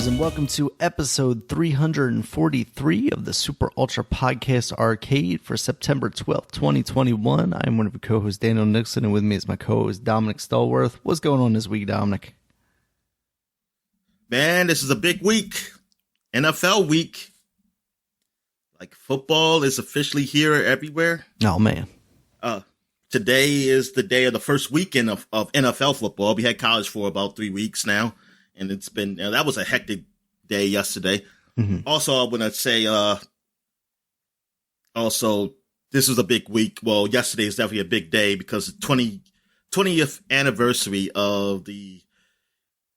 listeners, and welcome to episode 343 of the Super Ultra Podcast Arcade for September 12th, 2021. I'm one of your co-hosts, Daniel Nixon, and with me is my co-host, Dominic Stallworth. What's going on this week, Dominic? Man, this is a big week. NFL week. Like, football is officially here everywhere. Oh, man. Today is the day of the first weekend of NFL football. We had college for about 3 weeks now, and it's been that was a hectic day yesterday. Mm-hmm. Also, I want to say, this was a big week. Well, yesterday is definitely a big day because the 20th anniversary of the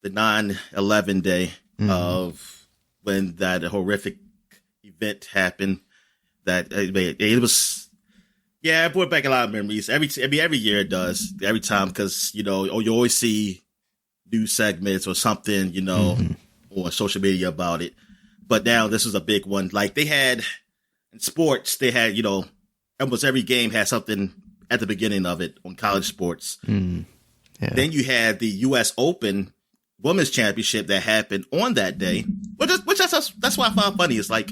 9/11 day of when that horrific event happened. That it was. Yeah, it brought back a lot of memories. Every year it does. Every time, because you always see news segments or something, on social media about it. But now this is a big one. Like they had in sports, they had almost every game had something at the beginning of it on college sports. Yeah. Then you had the U.S. Open Women's Championship that happened on that day, which that's why I found funny. It's like,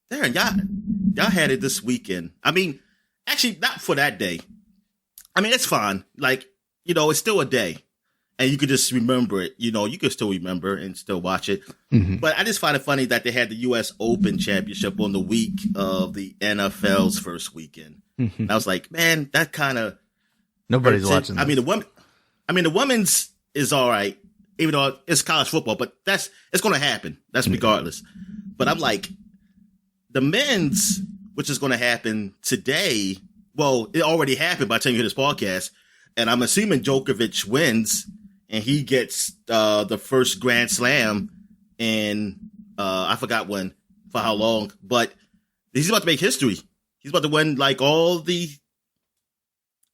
darn, y'all had it this weekend. I mean. Actually, not for that day. I mean, it's fine. Like, it's still a day. And you could just remember it. You could still remember and still watch it. Mm-hmm. But I just find it funny that they had the U.S. Open Championship on the week of the NFL's first weekend. Mm-hmm. And I was like, man, that kind of... Nobody's watching this. The women's is all right, even though it's college football. But it's going to happen. That's regardless. But I'm like, the men's... which is going to happen today. Well, it already happened by the time you hear this podcast. And I'm assuming Djokovic wins and he gets the first Grand Slam in, I forgot when, for how long. But he's about to make history. He's about to win like all the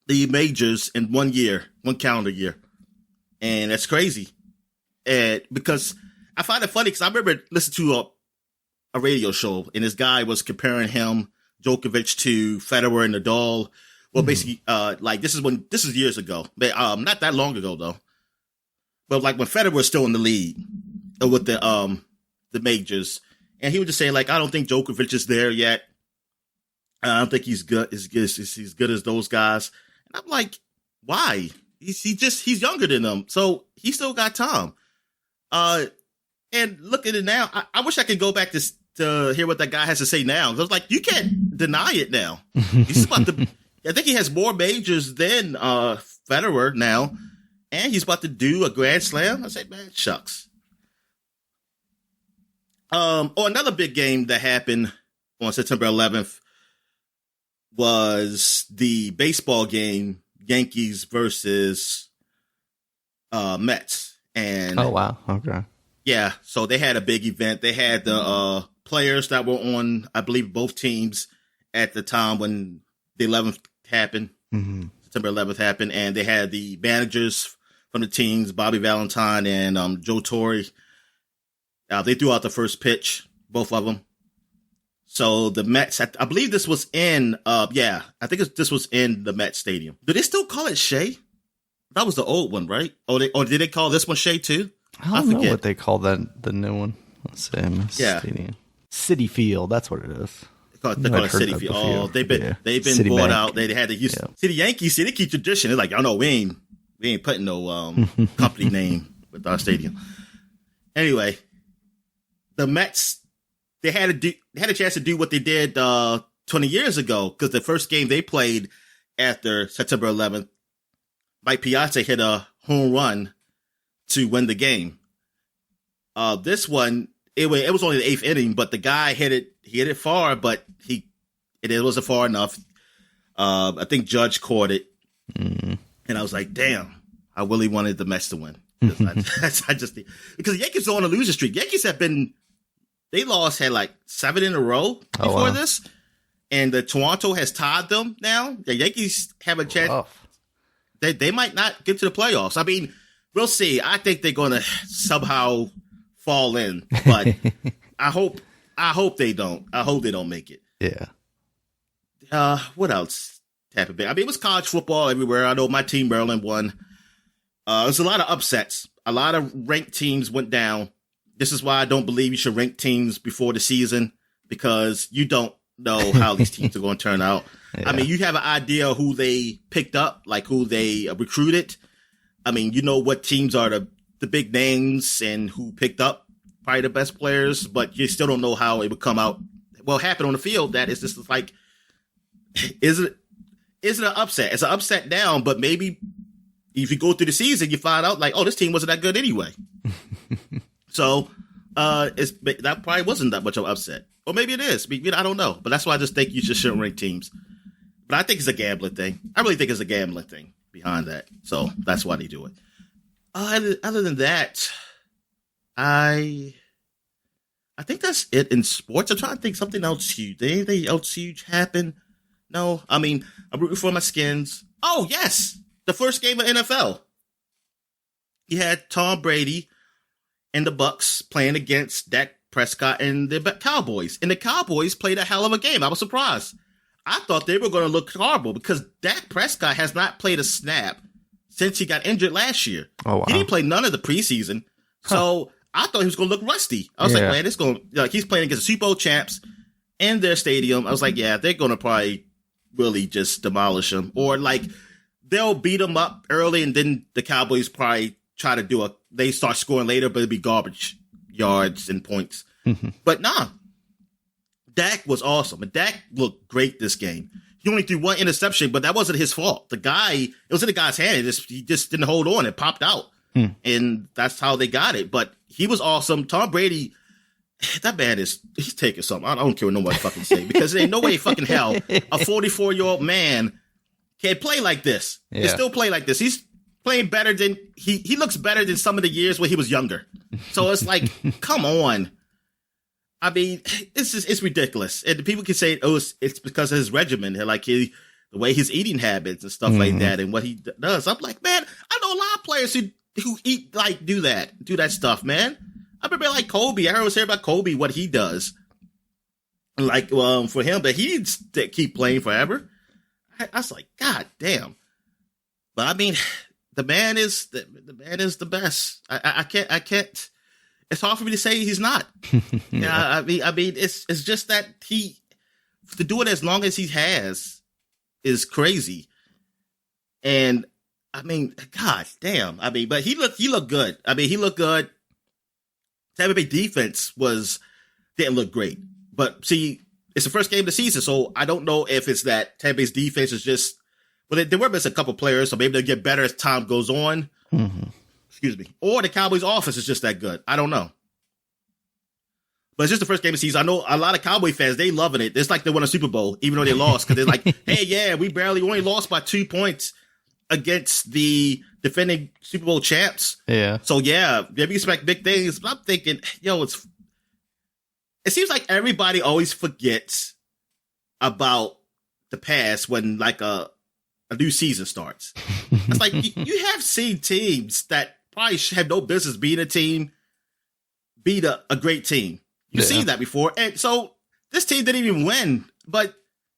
majors in 1 year, one calendar year. And that's crazy. And because I find it funny because I remember listening to a radio show, and this guy was comparing Djokovic to Federer and Nadal. Well, basically, this is years ago, but not that long ago though. But like when Federer was still in the league with the majors, and he was just saying like, I don't think Djokovic is there yet. I don't think he's good as good as those guys. And I'm like, why? He's younger than them, so he still got time. And look at it now. I wish I could go back to hear what that guy has to say now. I was like, you can't deny it now. He's about to. I think he has more majors than Federer now, and he's about to do a Grand Slam. I say, man, shucks. Another big game that happened on September 11th was the baseball game, Yankees versus Mets. And oh wow, okay. Yeah, so they had a big event. They had the players that were on, I believe, both teams at the time when the 11th happened, September 11th happened, and they had the managers from the teams, Bobby Valentine and Joe Torre. They threw out the first pitch, both of them. So the Mets, I believe this was in, this was in the Mets Stadium. Do they still call it Shea? That was the old one, right? Or did they call this one Shea too? I don't know what they call the new one. Let's see. Yeah. City Field. That's what it is. They call it City Field. Oh, they've been City bought Bank. out. They had to use City Yankees. See, they keep tradition. They're like, oh no, we ain't putting no company name with our stadium. Anyway, the Mets they had a chance to do what they did 20 years ago because the first game they played after September 11th, Mike Piazza hit a home run to win the game. This one, it was only the 8th inning, but the guy hit it far, but it wasn't far enough. I think Judge caught it, and I was like, damn, I really wanted the Mets to win. I just because the Yankees are on a losing streak. Yankees had like 7 in a row before this, and the Toronto has tied them now. The Yankees have a chance. They might not get to the playoffs. I mean, we'll see. I think they're going to somehow fall in, but I hope they don't. I hope they don't make it. Yeah. What else happened? I mean, it was college football everywhere. I know my team, Maryland, won. There's a lot of upsets. A lot of ranked teams went down. this is why I don't believe you should rank teams before the season, because you don't know how these teams are going to turn out. Yeah. I mean, you have an idea who they picked up, like who they recruited. I mean, you know what teams are the big names and who picked up probably the best players, but you still don't know how it would come out. Well, happen on the field. That is just like, is it an upset? It's an upset down, but maybe if you go through the season, you find out like, oh, this team wasn't that good anyway. So that probably wasn't that much of an upset. Or maybe it is. I don't know. But that's why I just think you just shouldn't rank teams. But I think it's a gambling thing. I really think it's a gambling thing behind that. So that's why they do it. Other than that, I think that's it in sports. I'm trying to think something else huge. Did anything else huge happen? No. I mean, I'm rooting for my Skins. Oh, yes. The first game of NFL. You had Tom Brady and the Bucks playing against Dak Prescott and the Cowboys. And the Cowboys played a hell of a game. I was surprised. I thought they were going to look horrible because Dak Prescott has not played a snap since he got injured last year. Oh, wow. He didn't play none of the preseason. So I thought he was going to look rusty. I was like, man, he's playing against the Super Bowl champs in their stadium. I was like, yeah, they're going to probably really just demolish him. Or like they'll beat him up early and then the Cowboys probably try to they start scoring later, but it'd be garbage yards and points. Mm-hmm. But nah, Dak was awesome. And Dak looked great this game. He only threw one interception, but that wasn't his fault. It was in the guy's hand. He just didn't hold on. It popped out. And that's how they got it. But he was awesome. Tom Brady, that man he's taking something. I don't care what nobody fucking say, because there ain't no way fucking hell a 44-year-old man can play like this. Yeah. He still play like this. He's playing better than he looks better than some of the years when he was younger. So it's like, come on. I mean, it's ridiculous. And people can say, oh, it's because of his regimen, like the way his eating habits and stuff like that, and what he does. I'm like, man, I know a lot of players who eat like do that stuff, man. I remember like Kobe. I heard about Kobe, what he does. Like, for him, that he needs to keep playing forever. I was like, God damn. But I mean, the man is the best. I can't. It's hard for me to say he's not. Yeah. I mean, it's just that to do it as long as he has is crazy. And I mean, God damn. I mean, but he looked good. I mean, he looked good. Tampa Bay defense didn't look great. But see, it's the first game of the season, so I don't know if it's that Tampa Bay's defense is just, well, they were missing a couple players, so maybe they'll get better as time goes on. Mm-hmm. Excuse me. Or the Cowboys' offense is just that good. I don't know. But it's just the first game of the season. I know a lot of Cowboy fans, they loving it. It's like they won a Super Bowl, even though they lost. Because they're like, hey, yeah, we only lost by 2 points against the defending Super Bowl champs. Yeah. So, yeah, we expect big things. But I'm thinking, it seems like everybody always forgets about the past when, like, a new season starts. It's like, you have seen teams that probably have no business being a team beat a great team. You've seen that before. And so this team didn't even win, but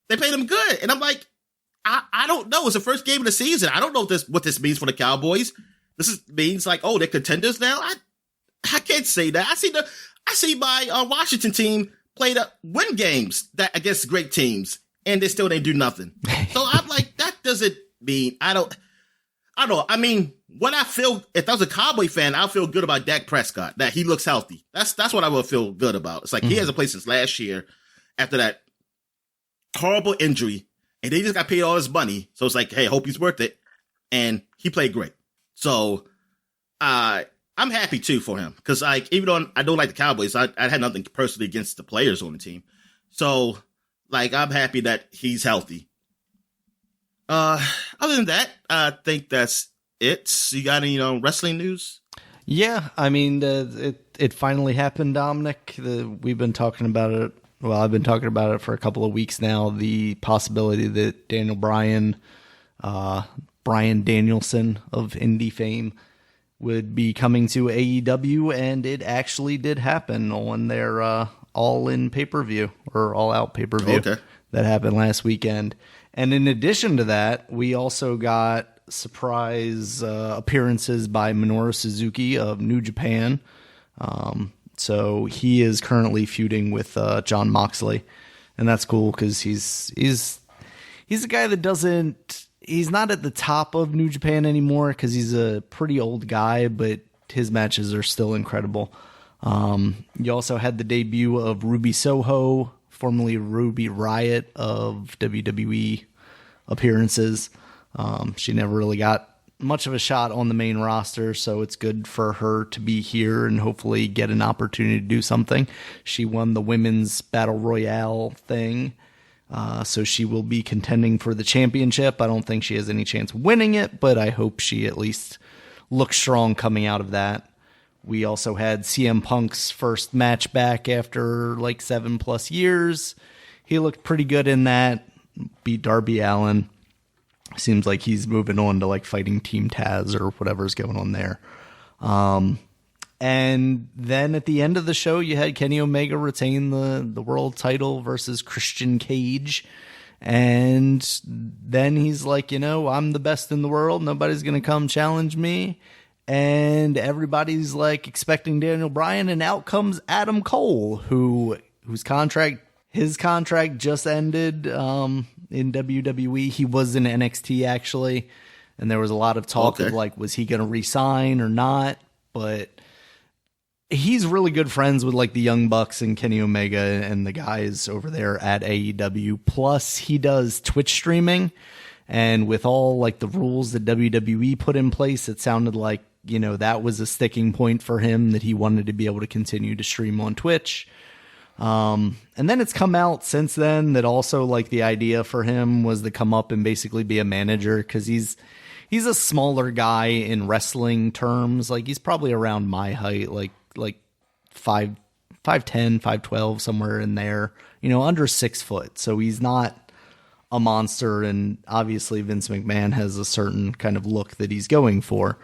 they played them good. And I'm like, I don't know. It's the first game of the season. I don't know what this means for the Cowboys. Means like, oh, they're contenders now. I can't say that. I see my Washington team win games that against great teams, and they still didn't do nothing. So I'm like, that doesn't mean I don't know. I mean, what I feel, if I was a Cowboy fan, I'll feel good about Dak Prescott, that he looks healthy. That's what I will feel good about. It's like he hasn't played since last year after that horrible injury, and they just got paid all his money. So it's like, hey, I hope he's worth it. And he played great. So I'm happy too for him, because like, even though I don't like the Cowboys, I had nothing personally against the players on the team. So like, I'm happy that he's healthy. Other than that, I think that's it. You got any wrestling news? Yeah, I mean, it finally happened, Dominic. We've been talking about it. Well, I've been talking about it for a couple of weeks now. The possibility that Daniel Bryan Danielson of indie fame would be coming to AEW, and it actually did happen on their all-in pay-per-view, or all-out pay-per-view. Okay. That happened last weekend. And in addition to that, we also got surprise appearances by Minoru Suzuki of New Japan. So he is currently feuding with Jon Moxley, and that's cool because he's a guy that he's not at the top of New Japan anymore because he's a pretty old guy, but his matches are still incredible. You also had the debut of Ruby Soho, formerly Ruby Riott of WWE appearances. She never really got much of a shot on the main roster, so it's good for her to be here and hopefully get an opportunity to do something. She won the women's battle royale thing, so she will be contending for the championship. I don't think she has any chance of winning it, but I hope she at least looks strong coming out of that. We also had CM Punk's first match back after like 7+ years. He looked pretty good in that, beat Darby Allin. Seems like he's moving on to like fighting Team Taz or whatever's going on there. And then at the end of the show, you had Kenny Omega retain the world title versus Christian Cage. And then he's like, I'm the best in the world. Nobody's going to come challenge me. And everybody's like expecting Daniel Bryan, and out comes Adam Cole, whose contract just ended in WWE. He was in NXT actually, and there was a lot of talk of like, was he going to resign or not? But he's really good friends with like the Young Bucks and Kenny Omega and the guys over there at AEW. Plus, he does Twitch streaming, and with all like the rules that WWE put in place, it sounded like that was a sticking point for him, that he wanted to be able to continue to stream on Twitch. And then it's come out since then that also like the idea for him was to come up and basically be a manager, because he's a smaller guy in wrestling terms. Like he's probably around my height, like 5'10", 5'12", somewhere in there, under 6 foot. So he's not a monster. And obviously Vince McMahon has a certain kind of look that he's going for.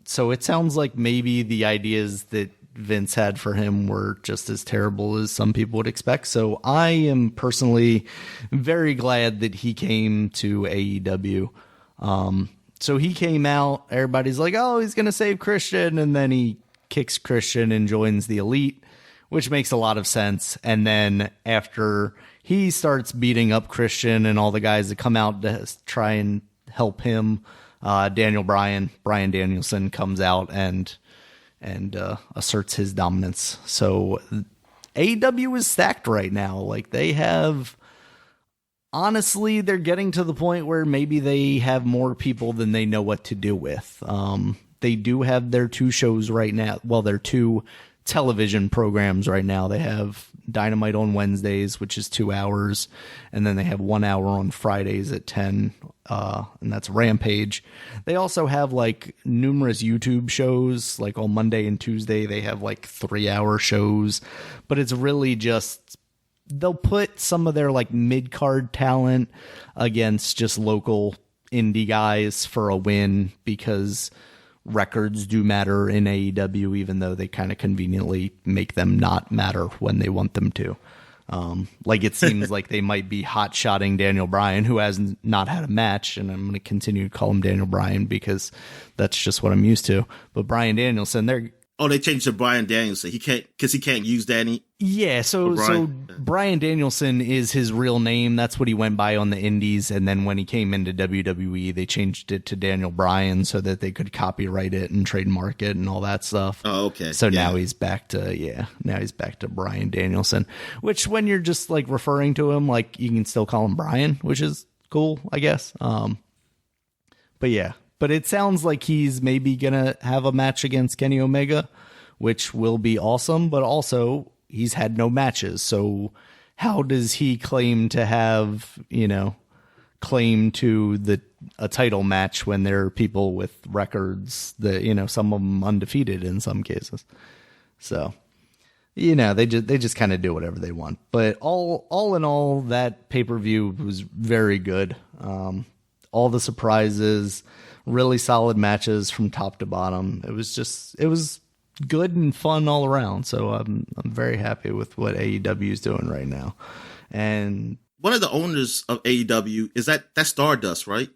So it sounds like maybe the ideas that Vince had for him were just as terrible as some people would expect. So I am personally very glad that he came to AEW. So he came out, everybody's like, oh, he's going to save Christian. And then he kicks Christian and joins the Elite, which makes a lot of sense. And then after he starts beating up Christian and all the guys that come out to try and help him, Brian Danielson comes out and asserts his dominance. So AEW is stacked right now. Like honestly, they're getting to the point where maybe they have more people than they know what to do with. They do have their 2 shows right now. Well, their 2 television programs right now. They have Dynamite on Wednesdays, which is 2 hours, and then they have 1 hour on Fridays at 10, and that's Rampage. They also have like numerous YouTube shows, like on Monday and Tuesday they have like 3-hour shows, but it's really just they'll put some of their like mid-card talent against just local indie guys for a win, because records do matter in AEW, even though they kind of conveniently make them not matter when they want them to. Like it seems like they might be hot-shotting Daniel Bryan, who has not had a match, and I'm going to continue to call him Daniel Bryan because that's just what I'm used to. But Bryan Danielson, they changed to Bryan Danielson. He can't use Danny. Yeah, so Bryan Danielson is his real name. That's what he went by on the indies. And then when he came into WWE, they changed it to Daniel Bryan so that they could copyright it and trademark it and all that stuff. Oh, okay. So now he's back to Bryan Danielson, which when you're just like referring to him, like you can still call him Bryan, which is cool, I guess. But yeah. But it sounds like he's maybe going to have a match against Kenny Omega, which will be awesome. But also, he's had no matches. So how does he claim to have, claim to a title match when there are people with records that, some of them undefeated in some cases. So, they just kind of do whatever they want. But all in all, that pay-per-view was very good. All the surprises, really solid matches from top to bottom. It was good and fun all around. So I'm very happy with what AEW is doing right now. And one of the owners of AEW is that's Stardust, right?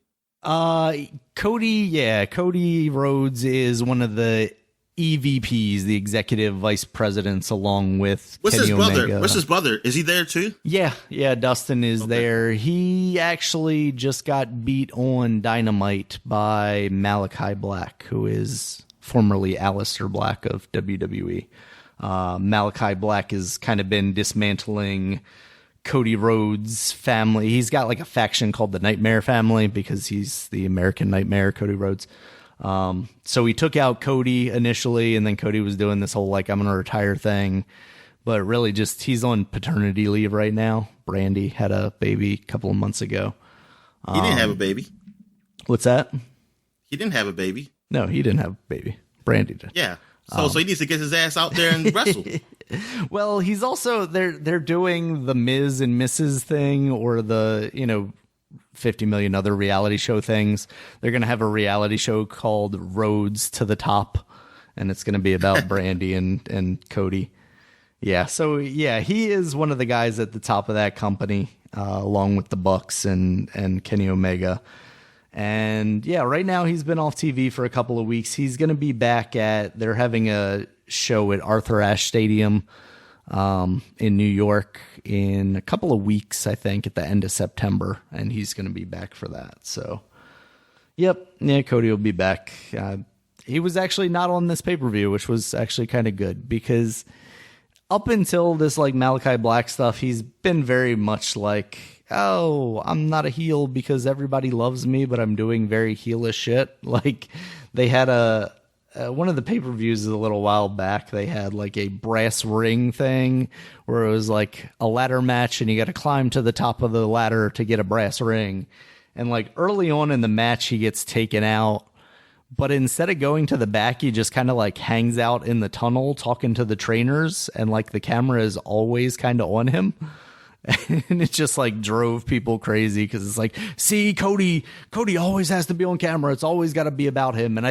Cody Rhodes is one of the EVPs, the executive vice presidents, along with What's Kenny his brother? Omega. What's his brother? Is he there too? Yeah, Dustin is there. He actually just got beat on Dynamite by Malachi Black, who is formerly Aleister Black of WWE. Malachi Black has kind of been dismantling Cody Rhodes' family. He's got like a faction called the Nightmare Family because he's the American Nightmare, Cody Rhodes. So he took out Cody initially, and then Cody was doing this whole like I'm gonna retire thing, but really just he's on paternity leave right now. Brandy had a baby a couple of months ago. He didn't have a baby. What's that? He didn't have a baby. No, he didn't have a baby. Brandy did. Yeah. So he needs to get his ass out there and wrestle. Well, he's also they're doing the Miz and Mrs. thing, or the 50 million other reality show things. They're going to have a reality show called Roads to the Top, and it's going to be about Brandy and Cody. Yeah, so yeah, he is one of the guys at the top of that company, along with the Bucks and Kenny Omega. And yeah, right now he's been off TV for a couple of weeks. He's going to be back they're having a show at Arthur Ashe Stadium in New York in a couple of weeks, I think, at the end of September, and he's going to be back for that. So, yep, yeah, Cody will be back. He was actually not on this pay-per-view, which was actually kind of good, because up until this like Malachi Black stuff, he's been very much like, oh, I'm not a heel because everybody loves me, but I'm doing very heelish shit. Like, they had one of the pay-per-views a little while back, they had like a brass ring thing where it was like a ladder match and you got to climb to the top of the ladder to get a brass ring. And like early on in the match, he gets taken out, but instead of going to the back, he just kind of like hangs out in the tunnel talking to the trainers, and like the camera is always kind of on him. And it just like drove people crazy because it's like, see, Cody always has to be on camera. It's always got to be about him. And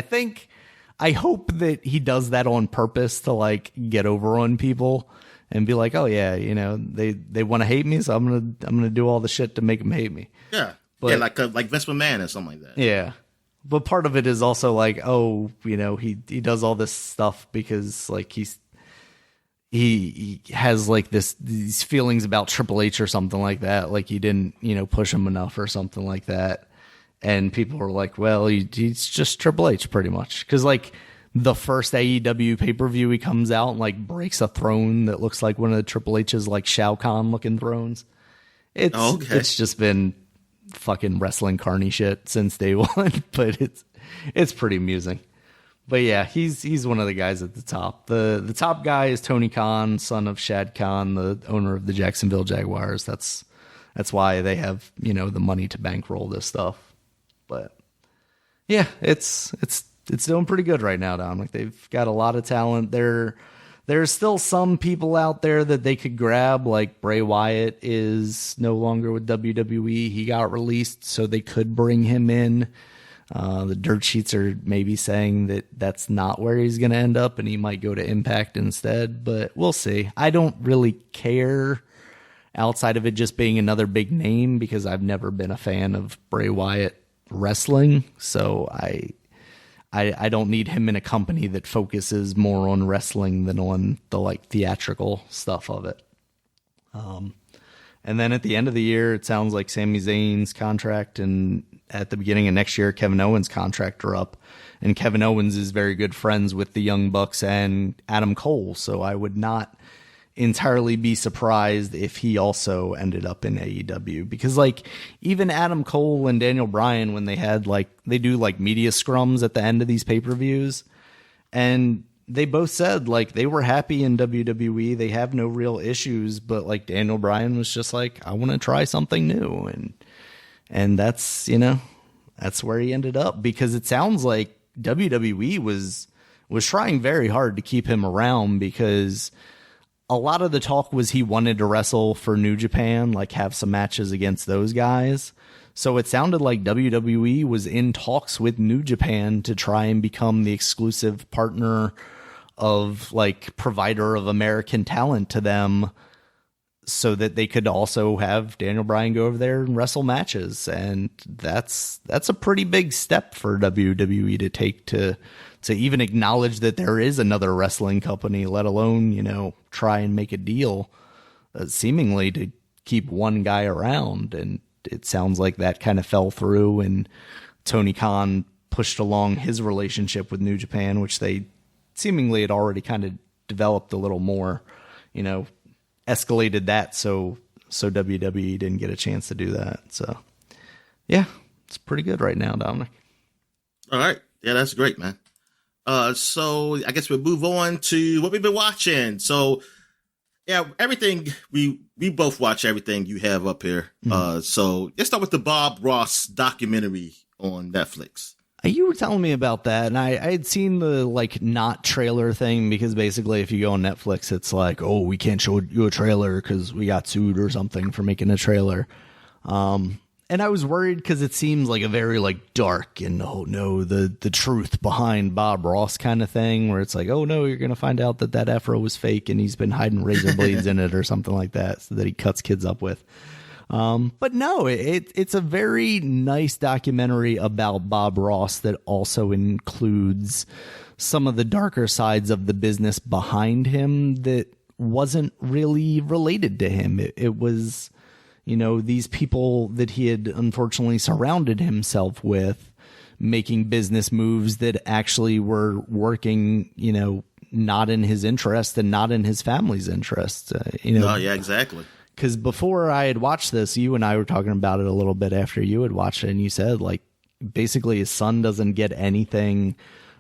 I hope that he does that on purpose to like get over on people and be like, oh yeah, they want to hate me, so I'm gonna do all the shit to make them hate me. Yeah, but, like Vince McMahon or something like that. Yeah, but part of it is also like, oh, he does all this stuff because like he has like these feelings about Triple H or something like that. Like he didn't, push him enough or something like that. And people were like, well, he's just Triple H pretty much. Cause like the first AEW pay-per-view, he comes out and like breaks a throne that looks like one of the Triple H's like Shao Kahn looking thrones. It's just been fucking wrestling carny shit since day one, but it's pretty amusing. But yeah, he's one of the guys at the top. The top guy is Tony Khan, son of Shad Khan, the owner of the Jacksonville Jaguars. That's why they have, the money to bankroll this stuff. But yeah, it's doing pretty good right now, Dominic. They've got a lot of talent. There's still some people out there that they could grab, like Bray Wyatt is no longer with WWE. He got released, so they could bring him in. The dirt sheets are maybe saying that that's not where he's going to end up, and he might go to Impact instead, but we'll see. I don't really care outside of it just being another big name, because I've never been a fan of Bray Wyatt wrestling, so I don't need him in a company that focuses more on wrestling than on the like theatrical stuff of it. And then at the end of the year, it sounds like Sami Zayn's contract, and at the beginning of next year, Kevin Owens' contract are up. And Kevin Owens is very good friends with the Young Bucks and Adam Cole, so I would not entirely be surprised if he also ended up in AEW. Because like even Adam Cole and Daniel Bryan, when they do like media scrums at the end of these pay-per-views, and they both said like they were happy in WWE. They have no real issues, but like Daniel Bryan was just like, I want to try something new. And that's, that's where he ended up, because it sounds like WWE was trying very hard to keep him around, because a lot of the talk was he wanted to wrestle for New Japan, like have some matches against those guys. So it sounded like WWE was in talks with New Japan to try and become the exclusive partner of like provider of American talent to them, so that they could also have Daniel Bryan go over there and wrestle matches. And that's a pretty big step for WWE to take to to even acknowledge that there is another wrestling company, let alone, you know, try and make a deal, seemingly to keep one guy around. And it sounds like that kind of fell through, and Tony Khan pushed along his relationship with New Japan, which they seemingly had already kind of developed a little more, you know, escalated that so WWE didn't get a chance to do that. So yeah, it's pretty good right now, Dominic. All right. Yeah, that's great, man. So I guess we'll move on to what we've been watching. So yeah, everything we both watch everything you have up here. So let's start with the Bob Ross documentary on Netflix. You were telling me about that, and I had seen the like not trailer thing, because basically if you go on Netflix, it's like, oh, we can't show you a trailer because we got sued or something for making a trailer. And I was worried because it seems like a very like dark and oh no, the truth behind Bob Ross kind of thing, where it's like, oh no, you're gonna find out that afro was fake and he's been hiding razor blades in it or something like that, so that he cuts kids up with. But no, it's a very nice documentary about Bob Ross that also includes some of the darker sides of the business behind him that wasn't really related to him. It was, you know, these people that he had unfortunately surrounded himself with making business moves that actually were working, you know, not in his interest and not in his family's interest. You know, no, yeah, exactly. Because before I had watched this, you and I were talking about it a little bit after you had watched it, and you said like basically his son doesn't get anything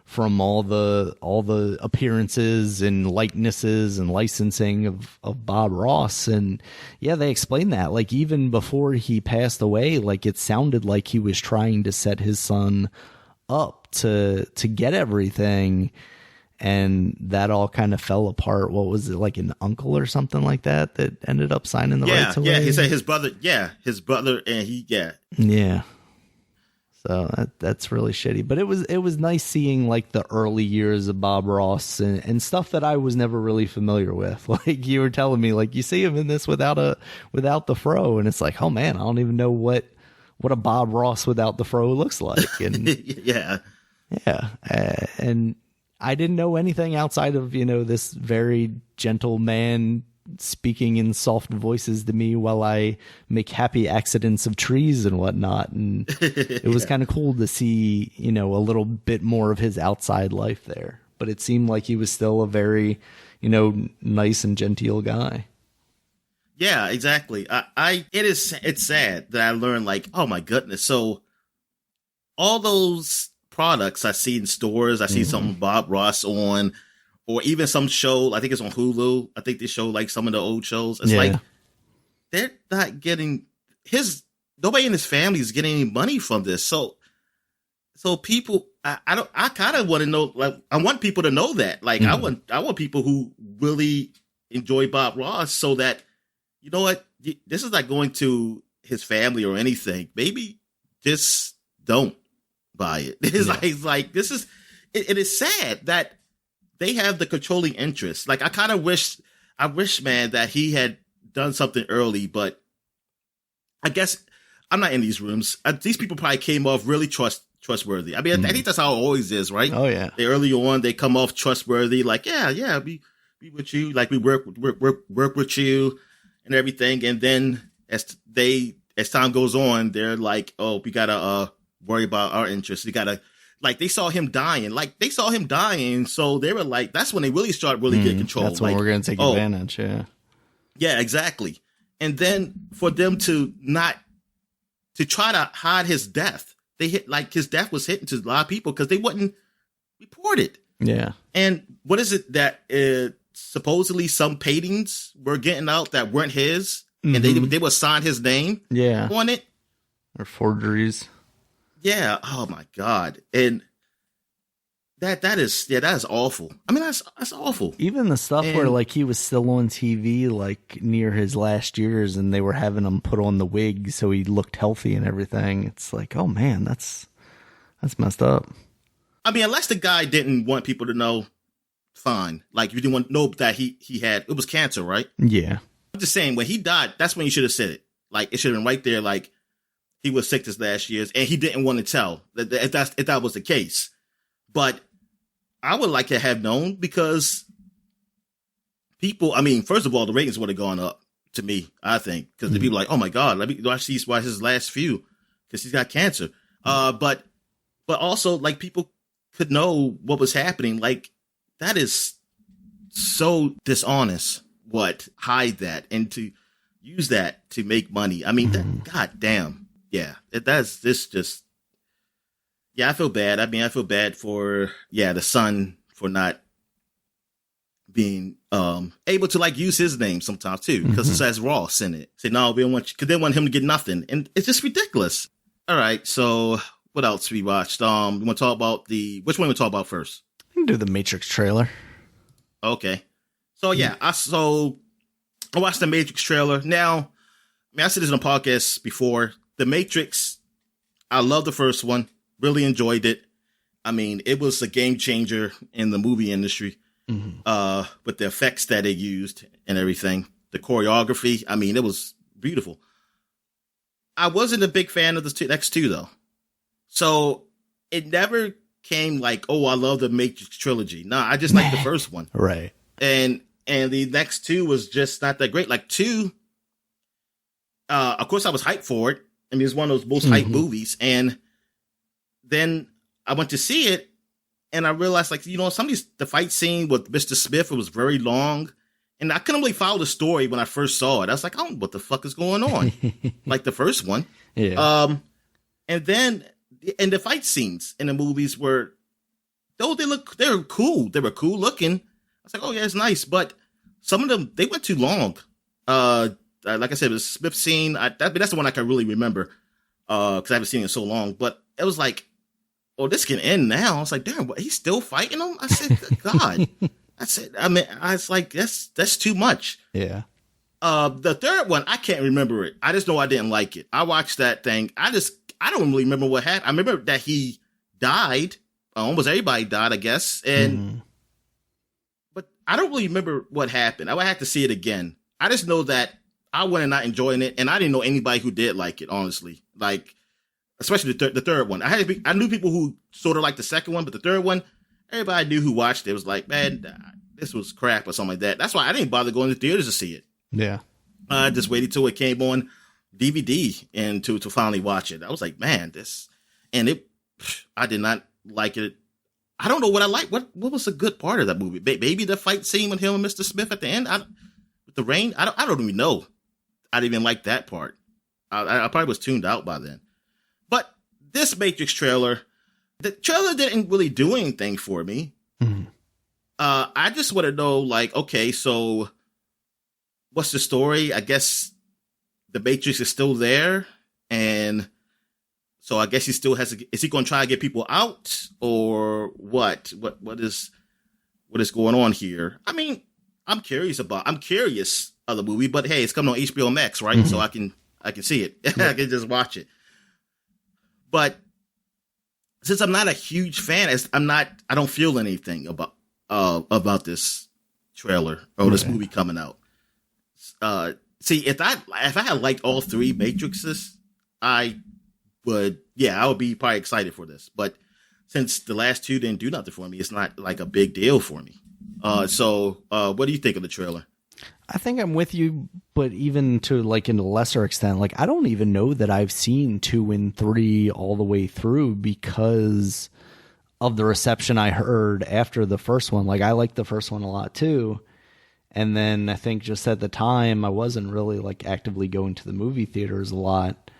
from all the appearances and likenesses and licensing of Bob Ross. And yeah, they explained that like even before he passed away, like it sounded like he was trying to set his son up to get everything. And that all kind of fell apart. What was it, like an uncle or something like that ended up signing the rights away? Yeah, he said his brother, and he, yeah. Yeah. So that's really shitty. But it was nice seeing like the early years of Bob Ross and stuff that I was never really familiar with. Like you were telling me, like you see him in this without the fro, and it's like, oh man, I don't even know what a Bob Ross without the fro looks like. And yeah. And I didn't know anything outside of, you know, this very gentle man speaking in soft voices to me while I make happy accidents of trees and whatnot. And it was kind of cool to see, you know, a little bit more of his outside life there. But it seemed like he was still a very, you know, nice and genteel guy. Yeah, exactly. It's sad that I learned like, oh my goodness. So all those products I see in stores, I see something Bob Ross on, or even some show, I think it's on Hulu. I think they show like some of the old shows. It's like they're not getting nobody in his family is getting any money from this. So people, I kind of want to know, like, I want people to know that, like, I want people who really enjoy Bob Ross, so that, you know what, this is not going to his family or anything. Maybe just don't buy it. It's like this is it is sad that they have the controlling interest. Like I wish, man, that he had done something early, but I guess I'm not in these rooms. These people probably came off really trustworthy. I mean, I think that's how it always is, right? Oh yeah. They early on, they come off trustworthy, like, yeah, be with you, like we work with you and everything. And then as time goes on, they're like, oh, we gotta worry about our interests. We gotta, like, they saw him dying. So they were like, that's when they really start getting control. That's when we're going to take advantage. Yeah, exactly. And then for them to try to hide his death, his death was hitting to a lot of people because they wouldn't report it. Yeah. And what is it that supposedly some paintings were getting out that weren't his, and they would sign his name on it? Or forgeries. Yeah. Oh my God. And that is awful. I mean, that's awful. Even the stuff where like he was still on TV, like near his last years, and they were having him put on the wig so he looked healthy and everything. It's like, oh man, that's messed up. I mean, unless the guy didn't want people to know, fine. Like, you didn't want to know that he had, it was cancer, right? Yeah. I'm just saying, when he died, that's when you should have said it. Like, it should have been right there, like, he was sick this last years, and he didn't want to tell if that was the case. But I would like to have known because people, I mean, first of all, the ratings would have gone up to me, I think, because the people are like, oh my God, let me watch his last few because he's got cancer. But also like people could know what was happening. Like that is so dishonest. Hide that and to use that to make money. I mean, God damn. Yeah. Yeah, I feel bad. I mean, I feel bad for, the son for not being able to like use his name sometimes too, because it says Ross in it. Say, no, we don't want you, because they want him to get nothing. And it's just ridiculous. All right. So what else we watched? We want to talk about which one we talk about first? We can do the Matrix trailer. Okay. So yeah, I watched the Matrix trailer. Now, I mean, I said this on a podcast before. The Matrix, I love the first one. Really enjoyed it. I mean, it was a game changer in the movie industry. With the effects that it used and everything. The choreography, I mean, it was beautiful. I wasn't a big fan of the next two, though. So it never came like, oh, I love the Matrix trilogy. No, I just like the first one. Right. And the next two was just not that great. Like two, of course, I was hyped for it. I mean, it's one of those most hyped movies. And then I went to see it, and I realized, like, some of the fight scene with Mr. Smith, it was very long. And I couldn't really follow the story when I first saw it. I was like, oh, what the fuck is going on? Like the first one. Yeah. And then, and the fight scenes in the movies were, though they were cool. They were cool looking. I was like, oh, yeah, it's nice. But some of them, they went too long. Like I said, the Smith scene, that's the one I can really remember. Because I haven't seen it in so long. But it was like, oh, this can end now. I was like, damn, what, he's still fighting him? I said, good God. I said, I mean, I was like, that's too much. Yeah. The third one, I can't remember it. I just know I didn't like it. I watched that thing. I don't really remember what happened. I remember that he died. Almost everybody died, I guess. And, but I don't really remember what happened. I would have to see it again. I just know that I went and not enjoying it. And I didn't know anybody who did like it, honestly. Like, especially the third one. I knew people who sort of liked the second one, but the third one, everybody I knew who watched it was like, man, this was crap or something like that. That's why I didn't bother going to theaters to see it. Yeah. I just waited till it came on DVD and to finally watch it. I was like, man, I did not like it. I don't know what I like. What was a good part of that movie? Maybe the fight scene with him and Mr. Smith at the end, with the rain. I don't even know. I didn't even like that part. I probably was tuned out by then. But this Matrix trailer, the trailer didn't really do anything for me. I just want to know, like, okay, so what's the story? I guess the Matrix is still there. And so I guess he still is he going to try to get people out or what? What is going on here? I mean, I'm curious of the movie, but hey, it's coming on HBO Max, right? So I can see it. I can just watch it. But since I'm not a huge fan, I don't feel anything about this trailer or this movie coming out. See, if I had liked all three Matrixes, I would be probably excited for this. But since the last two didn't do nothing for me, it's not like a big deal for me. So what do you think of the trailer? I think I'm with you, but even to like in a lesser extent, like I don't even know that I've seen 2 and 3 all the way through because of the reception I heard after the first one. Like I liked the first one a lot too. And then I think just at the time I wasn't really like actively going to the movie theaters a lot.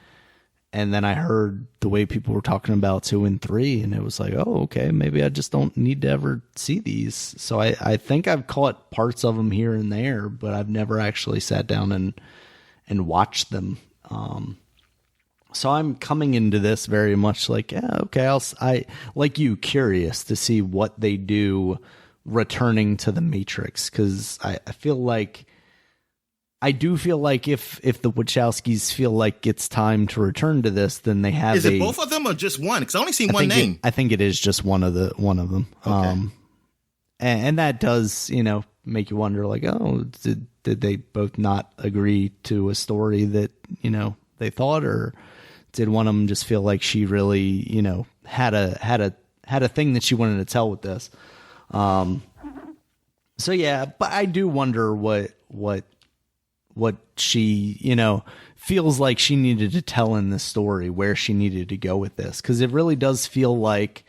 And then I heard the way people were talking about 2 and 3, and it was like, oh, okay, maybe I just don't need to ever see these. So I think I've caught parts of them here and there, but I've never actually sat down and watched them. So I'm coming into this very much like, yeah, okay, I like you, curious to see what they do returning to the Matrix, because I do feel like if the Wachowskis feel like it's time to return to this, then they have. Is it both of them or just one? Because I only seen one name. I think it is just one of them. Okay. And that does, make you wonder, like, oh, did they both not agree to a story that they thought, or did one of them just feel like she really had a thing that she wanted to tell with this? So yeah, but I do wonder what she, feels like she needed to tell in this story, where she needed to go with this, because it really does feel like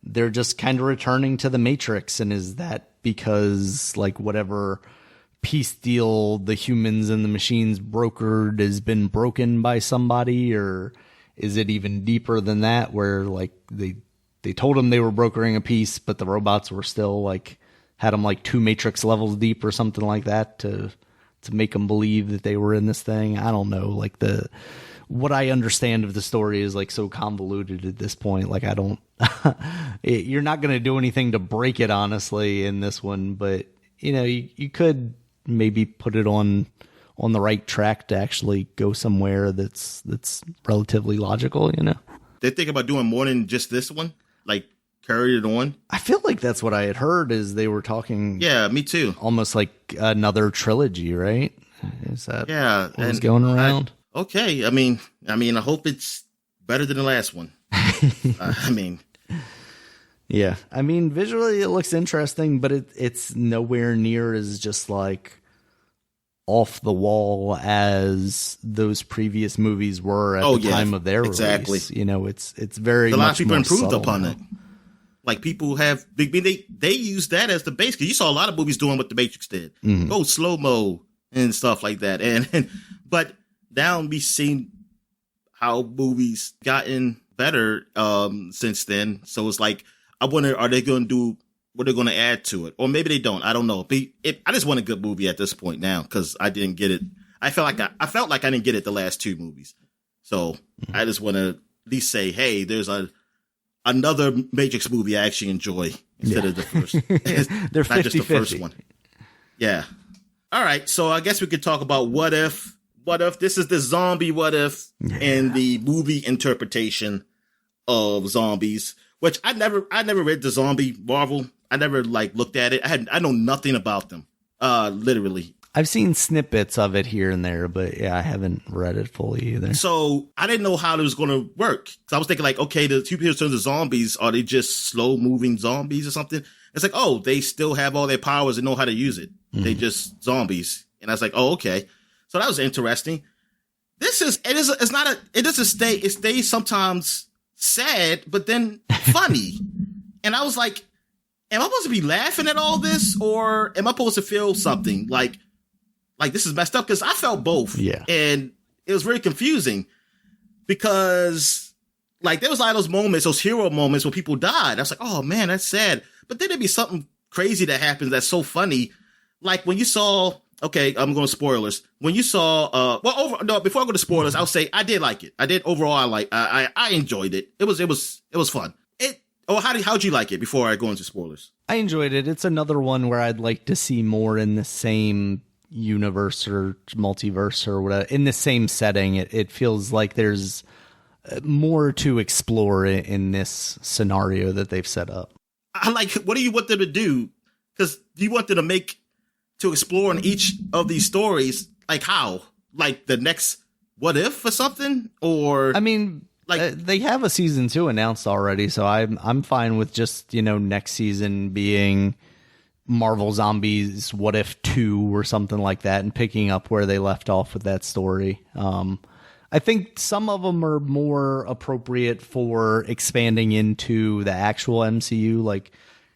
they're just kind of returning to the Matrix. And is that because like whatever peace deal the humans and the machines brokered has been broken by somebody, or is it even deeper than that, where like they told them they were brokering a peace, but the robots were still like had them like 2 Matrix levels deep or something like that to make them believe that they were in this thing. I don't know. Like what I understand of the story is like so convoluted at this point. Like I don't, you're not going to do anything to break it honestly in this one, but you could maybe put it on the right track to actually go somewhere that's relatively logical, They think about doing more than just this one, like carry it on. I feel like that's what I had heard, is they were talking. Yeah, me too. Almost like another trilogy, right? Is that what was going around? Okay. I mean, I hope it's better than the last one. Yeah. I mean, visually it looks interesting, but it's nowhere near as just like off the wall as those previous movies were at the time of their release. It's very a lot of people improved subtle upon it. Like people have they use that as the base, because you saw a lot of movies doing what the Matrix did, go slow mo and stuff like that. And but now we seen how movies gotten better since then. So it's like I wonder, are they going to do what they're going to add to it, or maybe they don't? I don't know. I just want a good movie at this point now, because I didn't get it. I felt like I didn't get it the last 2 movies, so I just want to at least say, hey, there's another Matrix movie I actually enjoy instead of the first. They're not 50-50. just the first one. Yeah. All right. So I guess we could talk about what if. What if this is the zombie? What if and the movie interpretation of zombies, which I never read the zombie Marvel. I never looked at it. I know nothing about them. Literally. I've seen snippets of it here and there, but yeah, I haven't read it fully either. So I didn't know how it was going to work. So I was thinking okay, the superheroes turn to zombies. Are they just slow moving zombies or something? It's like, oh, they still have all their powers and know how to use it. They just zombies. And I was like, oh, okay. So that was interesting. It stays sometimes sad, but then funny. And I was like, am I supposed to be laughing at all this, or am I supposed to feel something like this is messed up? Because I felt both. Yeah. And it was very confusing, because there was a lot of those moments, those hero moments when people died. I was like, oh man, that's sad. But then there'd be something crazy that happens that's so funny. Like when you saw, okay, I'm going to spoilers. When you saw, before I go to spoilers, I'll say I did like it. I did overall. I enjoyed it. It was fun. How'd you like it before I go into spoilers? I enjoyed it. It's another one where I'd like to see more in the same universe or multiverse or whatever, in the same setting. It feels like there's more to explore in this scenario that they've set up. What do you want them to do? Because you want them to explore in each of these stories, how? The next what if or something? Or I mean, they have a season 2 announced already, so I'm fine with just next season being Marvel Zombies What If 2 or something like that, and picking up where they left off with that story. I think some of them are more appropriate for expanding into the actual MCU, like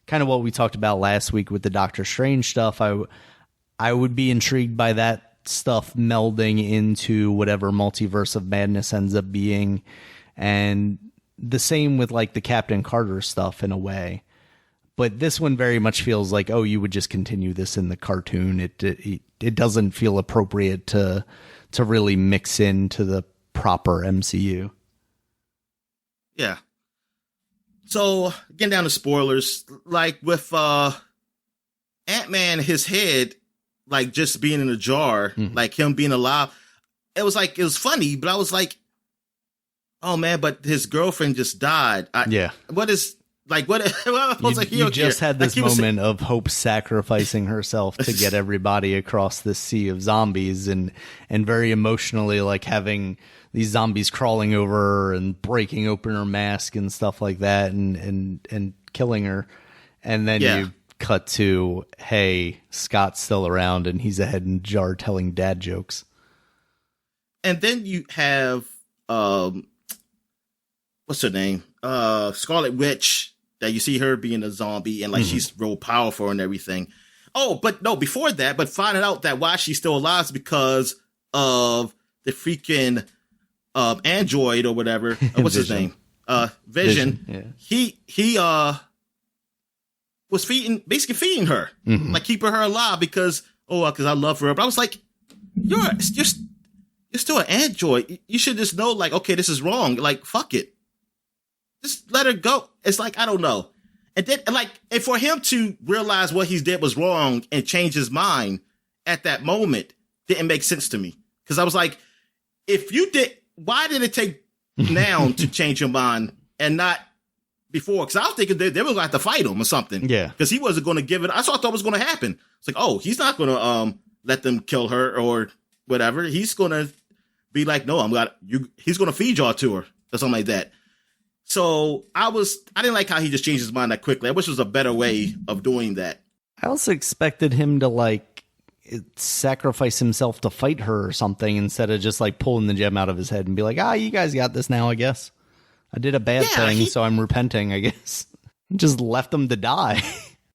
kind of what we talked about last week with the Doctor Strange stuff. I would be intrigued by that stuff melding into whatever Multiverse of Madness ends up being. And the same with the Captain Carter stuff in a way. But this one very much feels like, oh, you would just continue this in the cartoon. It doesn't feel appropriate to really mix into the proper MCU. Yeah. So getting down to spoilers, with Ant-Man, his head, just being in a jar, him being alive, it was funny, but I was like, oh man, but his girlfriend just died. What is what you just had this moment of Hope sacrificing herself to get everybody across this sea of zombies, and very emotionally having these zombies crawling over her and breaking open her mask and stuff like that, and killing her. And then you cut to, hey, Scott's still around and he's a head in jar telling dad jokes. And then you have, what's her name? Scarlet Witch, that you see her being a zombie and like she's real powerful and everything. Oh, but no, before that, but finding out that why she's still alive is because of the freaking android or whatever. What's his name? Vision. Yeah. He was basically feeding her, like keeping her alive because I love her. But I was like, you're still an android. You should just know, like, okay, this is wrong. Like, fuck it. Just let her go. It's like, I don't know. And then, like, and for him to realize what he did was wrong and change his mind at that moment didn't make sense to me. Because I was like, why did it take now to change your mind and not before? Because I was thinking they were going to have to fight him or something. Yeah. Because he wasn't going to give it. I thought that was going to happen. It's like, oh, he's not going to let them kill her or whatever. He's going to be like, no, he's going to feed y'all to her or something like that. So I didn't like how he just changed his mind that quickly. I wish there was a better way of doing that. I also expected him to like sacrifice himself to fight her or something instead of just like pulling the gem out of his head and be like, you guys got this now, I guess. I did a bad thing, so I'm repenting, I guess. Just left him to die.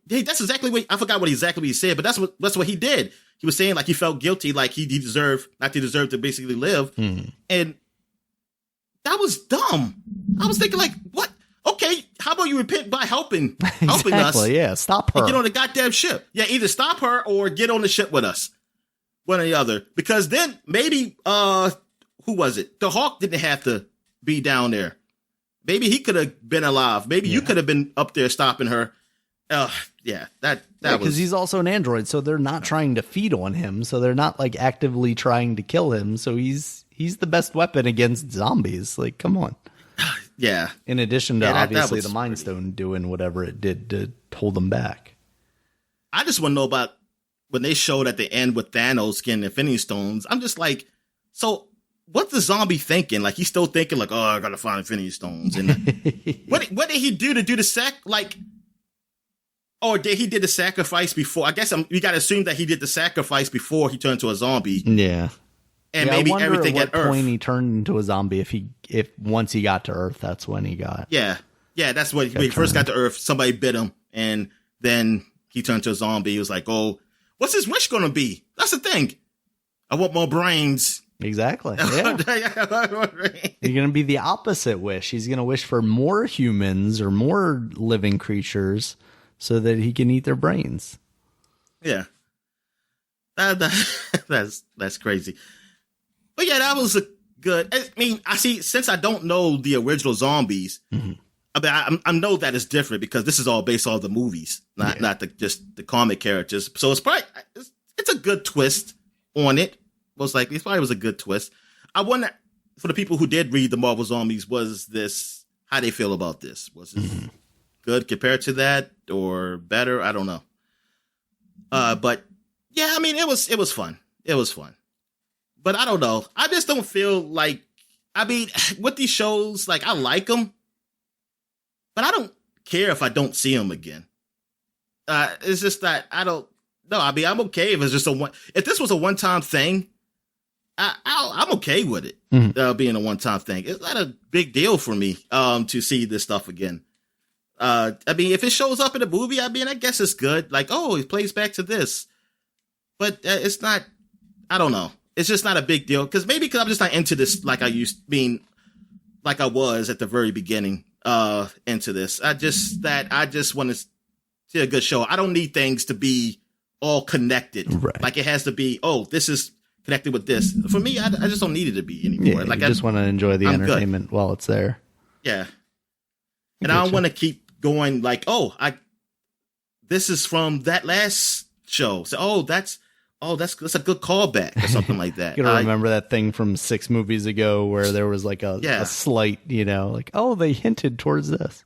Yeah, that's exactly what I forgot what he said, but that's what he did. He was saying like he felt guilty, like he deserved to basically live. And that was dumb. I was thinking like, what? Okay, how about you repent by helping us? Yeah, stop her. And get on the goddamn ship. Yeah, either stop her or get on the ship with us. One or the other. Because then maybe, who was it? The Hawk didn't have to be down there. Maybe he could have been alive. Maybe you could have been up there stopping her. That was... Because he's also an android, so they're not trying to feed on him. So they're not like actively trying to kill him. So he's the best weapon against zombies. Like, come on. Yeah. In addition to obviously the Mind Stone doing whatever it did to hold them back. I just want to know about when they showed at the end with Thanos getting Infinity Stones. I'm just like, so what's the zombie thinking? Like, he's still thinking like, oh, I gotta find Infinity Stones. And what did he do to do the or did he did the sacrifice before? I guess we got to assume that he did the sacrifice before he turned into a zombie. Yeah. And maybe everything at Earth. Point he turned into a zombie. If once he got to Earth, that's when he got. Yeah, that's when he first got to Earth. Somebody bit him, and then he turned to a zombie. He was like, "Oh, what's his wish going to be?" That's the thing. I want more brains. Exactly. Yeah. You're going to be the opposite wish. He's going to wish for more humans or more living creatures so that he can eat their brains. Yeah, that's crazy. But yeah, that was a good. I mean, I see. Since I don't know the original zombies, I mean, I know that it's different because this is all based on the movies, not just the comic characters. So it's probably it's a good twist on it. Most likely, it probably was a good twist. I wonder for the people who did read the Marvel Zombies, was this how they feel about this? Was it good compared to that or better? I don't know. But yeah, I mean, it was fun. It was fun. But I don't know. I just don't feel like, I mean, with these shows, like, I like them, but I don't care if I don't see them again. It's just that I don't know. I mean, I'm okay if it's just if this was a one-time thing, I'm okay with it being a one-time thing. It's not a big deal for me to see this stuff again. I mean, if it shows up in a movie, I mean, I guess it's good. Like, oh, it plays back to this. But it's not, I don't know. It's just not a big deal. Because I'm just not into this like I was at the very beginning into this. I just want to see a good show. I don't need things to be all connected. Right. Like it has to be, oh, this is connected with this. For me, I just don't need it to be anymore. Yeah, like I just want to enjoy the entertainment while it's there. Yeah. And I don't want to keep going like, this is from that last show. So, that's a good callback or something like that. You gotta remember that thing from 6 movies ago where there was like a slight, like, they hinted towards this.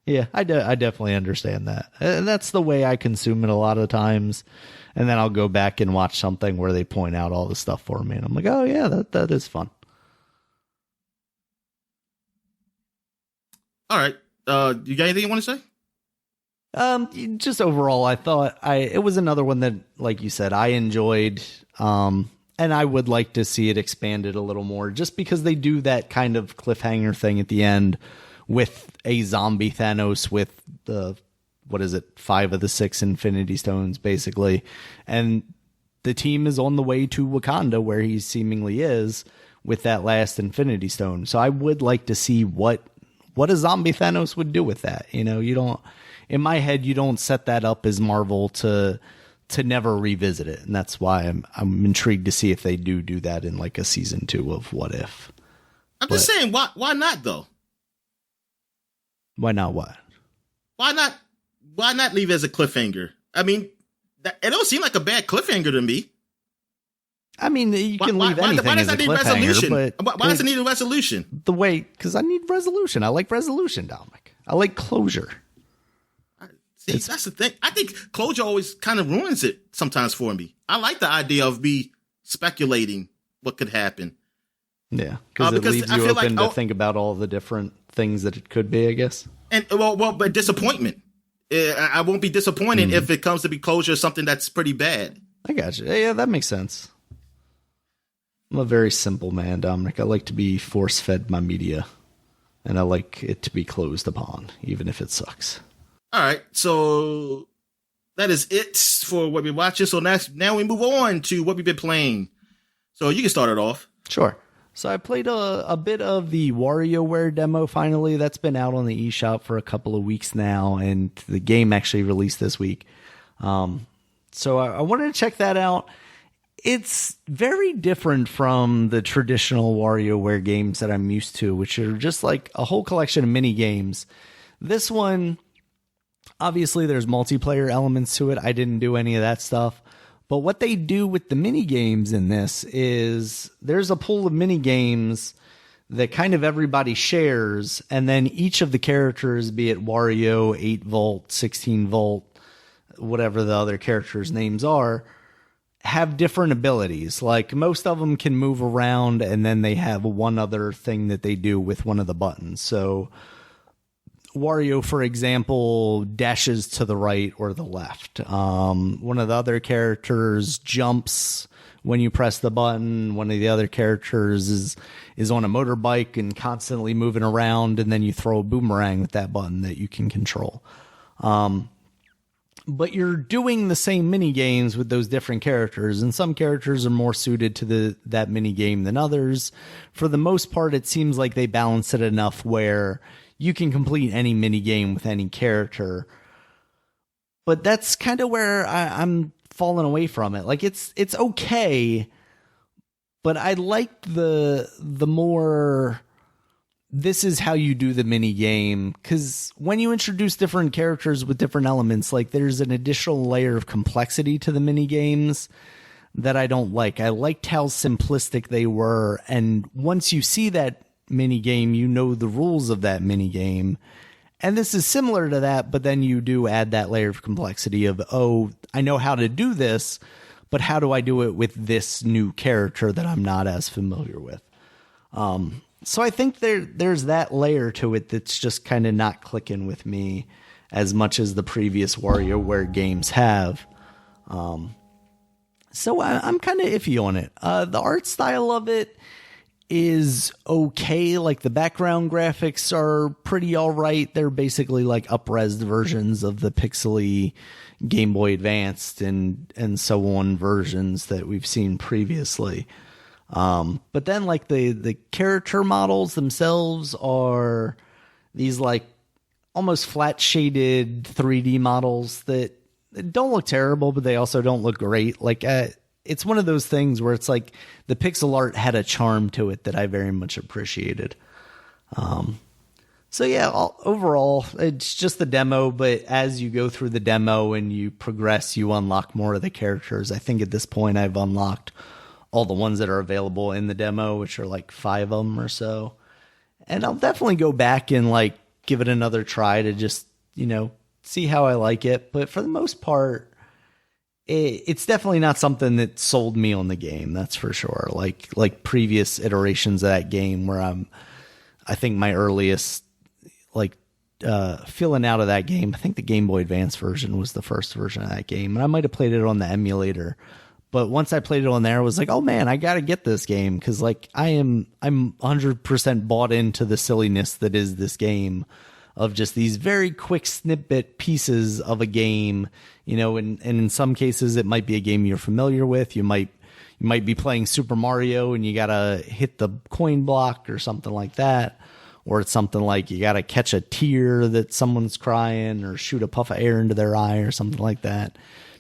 Yeah, I definitely understand that. And that's the way I consume it a lot of times. And then I'll go back and watch something where they point out all the stuff for me. And I'm like, oh yeah, that is fun. All right. You got anything you want to say? Just overall, I thought it was another one that, like you said, I enjoyed. And I would like to see it expanded a little more, just because they do that kind of cliffhanger thing at the end with a zombie Thanos with the, 5 of the 6 Infinity Stones, basically. And the team is on the way to Wakanda, where he seemingly is, with that last Infinity Stone. So I would like to see what a zombie Thanos would do with that. You know, you don't, in my head, you don't set that up as Marvel to never revisit it. And that's why I'm intrigued to see if they do that in like a season 2 of What If. Just saying, why not though? Why not what? Why not leave it as a cliffhanger? I mean, it don't seem like a bad cliffhanger to me. I mean, you can leave anything as a cliffhanger, but why does it need a resolution? Because I need resolution. I like resolution, Dominic. I like closure. See, that's the thing. I think closure always kind of ruins it sometimes for me. I like the idea of me speculating what could happen. Yeah, because it leaves you open to think about all the different things that it could be, I guess. And but disappointment. I won't be disappointed if it comes to be closure of something that's pretty bad. I got you. Yeah, that makes sense. I'm a very simple man, Dominic. I like to be force-fed my media, and I like it to be closed upon, even if it sucks. All right, so that is it for what we're watching. So now we move on to what we've been playing. So you can start it off. Sure. So I played a bit of the WarioWare demo finally. That's been out on the eShop for a couple of weeks now, and the game actually released this week. So I wanted to check that out. It's very different from the traditional WarioWare games that I'm used to, which are just like a whole collection of mini games. This one, obviously there's multiplayer elements to it. I didn't do any of that stuff. But what they do with the mini games in this is there's a pool of mini games that kind of everybody shares, and then each of the characters, be it Wario, 8 volt, 16 volt, whatever the other characters' names are, have different abilities. Like most of them can move around, and then they have one other thing that they do with one of the buttons. So Wario, for example, dashes to the right or the left. One of the other characters jumps when you press the button. One of the other characters is on a motorbike and constantly moving around, and then you throw a boomerang with that button that you can control. But you're doing the same mini games with those different characters, and some characters are more suited to that mini game than others. For the most part, it seems like they balance it enough where you can complete any mini game with any character. But that's kind of where I'm falling away from it. Like it's okay, but I like the more this is how you do the mini game, because when you introduce different characters with different elements, like there's an additional layer of complexity to the mini games that I don't like. I liked how simplistic they were, and once you see that mini game, you know the rules of that mini game. And this is similar to that, but then you do add that layer of complexity of, oh, I know how to do this, but how do I do it with this new character that I'm not as familiar with? So I think there's that layer to it that's just kind of not clicking with me as much as the previous WarioWare games have. So I'm kind of iffy on it. The art style of it is okay. Like the background graphics are pretty all right. They're basically like up-res versions of the pixely Game Boy Advanced and so on versions that we've seen previously. But then like the character models themselves are these like almost flat shaded 3D models that don't look terrible, but they also don't look great. Like, it's one of those things where it's like the pixel art had a charm to it that I very much appreciated. So yeah, overall, it's just the demo, but as you go through the demo and you progress, you unlock more of the characters. I think at this point I've unlocked all the ones that are available in the demo, which are like 5 of them or so. And I'll definitely go back and like give it another try to just, see how I like it. But for the most part, it's definitely not something that sold me on the game. That's for sure. Like previous iterations of that game where I think my earliest like feeling out of that game. I think the Game Boy Advance version was the first version of that game, and I might have played it on the emulator. But once I played it on there, I was like, oh man, I got to get this game, because like I'm 100% bought into the silliness that is this game, of just these very quick snippet pieces of a game, you know, and in some cases it might be a game you're familiar with. You might be playing Super Mario and you got to hit the coin block or something like that. Or it's something like you got to catch a tear that someone's crying, or shoot a puff of air into their eye or something like that.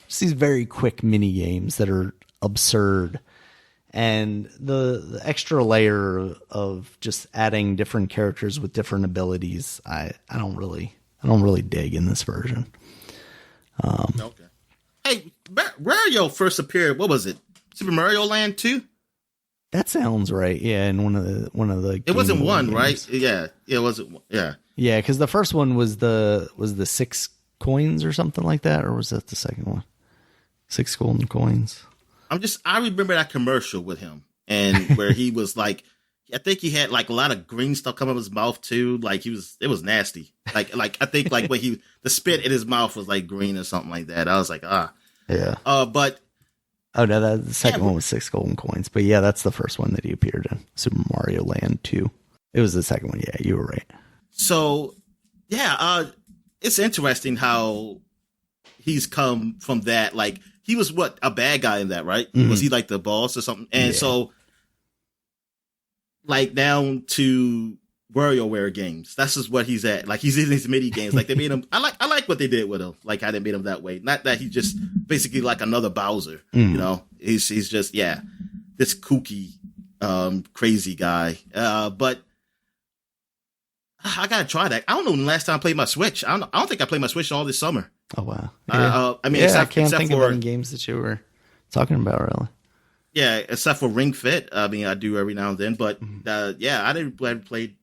Just these very quick mini games that are absurd. And the extra layer of just adding different characters with different abilities, I don't really dig in this version. Okay. Hey, Mario first appeared. What was it? Super Mario Land 2? That sounds right. Yeah, in one of the. It wasn't one, games. right? Yeah, it wasn't. Yeah. Yeah, because the first one was the 6 coins or something like that, or was that the second one? 6 golden coins. I remember that commercial with him, and where he was like, I think he had like a lot of green stuff come out of his mouth too. Like it was nasty. Like I think like when the spit in his mouth was like green or something like that. I was like, yeah. But. Oh no, the second one was 6 golden coins. But yeah, that's the first one that he appeared in, Super Mario Land 2. It was the second one. Yeah, you were right. So, yeah, it's interesting how he's come from that. Like, he was a bad guy in that, right? Mm-hmm. Was he like the boss or something? And so, like, down to WarioWare games. That's just what he's at. Like, he's in these mini games. Like, they made him. I like what they did with him. Like, how they made him that way. Not that he's just basically like another Bowser. You know, he's just this kooky, crazy guy. But I gotta try that. I don't know when the last time I played my Switch. I don't think I played my Switch all this summer. Oh wow. Yeah. I mean, I can't think of any games that you were talking about, really. Yeah, except for Ring Fit. I mean, I do every now and then. But I didn't play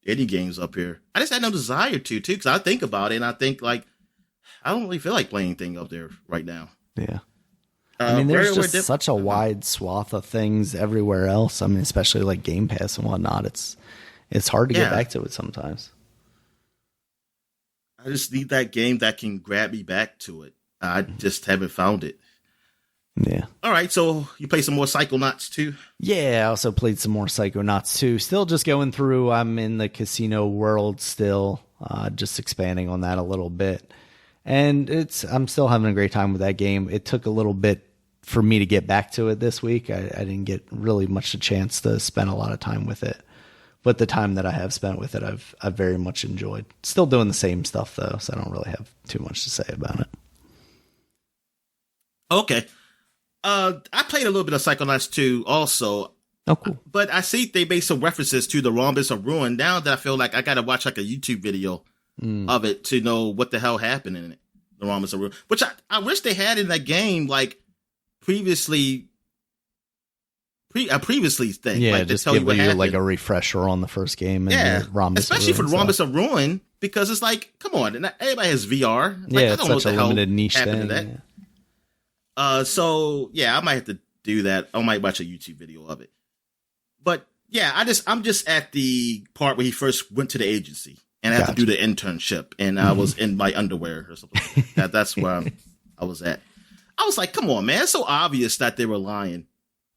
any games up here. I just had no desire to, too, because I think about it and I think, like, I don't really feel like playing anything up there right now. Yeah. I mean, there's just such a wide swath of things everywhere else. I mean, especially like Game Pass and whatnot. It's hard to get back to it sometimes. I just need that game that can grab me back to it. I just haven't found it. Yeah. All right, so you play some more Psychonauts too? Yeah, I also played some more Psychonauts too. Still just going through. I'm in the casino world still, just expanding on that a little bit. And I'm still having a great time with that game. It took a little bit for me to get back to it this week. I didn't get really much a chance to spend a lot of time with it. But the time that I have spent with it, I've very much enjoyed. Still doing the same stuff though, so I don't really have too much to say about it. Okay. I played a little bit of Psychonauts 2 also. Oh, cool. But I see they made some references to the Rhombus of Ruin. Now that I feel like I got to watch like a YouTube video of it to know what the hell happened in it. The Rhombus of Ruin. Which I wish they had in that game, like, previously thing. Yeah, like, just give you like a refresher on the first game. And the Rhombus especially for the Rhombus of Ruin, because it's like, come on, everybody has VR. Like, yeah, it's such a limited niche thing. So yeah, I might have to do that. I might watch a YouTube video of it. But yeah, I'm just at the part where he first went to the agency and I had to do the internship, and I was in my underwear or something. That's where I was at. I was like, come on, man, it's so obvious that they were lying.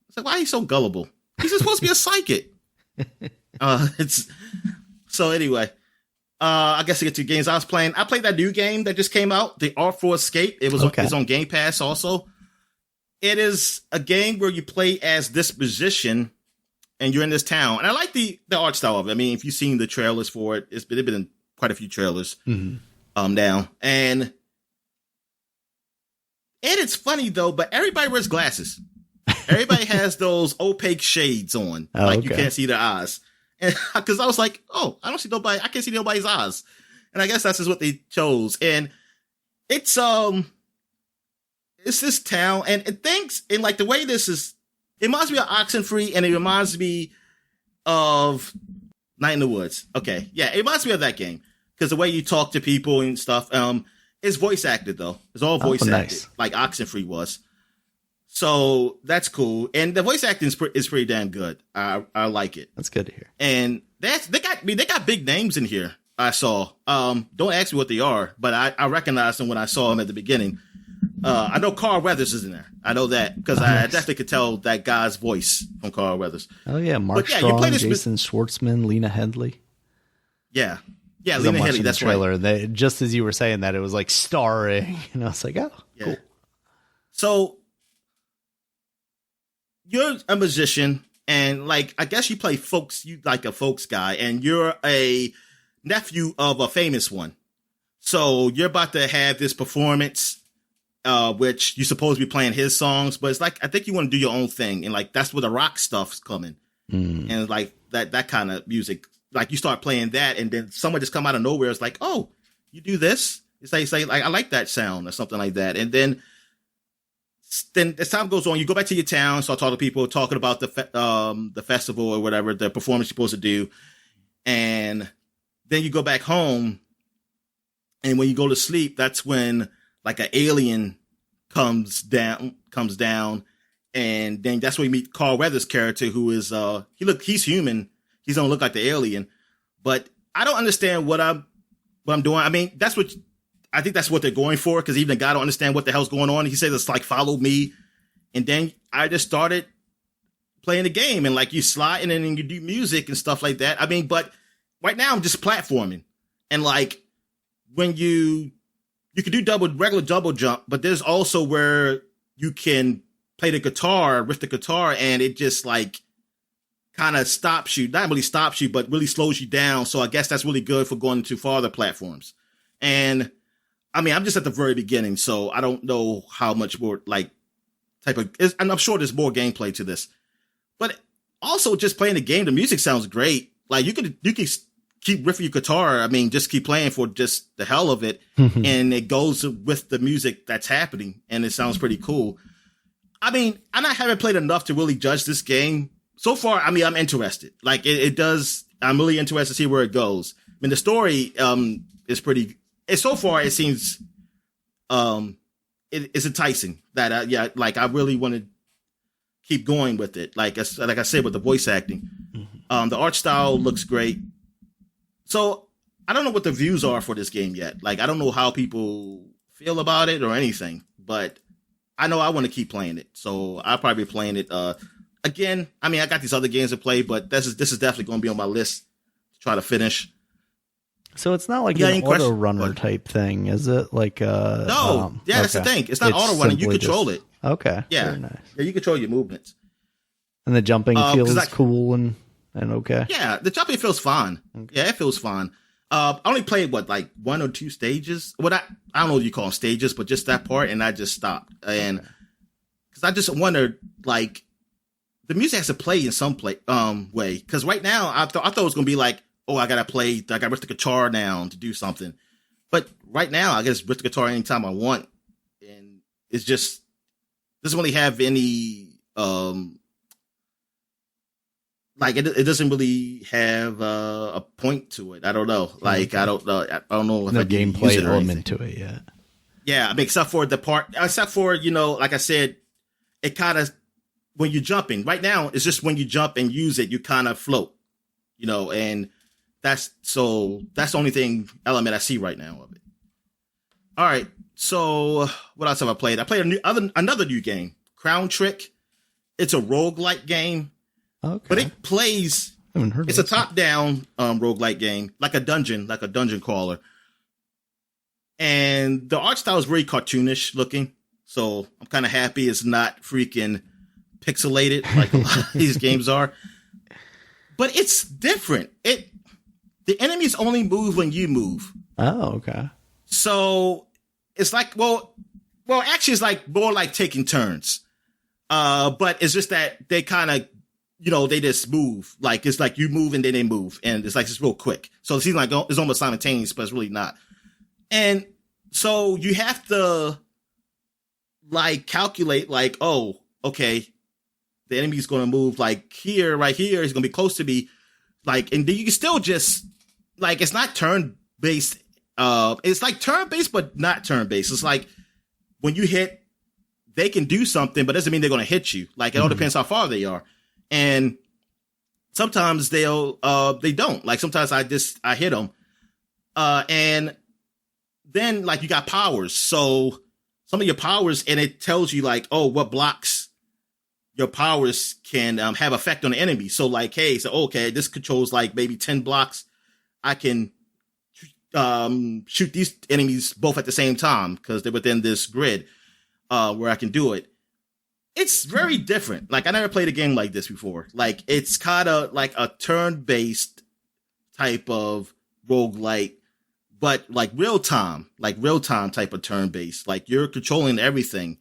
It's like, why are you so gullible? He's just supposed to be a psychic. So anyway. I guess to get to games I was playing. I played that new game that just came out, the Artful Escape. It's on Game Pass also. It is a game where you play as this musician and you're in this town. And I like the art style of it. I mean, if you've seen the trailers for it, it's been in quite a few trailers now. And it's funny though, but everybody wears glasses. Everybody has those opaque shades on. You can't see their eyes. Because I was like, oh, I don't see nobody. I can't see nobody's eyes, and I guess that's just what they chose. And it's this town, and it thinks, and like the way this is, it reminds me of Oxenfree, and it reminds me of Night in the Woods. Okay, yeah, it reminds me of that game because the way you talk to people and stuff. It's voice acted though. It's all voice acted, like Oxenfree was. So that's cool, and the voice acting is pretty damn good. I like it. That's good to hear. And they got big names in here. I saw. Don't ask me what they are, but I recognized them when I saw them at the beginning. I know Carl Weathers is in there. I know that because I definitely could tell that guy's voice from Carl Weathers. Oh yeah, Mark Strong, Jason Schwartzman, Lena Headey. Yeah, Lena Headey. That's trailer. Right. Just as you were saying that, it was like starring, and I was like, oh, yeah. Cool. So you're a musician, and like I guess you play folks. You like a folks guy, and you're a nephew of a famous one. So you're about to have this performance. Which you're supposed to be playing his songs, but it's like I think you want to do your own thing, and like that's where the rock stuff's coming, and like that kind of music. Like you start playing that, and then someone just come out of nowhere. It's like, oh, you do this? It's like I like that sound or something like that, and then as time goes on, you go back to your town, start talking to people, talking about the festival or whatever the performance you're supposed to do, and then you go back home, and when you go to sleep, that's when like an alien comes down, and then that's where you meet Carl Weathers' character, who is he's human. He don't look like the alien, but I don't understand what I'm doing. I mean, I think that's what they're going for, because even the guy don't understand what the hell's going on. He says it's like follow me, and then I just started playing the game, and like you slide and then you do music and stuff like that. I mean, but right now I'm just platforming, and like when you can do regular double jump, but there's also where you can play the guitar, riff the guitar, and it just like kind of stops you. Not really stops you, but really slows you down. So I guess that's really good for going to farther platforms. And I mean, I'm just at the very beginning, so I don't know how much more like and I'm sure there's more gameplay to this. But also just playing the game, the music sounds great. Like you could keep riffing your guitar. I mean, just keep playing for just the hell of it. And it goes with the music that's happening. And it sounds pretty cool. I mean, I haven't played enough to really judge this game. So far, I mean, I'm interested. Like it does. I'm really interested to see where it goes. I mean, the story is pretty. So far, it seems it's enticing. That like I really want to keep going with it. Like I said, with the voice acting, the art style looks great. So I don't know what the views are for this game yet. Like I don't know how people feel about it or anything, but I know I want to keep playing it. So I'll probably be playing it again. I mean, I got these other games to play, but this is definitely going to be on my list to try to finish. So it's not like an auto runner type thing, is it? Like no, that's the thing. It's not auto running. You control it. Okay, yeah, very nice. Yeah, you control your movements, and the jumping feels cool and okay. Yeah, the jumping feels fine. Okay. Yeah, it feels fine. I only played like 1 or 2 stages. What I don't know what you call them stages, but just that part, and I just stopped. And because I just wondered, like, the music has to play in some way. Because right now, I thought it was gonna be like, oh, I gotta riff the guitar down to do something. But right now, I just riff the guitar anytime I want, and it's just doesn't really have any like it doesn't really have a point to it. I don't know. Like I don't know. I don't know if no gameplay element to it yet. Yeah, I mean, except for like I said, it kind of when you're jumping. Right now, it's just when you jump and use it, you kind of float. And that's the only element I see right now of it. All right. So what else have I played? I played another new game, Crown Trick. It's a roguelike game. Okay. But it plays. It's a top-down roguelike game, like a dungeon crawler. And the art style is very cartoonish looking, so I'm kind of happy it's not freaking pixelated like a lot of these games are. But it's different. The enemies only move when you move. Oh, okay. So it's like actually it's like more like taking turns. But it's just that they kind of they just move. Like, it's like you move and then they move. And it's like, it's real quick. So it seems like it's almost simultaneous, but it's really not. And so you have to, like, calculate, like, oh, okay, the enemy's going to move, like, right here. He's going to be close to me. Like, and then you can still just, like, it's not turn-based. It's like turn-based, but not turn-based. It's like when you hit, they can do something, but doesn't mean they're going to hit you. Like, it all depends how far they are. And sometimes they don't. Like sometimes I hit them, And then like you got powers. So some of your powers, and it tells you like, oh, what blocks your powers can have effect on the enemy. So like, hey, so okay, this controls like maybe 10 blocks. I can shoot these enemies both at the same time because they're within this grid where I can do it. It's very different. Like, I never played a game like this before. Like, it's kind of like a turn-based type of roguelike, but like real-time type of turn-based. Like, you're controlling everything,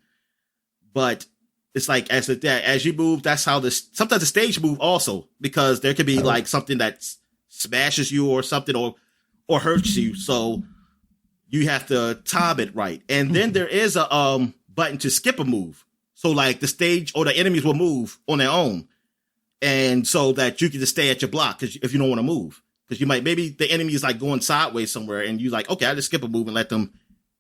but it's like as you move, that's how sometimes the stage move also, because there could be like something that smashes you or something or hurts you. So you have to time it right. And then there is a button to skip a move. So like the stage or the enemies will move on their own. And so that you can just stay at your block if you don't want to move. Because maybe the enemy is like going sideways somewhere and you're like, okay, I just skip a move and let them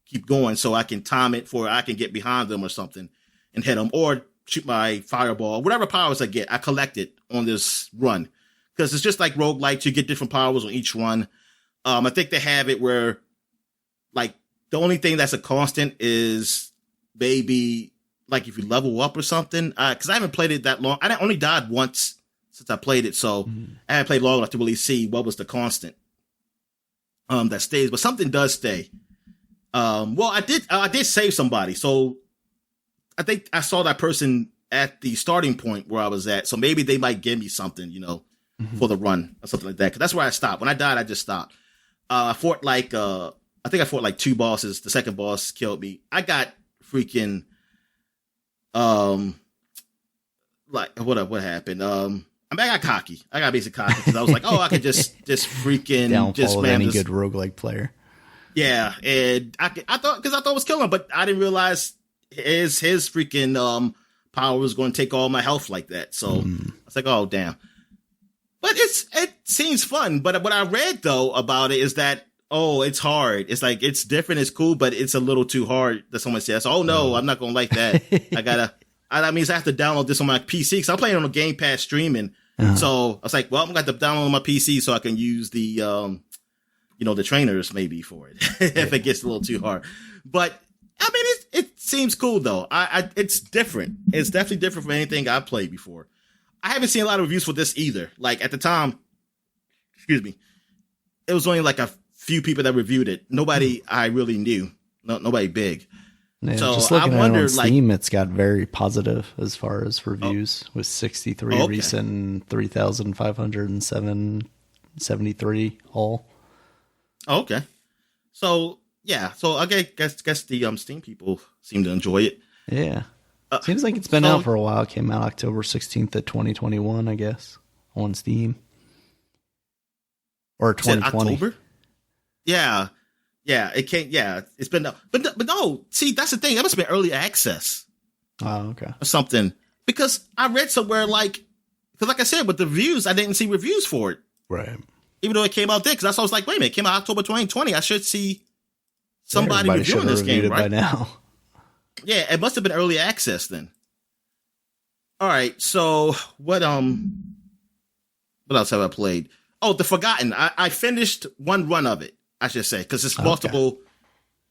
keep going so I can time it for I can get behind them or something and hit them or shoot my fireball. Whatever powers I get, I collect it on this run. Because it's just like roguelike, you get different powers on each run. I think they have it where like the only thing that's a constant is maybe like if you level up or something, because I haven't played it that long. I only died once since I played it, so I haven't played long enough to really see what was the constant that stays. But something does stay. Well, I did save somebody, so I think I saw that person at the starting point where I was at. So maybe they might give me something, for the run or something like that. Because that's where I stopped. When I died, I just stopped. I fought like I think I fought like 2 bosses. The second boss killed me. I got freaking. Like what happened? I got cocky. I got basically cocky because I was like, oh, I could just freaking downfall just of spam any this. good roguelike player. Yeah, and I thought it was killing him, but I didn't realize his freaking power was going to take all my health like that. So I was like, oh damn. But it seems fun. But what I read though about it is that it's hard. It's like it's different. It's cool, but it's a little too hard. That someone says, oh no, I'm not gonna like that. That means I have to download this on my PC because I'm playing on a Game Pass streaming. So I was like, well, I'm gonna have to download on my PC so I can use the the trainers maybe for it if it gets a little too hard. But I mean, it seems cool though. It's different. It's definitely different from anything I've played before. I haven't seen a lot of reviews for this either. Like at the time, excuse me, it was only like a few people that reviewed it. Nobody I really knew. Nobody big. Yeah, so just looking I at wonder, it on Steam, it's got very positive as far as reviews, with 63 recent and 3,573 all. Oh, okay. So yeah, so I guess the Steam people seem to enjoy it. Yeah, seems like it's been out for a while. It came out October 16th of 2021, I guess, on Steam, or 2020. October? Yeah, it can't. Yeah, it's been, but no. See, that's the thing. That must have been early access. Oh, okay, or something. Because I read somewhere because like I said, with the reviews, I didn't see reviews for it. Right. Even though it came out then, because I was like, wait a minute, it came out October 2020. I should see somebody reviewing this game, right? By now. Yeah, it must have been early access then. All right, so what else have I played? Oh, The Forgotten. I finished one run of it, I should say, because it's multiple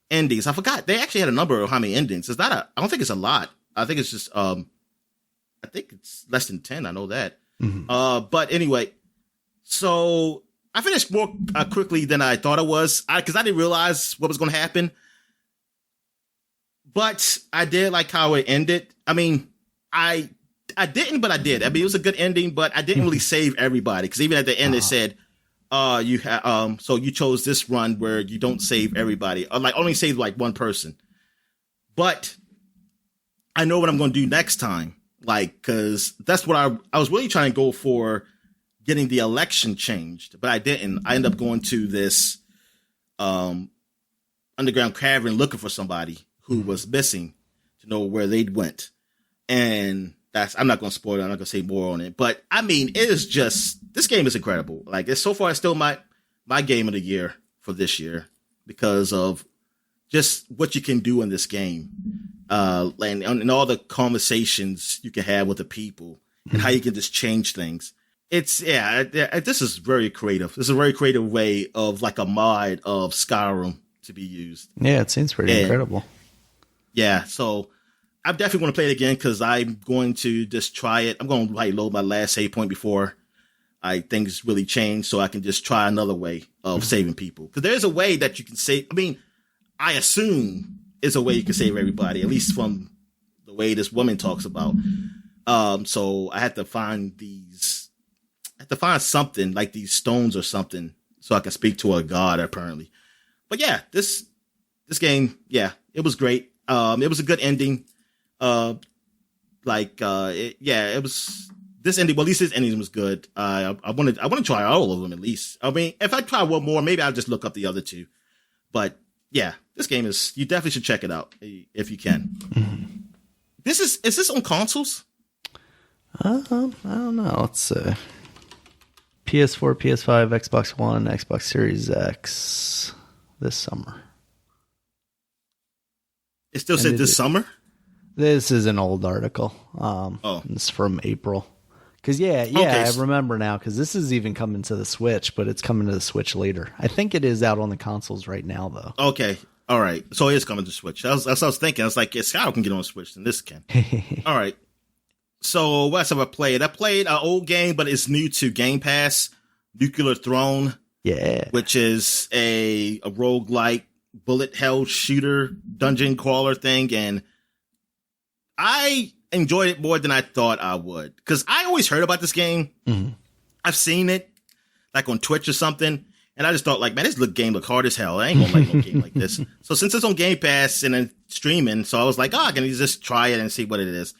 endings. I forgot they actually had a number of how many endings. It's not I don't think it's a lot. I think it's just I think it's less than 10. I know that. Mm-hmm. But anyway, so I finished more quickly than I thought it was, because I didn't realize what was going to happen. But I did like how it ended. I mean, I didn't, but I did. I mean, it was a good ending, but I didn't really save everybody, because even at the end it said, you have so you chose this run where you don't save everybody, or like only save like one person. But I know what I'm going to do next time, like, because that's what I was really trying to go for, getting the election changed, but I didn't. I ended up going to this underground cavern looking for somebody who was missing to know where they went. And I'm not going to spoil it. I'm not going to say more on it. But I mean, it is just, this game is incredible. Like, so far, it's still my game of the year for this year, because of just what you can do in this game. And all the conversations you can have with the people, and how you can just change things. This is very creative. This is a very creative way of like a mod of Skyrim to be used. Yeah, it seems pretty incredible. Yeah, so I'm definitely going to play it again because I'm going to just try it. I'm going to like load my last save point before things really change, so I can just try another way of saving people. Because there's a way that you can save. I mean, I assume is a way you can save everybody, at least from the way this woman talks about. So I had to find something like these stones or something so I can speak to a god apparently. But yeah, this game, yeah, it was great. It was a good ending. It was this ending. Well, at least this ending was good. I want to try all of them at least. I mean, if I try one more, maybe I'll just look up the other two. But yeah, this game you definitely should check it out if you can. Mm-hmm. Is this on consoles? I don't know. Let's see. PS4, PS5, Xbox One, Xbox Series X this summer. It still said this summer? This is an old article. It's from April. Because, I remember now, because this is even coming to the Switch, but it's coming to the Switch later. I think it is out on the consoles right now, though. Okay. All right. So it is coming to Switch. That's what I was thinking. I was like, Skyrim can get on Switch, and this can. All right. So what else have I played? I played an old game, but it's new to Game Pass, Nuclear Throne. Yeah. Which is a roguelike bullet hell shooter dungeon crawler thing. And I enjoyed it more than I thought I would. Because I always heard about this game. Mm-hmm. I've seen it like on Twitch or something. And I just thought like, man, this game look hard as hell. I ain't gonna like no game like this. So since it's on Game Pass and then streaming, so I was like, can you just try it and see what it is?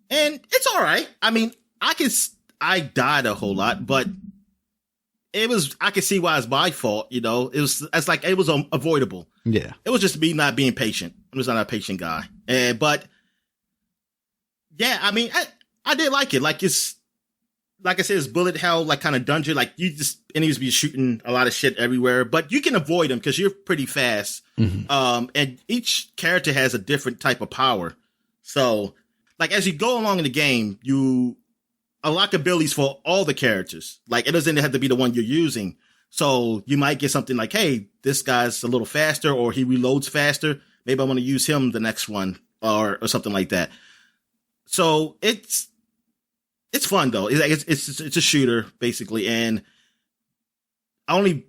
And it's all right. I mean, I died a whole lot, but I could see why it's my fault, you know. It was avoidable. Yeah. It was just me not being patient. I'm just not a patient guy. But yeah, I mean, I did like it. Like it's, like I said, it's bullet hell, like kind of dungeon. Like enemies be shooting a lot of shit everywhere, but you can avoid them because you're pretty fast. Mm-hmm. And each character has a different type of power. So like as you go along in the game, you unlock abilities for all the characters. Like it doesn't have to be the one you're using. So you might get something like, hey, this guy's a little faster or he reloads faster. Maybe I want to use him the next one or something like that. So it's fun though. It's a shooter basically. And I think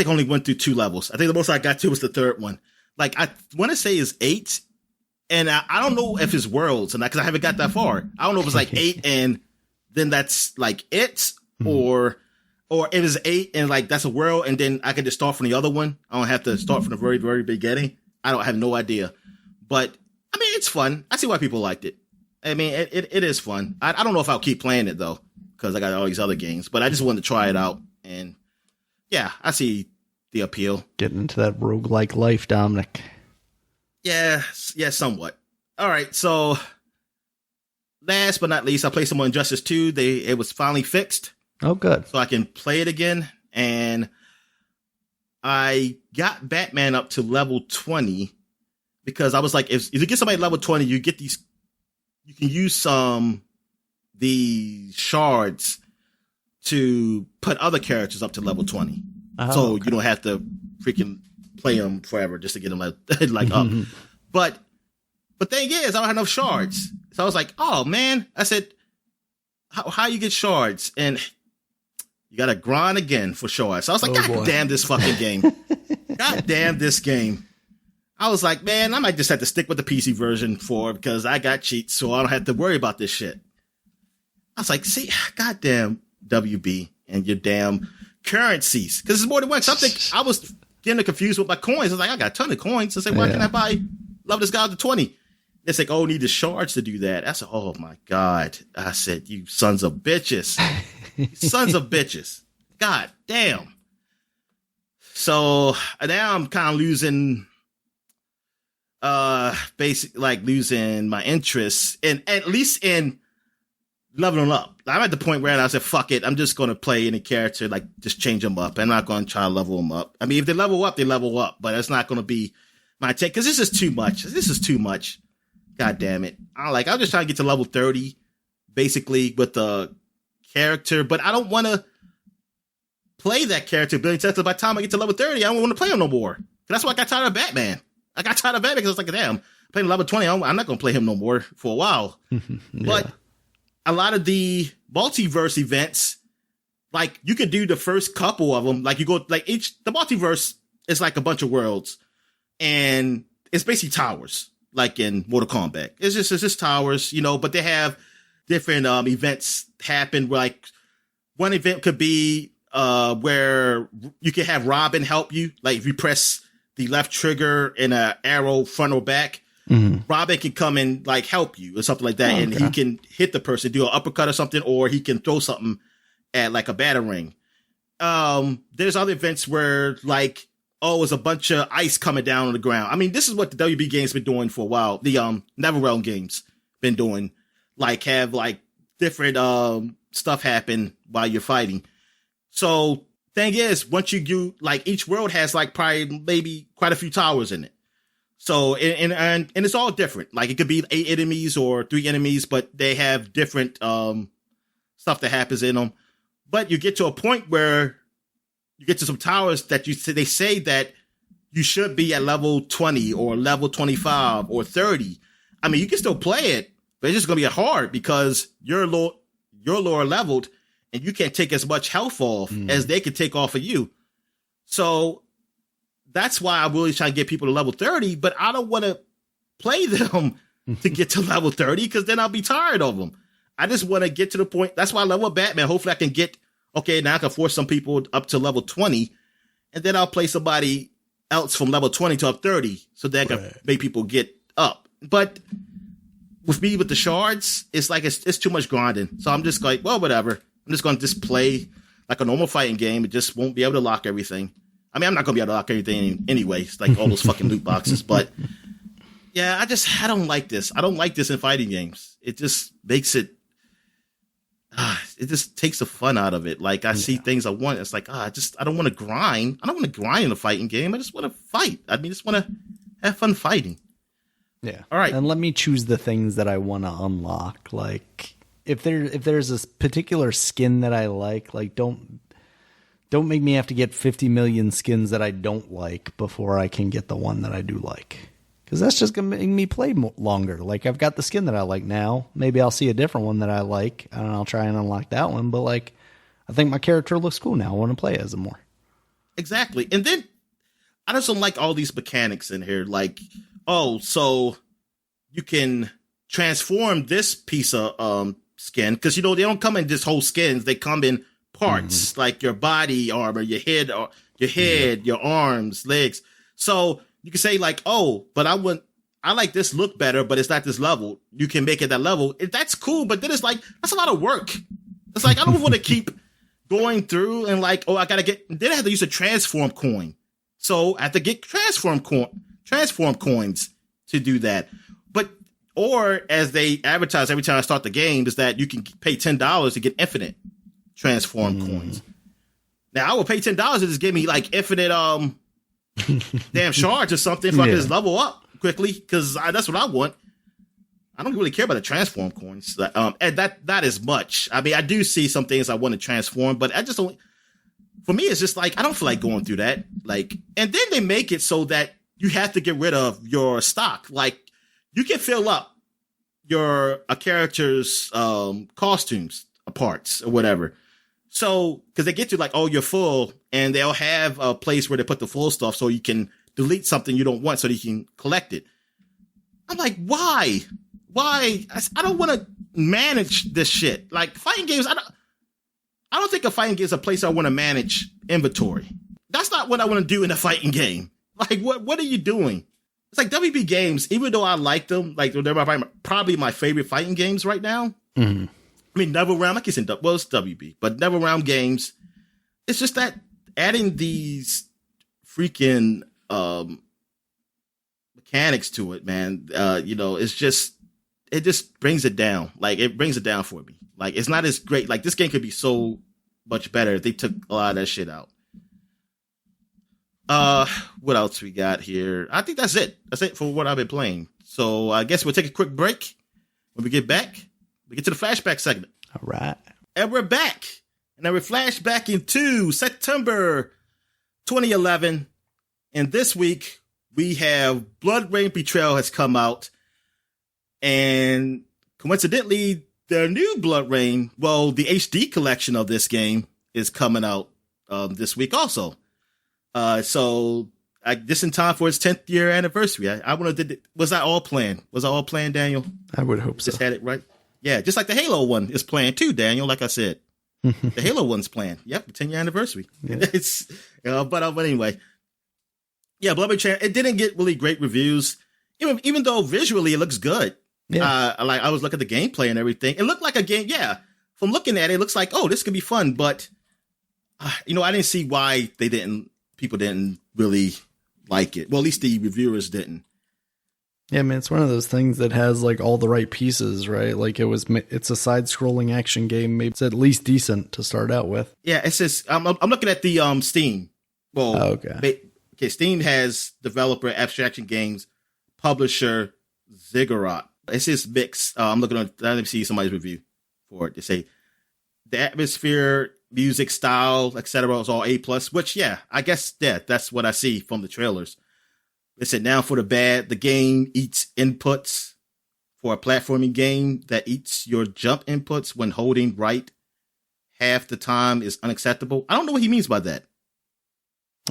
I only went through 2 levels. I think the most I got to was the 3rd one. Like I want to say is 8. And I don't know if it's worlds and because I haven't got that far. I don't know if it's like 8 and then that's like it, or if it's 8 and like that's a world, and then I can just start from the other one. I don't have to start from the very, very beginning. I have no idea, but I mean it's fun. I see why people liked it. I mean it is fun. I don't know if I'll keep playing it though because I got all these other games, but I just wanted to try it out, and yeah, I see the appeal. Getting into that roguelike life, Dominic. Yeah, somewhat. All right, so. Last but not least, I played some more Injustice 2. It was finally fixed. Oh, good. So I can play it again. And I got Batman up to level 20 because I was like, if you get somebody level 20, you can use the shards to put other characters up to level 20. Oh, so okay. You don't have to freaking play them forever just to get them like up. But thing is, I don't have enough shards. So I was like, oh, man. I said, how you get shards? And you got to grind again for shards. So I was like, God damn this fucking game. God damn this game. I was like, man, I might just have to stick with the PC version because I got cheats, so I don't have to worry about this shit. I was like, see, goddamn WB and your damn currencies. Because it's more than one. I was getting confused with my coins. I was like, I got a ton of coins. I said, why can't I buy Love This Guy to 20? It's like, oh, need the shards to do that. I said, oh my God. I said, you sons of bitches. Sons of bitches. God damn. So now I'm kind of losing, losing my interest at least in leveling up. I'm at the point where I said, fuck it. I'm just going to play any character, like just change them up. I'm not going to try to level them up. I mean, if they level up, they level up, but it's not going to be my take because this is too much. God damn it. I'm just trying to get to level 30, basically with the character, but I don't want to play that character a billion times. By the time I get to level 30, I don't want to play him no more. That's why I got tired of Batman. I got tired of Batman because I was like, damn, playing level 20, I'm not going to play him no more for a while. Yeah. But a lot of the multiverse events, like you could do the first couple of them. Like you go, like the multiverse is like a bunch of worlds, and it's basically towers, like in Mortal Kombat. It's just towers, but they have different events happen. Like one event could be where you can have Robin help you. Like if you press the left trigger and an arrow front or back, Robin can come and like help you or something like that. And he can hit the person, do an uppercut or something, or he can throw something at like a batarang. There's other events where like, it's a bunch of ice coming down on the ground. I mean, this is what the WB game's been doing for a while. The NetherRealm games been doing, like have like different stuff happen while you're fighting. So thing is, once you do, like each world has like probably maybe quite a few towers in it. So and it's all different. Like it could be 8 enemies or 3 enemies, but they have different stuff that happens in them. But you get to a point where you get to some towers that they say that you should be at level 20 or level 25 or 30. I mean, you can still play it, but it's just going to be hard because you're lower leveled and you can't take as much health off as they can take off of you. So that's why I'm really trying to get people to level 30, but I don't want to play them to get to level 30 because then I'll be tired of them. I just want to get to the point. That's why I love Batman. Hopefully I can get, now I can force some people up to level 20 and then I'll play somebody else from level 20 to up 30 so that I can make people get up. But with me, with the shards, it's like, it's too much grinding. So I'm just like, well, whatever. I'm just going to just play like a normal fighting game. It just won't be able to lock everything. I mean, I'm not going to be able to lock everything anyway. It's like all those fucking loot boxes. But yeah, I don't like this. I don't like this in fighting games. It just makes it just takes the fun out of it. Like I see things I want. It's like, I don't want to grind. I don't want to grind in a fighting game. I just want to fight. I mean, just want to have fun fighting. Yeah. All right. And let me choose the things that I want to unlock. Like if there's a particular skin that I like don't make me have to get 50 million skins that I don't like before I can get the one that I do like. Because that's just going to make me play longer. Like, I've got the skin that I like now. Maybe I'll see a different one that I like, and I'll try and unlock that one. But, like, I think my character looks cool now. I want to play as him more. Exactly. And then I just don't like all these mechanics in here. Like, so you can transform this piece of skin. Because, they don't come in just whole skins. They come in parts, like your body armor, your head, your arms, legs. So you can say like, but I like this look better, but it's not this level. You can make it that level. That's cool, but then it's like, that's a lot of work. It's like, I don't want to keep going through and like, I gotta then I have to use a transform coin. So I have to get transform coins to do that. Or as they advertise every time I start the game is that you can pay $10 to get infinite transform coins. Now I will pay $10 to just give me like infinite, damn shards or something if I can just level up quickly because that's what I want. I don't really care about the transform coins. And that is much. I mean, I do see some things I want to transform, but I just don't. For me, it's just like I don't feel like going through that. Like, and then they make it so that you have to get rid of your stock. Like, you can fill up a character's costumes, parts, or whatever. So, because they get you like, you're full, and they'll have a place where they put the full stuff so you can delete something you don't want so that you can collect it. I'm like, why? Why? I don't want to manage this shit. Like, fighting games, I don't think a fighting game is a place I want to manage inventory. That's not what I want to do in a fighting game. Like, what are you doing? It's like WB games, even though I like them, like, they're probably my favorite fighting games right now. Mm-hmm. I mean, NetherRealm, I guess it's WB, but NetherRealm games, it's just that adding these freaking mechanics to it, man, it just brings it down. Like, it brings it down for me. Like, it's not as great. Like, this game could be so much better if they took a lot of that shit out. What else we got here? I think that's it. That's it for what I've been playing. So I guess we'll take a quick break. When we get back, we get to the flashback segment. All right. And we're back. And then we're flashback into September 2011. And this week, we have Blood Rain Betrayal has come out. And coincidentally, the new Blood Rain, well, the HD collection of this game is coming out this week also. So just in time for its 10th year anniversary. I wanted to, was that all planned? Was that all planned, Daniel? I would hope so. Just had it right. Yeah, just like the Halo one is planned too, Daniel. Like I said, the Halo one's planned. Yep, 10-year anniversary. Yeah. It's, but anyway, yeah, Blood Rain Betrayal. It didn't get really great reviews, even though visually it looks good. Yeah, I was looking at the gameplay and everything. It looked like a game. Yeah, from looking at it, it looks like, oh, this could be fun. But I didn't see why people didn't really like it. Well, at least the reviewers didn't. Yeah, I mean, it's one of those things that has like all the right pieces, right? Like it's a side-scrolling action game. Maybe it's at least decent to start out with. Yeah, it's just I'm looking at the Steam. Well, okay. Steam has developer Abstraction Games, publisher Ziggurat. It's just mixed. I'm looking on. Let me see somebody's review for it. They say the atmosphere, music style, etc. is all A+. Which, yeah, I guess that's what I see from the trailers. They said, now for the bad, the game eats inputs. For a platforming game that eats your jump inputs when holding right half the time is unacceptable. I don't know what he means by that.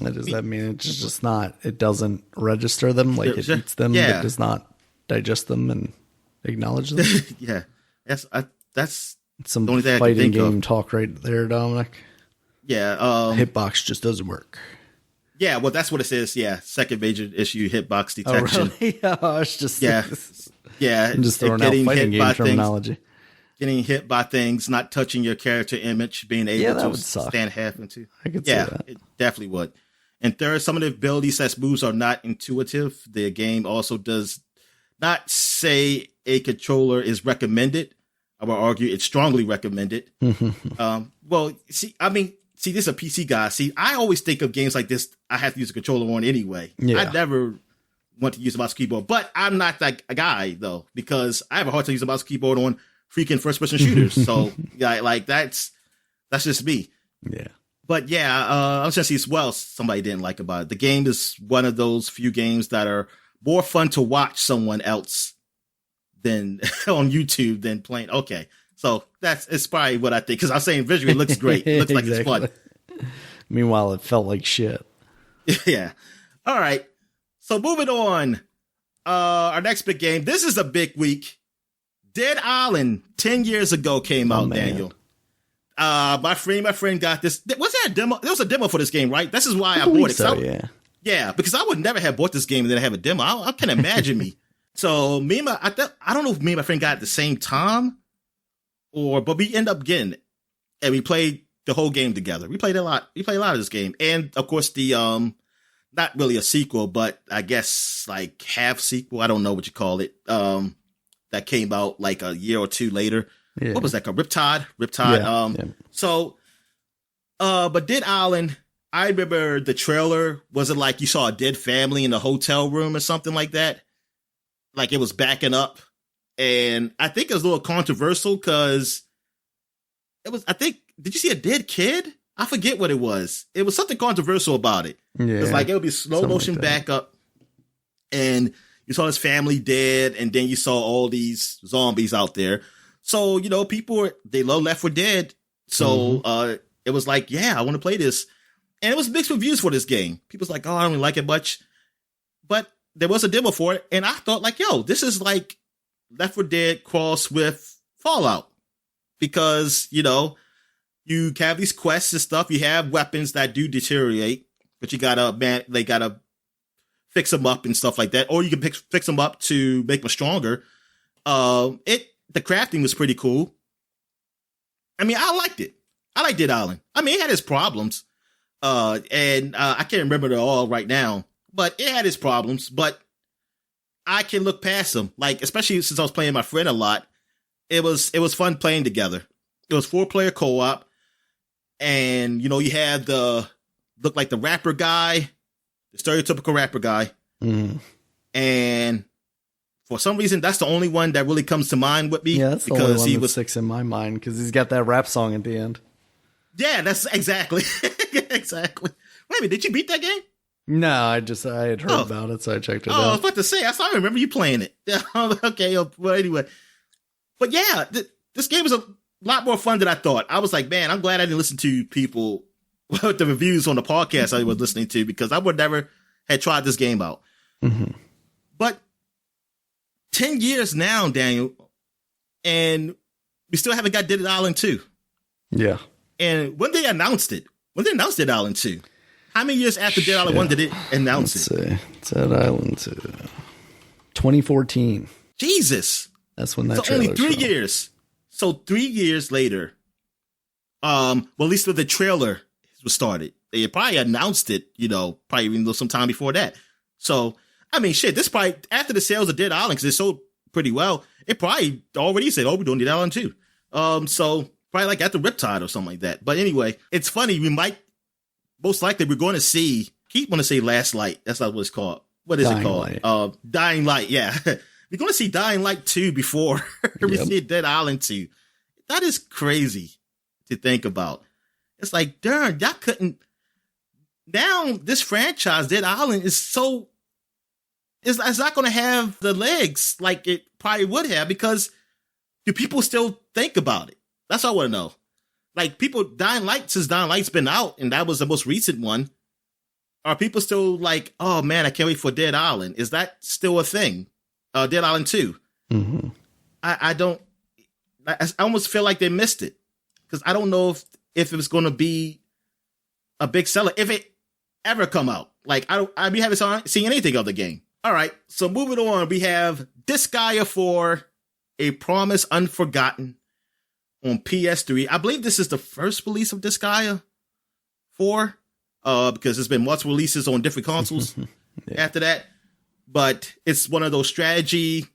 Does that mean it's just not, it doesn't register them, like it eats them, but does not digest them and acknowledge them? Yeah. That's some the only thing fighting game talk right there, Dominic. Yeah. Hitbox just doesn't work. Yeah, well, that's what it says. Yeah, second major issue, hitbox detection. Oh, really? It's just I'm just throwing out fighting game terminology. Getting hit by things, not touching your character image, being able to stand half into. I could see that. It definitely would. And third, some of the ability sets moves are not intuitive. The game also does not say a controller is recommended. I would argue it's strongly recommended. Well, see, this is a PC guy. See, I always think of games like this, I have to use a controller on anyway. Yeah. I never want to use a mouse and keyboard, but I'm not that guy though, because I have a hard time using a mouse and keyboard on freaking first-person shooters. So yeah, like that's just me. Yeah. But yeah, I was just see as well somebody didn't like about it. The game is one of those few games that are more fun to watch someone else than on YouTube than playing. Okay. So it's probably what I think. Because I'm saying visually it looks great. It looks like it's fun. Meanwhile, it felt like shit. Yeah. All right. So moving on. Our next big game. This is a big week. Dead Island 10 years ago came out, man. Daniel. My friend got this. Was there a demo? There was a demo for this game, right? This is why I bought it. So, yeah. Yeah, because I would never have bought this game and then have a demo. I can't imagine me. So I don't know if me and my friend got it at the same time. But we end up getting it, and we played the whole game together. We played a lot. We played a lot of this game, and of course the not really a sequel, but I guess like half sequel. I don't know what you call it. That came out like a year or two later. Yeah. What was that called? Riptide. Yeah. So, but Dead Island. I remember the trailer. Was it like you saw a dead family in a hotel room or something like that? Like it was backing up. And I think it was a little controversial because did you see a dead kid? I forget what it was. It was something controversial about it. Yeah, it's like it would be slow motion backup. And you saw his family dead. And then you saw all these zombies out there. So, people, they love Left 4 Dead. So it was like, yeah, I want to play this. And it was mixed reviews for this game. People's like, oh, I don't really like it much. But there was a demo for it. And I thought like, yo, this is like Left 4 Dead cross with Fallout, because you have these quests and stuff. You have weapons that do deteriorate, but they gotta fix them up and stuff like that, or you can fix them up to make them stronger. The crafting was pretty cool. I mean, I liked it. I liked Dead Island. I mean, it had its problems, and I can't remember it all right now, but it had its problems, but I can look past them. Like, especially since I was playing my friend a lot, it was fun playing together. It was 4-player co-op, and you had look like the rapper guy, the stereotypical rapper guy, and For some reason, that's the only one that really comes to mind with me. Yeah, that's the only one that sticks in my mind because he's got that rap song at the end. Yeah, that's exactly. Exactly. Wait a minute, did you beat that game? No, I had heard about it, so I checked it out. I was about to say, I remember you playing it. Okay, well, anyway. But yeah, this game was a lot more fun than I thought. I was like, man, I'm glad I didn't listen to people with the reviews on the podcast I was listening to because I would never had tried this game out. Mm-hmm. But 10 years now, Daniel, and we still haven't got Dead Island 2. Yeah. And when they announced Dead Island 2? How many years after Dead Island 1 did it announce it? Let's see. Dead Island 2. 2014. Jesus. That's when that So only 3 years. So 3 years later, well, at least with the trailer was started. They probably announced it, probably even sometime before that. So, I mean, shit, this probably, after the sales of Dead Island, because it sold pretty well, it probably already said, we're doing Dead Island 2. So probably like at the Riptide or something like that. But anyway, it's funny. Most likely we're going to see, keep want to say Last Light. That's not what it's called. What is it called? Dying Light. Yeah. We're going to see Dying Light 2 before we see Dead Island 2. That is crazy to think about. It's like, darn, y'all couldn't. Now this franchise, Dead Island, is it's not going to have the legs like it probably would have because do people still think about it? That's all I want to know. Like people, since Dying Light's been out and that was the most recent one, are people still like, oh man, I can't wait for Dead Island? Is that still a thing? Dead Island 2. Mm-hmm. I almost feel like they missed it because I don't know if it was going to be a big seller if it ever come out. Like I haven't seen anything of the game. All right, so moving on, we have Disgaea 4, A Promise Unforgotten on PS3. I believe this is the first release of Disgaea 4 because there's been multiple releases on different consoles after that. But it's one of those strategy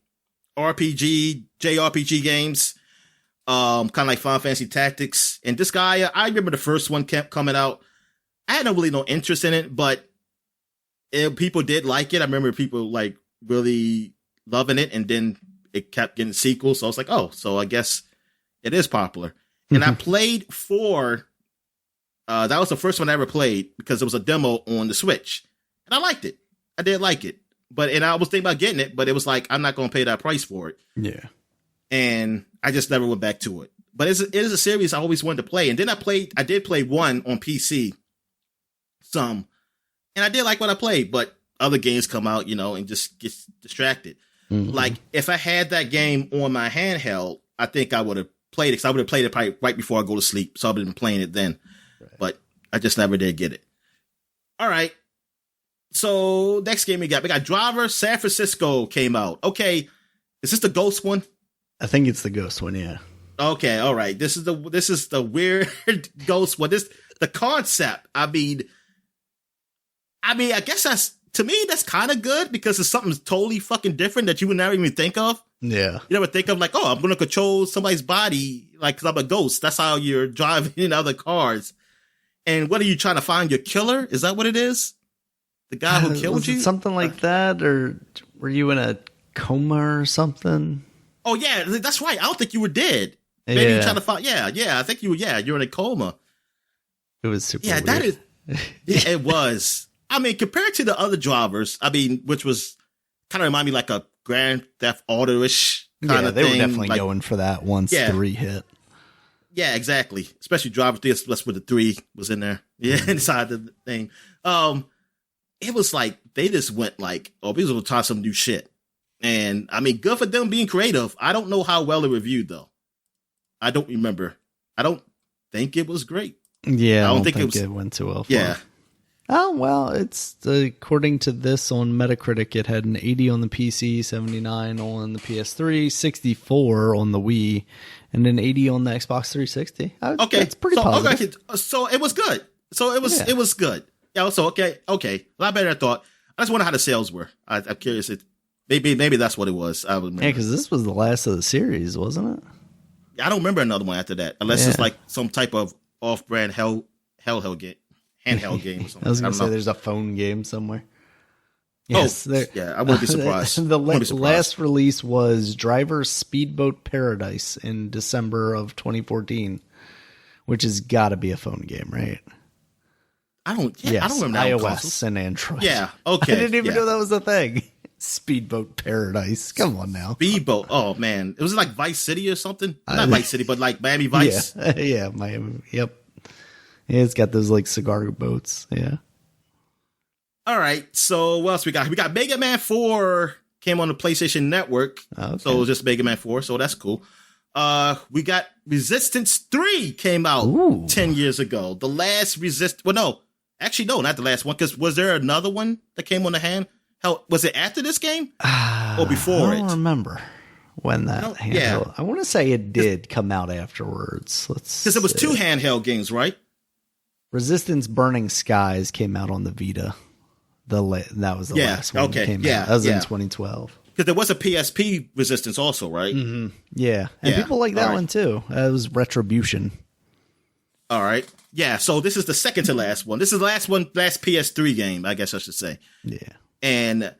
RPG, JRPG games, kind of like Final Fantasy Tactics. And Disgaea, I remember the first one kept coming out. I had really no interest in it, but people did like it. I remember people like really loving it, and then it kept getting sequels. So I was like, oh, so I guess it is popular. And I played 4. That was the first one I ever played because it was a demo on the Switch, and I liked it. I did like it. And I was thinking about getting it, but it was like, I'm not going to pay that price for it. Yeah. And I just never went back to it. But it is a series I always wanted to play. And then I did play 1 on PC some, and I did like what I played, but other games come out, and just get distracted. Mm-hmm. Like if I had that game on my handheld, I think I would have played it because I would have played it probably right before I go to sleep. So I would have been playing it then, but I just never did get it. All right. So next game we got Driver San Francisco came out. Okay. Is this the Ghost one? I think it's the Ghost one. Yeah. Okay. All right. This is the weird Ghost one. The concept. I mean, I guess that's kind of good because it's something totally fucking different that you would never even think of. Yeah. You never think of like, oh, I'm going to control somebody's body. Like, cause I'm a ghost. That's how you're driving in other cars. And what are you trying to find your killer? Is that what it is? The guy who killed you? Something like that? Or were you in a coma or something? Oh, yeah. That's right. I don't think you were dead. Maybe you're trying to find. Yeah. I think you're in a coma. It was super weird. That is. Yeah, it was. I mean, compared to the other drivers, which was kind of remind me like a Grand Theft Auto-ish kind of thing. They were definitely going for that once 3 hit. Yeah, exactly. Especially Driver 3, that's where the 3 was in there. Yeah, inside the thing. It was like, they just went like, oh, we was going to try some new shit. And I mean, good for them being creative. I don't know how well it reviewed though. I don't remember. I don't think it was great. Yeah, I don't think it went too well. Yeah. Oh, well, it's according to this on Metacritic, it had an 80 on the PC, 79 on the PS3, 64 on the Wii, and an 80 on the Xbox 360. Okay. It's pretty positive. Okay. So it was good. It was good. Yeah. So, okay. A lot better than I thought. I just wonder how the sales were. I'm curious. Maybe that's what it was. I remember. Yeah, because this was the last of the series, wasn't it? I don't remember another one after that, unless it's like some type of off-brand hell game. Handheld game or something. I was going to say there's a phone game somewhere. Yes, yeah, I wouldn't be surprised. The last release was Driver Speedboat Paradise in December of 2014, which has got to be a phone game, right? I don't remember that iOS and Android. Yeah, okay. I didn't even know that was a thing. Speedboat Paradise. Come on now. Speedboat. Oh, man. It was like Vice City or something. Not Vice City, but like Miami Vice. Yeah, Miami. Yep. Yeah, it's got those like cigar boats. Yeah. All right. So what else we got? We got Mega Man 4 came on the PlayStation Network. Okay. So it was just Mega Man 4. So that's cool. We got Resistance 3 came out 10 years ago. The last Actually, no, not the last one. Because was there another one that came on the hand? Hell, was it after this game or before it? I don't remember when that handheld. Yeah. I want to say it did come out afterwards. Because it was 2 handheld games, right? Resistance Burning Skies came out on the Vita. That was the last one that came out. That was in 2012. Because there was a PSP Resistance also, right? Mm-hmm. Yeah. And people like that one too. It was Retribution. All right. Yeah. So this is the second to last one. This is the last PS3 game, I guess I should say. Yeah. And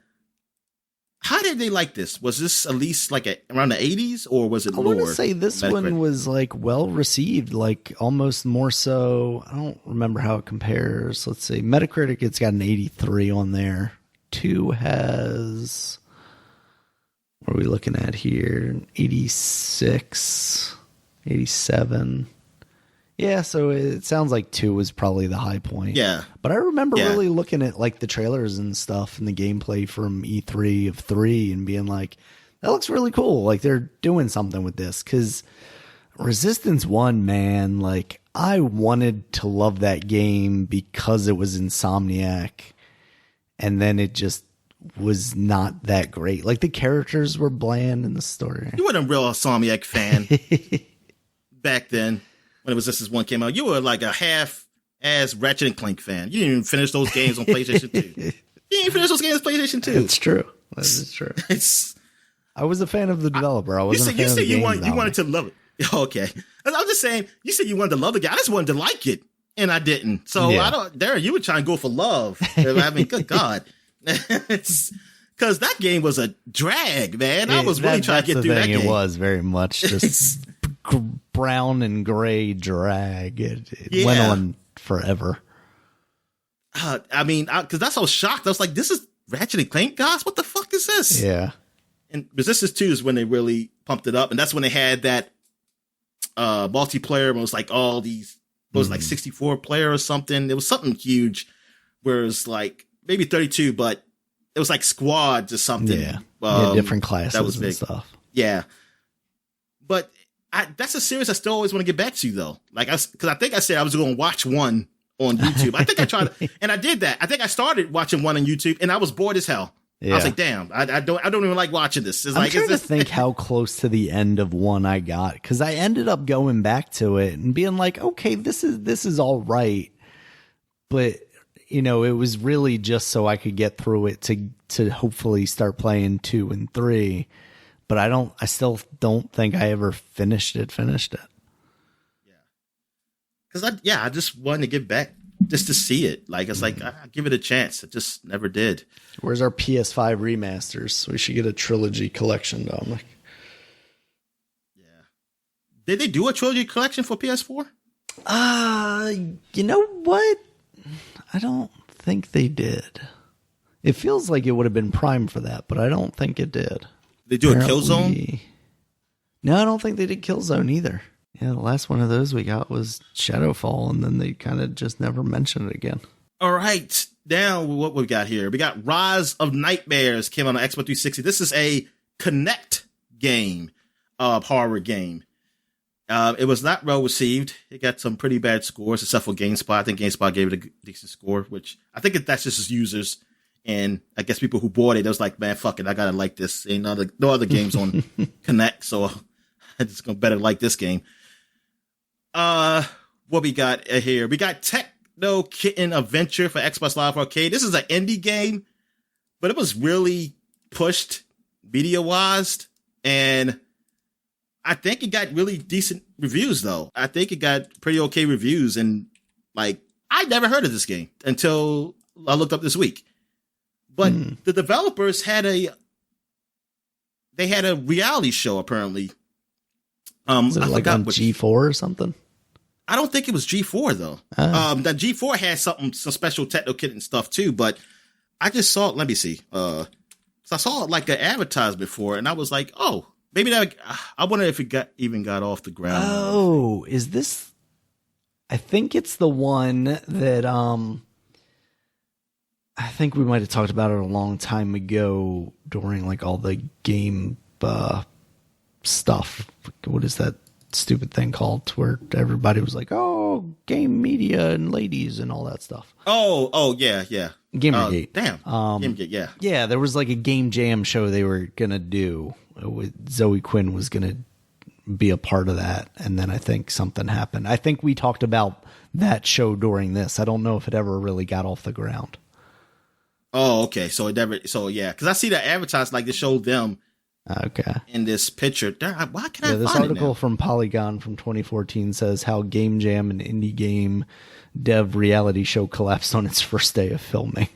how did they like this? Was this at least like around the 80s or was it lower? I want to say this one was like well received, like almost more so. I don't remember how it compares. Let's see. Metacritic, it's got an 83 on there. 2 has, what are we looking at here? 86, 87. Yeah, so it sounds like 2 was probably the high point. Yeah. But I remember really looking at like the trailers and stuff and the gameplay from E3 of 3 and being like, that looks really cool. Like they're doing something with this. Because Resistance 1, man, like I wanted to love that game because it was Insomniac. And then it just was not that great. Like the characters were bland in the story. You weren't a real Insomniac fan back then. When it was Resistance 1 came out, you were like a half-ass Ratchet and Clank fan. You didn't even finish those games on PlayStation 2. You didn't finish those games on PlayStation 2. It's true. That is true. I was a fan of the developer. I wasn't a fan of the game. You wanted to love it. Okay. I'm just saying, you said you wanted to love the game. I just wanted to like it, and I didn't. So you were trying to go for love. I mean, good God. Because that game was a drag, man. I was really trying to get through that game. It was very much just brown and gray drag. It went on forever. I mean, because that's so shocked. I was like, this is Ratchet and Clank, guys? What the fuck is this? Yeah. And Resistance 2 is when they really pumped it up. And that's when they had that multiplayer. It was like all these, it was like 64 player or something. It was something huge. Where it was like maybe 32, but it was like squads or something. Yeah. Different classes that was big. And stuff. Yeah. But that's a series I still always want to get back to, though. Like, because I think I said I was going to watch 1 on YouTube. I think I tried, and I did that. I think I started watching 1 on YouTube, and I was bored as hell. Yeah. I was like, "Damn, I don't even like watching this." I'm trying to think how close to the end of 1 I got, because I ended up going back to it and being like, "Okay, this is all right," but it was really just so I could get through it to hopefully start playing 2 and 3. But I still don't think I ever finished it. Yeah. Because I just wanted to get back just to see it. Like, it's like, I give it a chance. I just never did. Where's our PS5 remasters? We should get a trilogy collection, Dominic. Yeah. Did they do a trilogy collection for PS4? You know what? I don't think they did. It feels like it would have been primed for that, but I don't think it did. They do a Killzone? No, I don't think they did Killzone either. Yeah, the last one of those we got was Shadowfall, and then they kind of just never mentioned it again. All right. Now, what we got here? We got Rise of Nightmares came on the Xbox 360. This is a Connect game, horror game. It was not well received. It got some pretty bad scores, except for GameSpot. I think GameSpot gave it a decent score, which I think that's just as users. And I guess people who bought it, they was like, man, fuck it. I got to like this. Ain't no other games on Connect. So I just going to better like this game. What we got here? We got Techno Kitten Adventure for Xbox Live Arcade. This is an indie game, but it was really pushed media-wise. And I think it got really decent reviews, though. I think it got pretty okay reviews. And like, I never heard of this game until I looked up this week. But the developers had a reality show apparently. Was it I like forgot on G4 or something? I don't think it was G4 though. The G4 had some special techno kit and stuff too, but I just saw it. Let me see. So I saw it like an advertisement for it, and I was like, oh, maybe that. I wonder if it got off the ground. Oh, is this? I think it's the one that I think we might have talked about it a long time ago during like all the game stuff. What is that stupid thing called where everybody was like, oh, game media and ladies and all that stuff? Oh, yeah. Gamergate. Damn. Gamergate, yeah. Yeah, there was like a game jam show they were going to do. Zoe Quinn was going to be a part of that. And then I think something happened. I think we talked about that show during this. I don't know if it ever really got off the ground. Oh, okay. So yeah. Because I see that advertised like they showed them in this picture. Why can I find this it article now? from Polygon from 2014 says how Game Jam, an indie game dev reality show, collapsed on its first day of filming.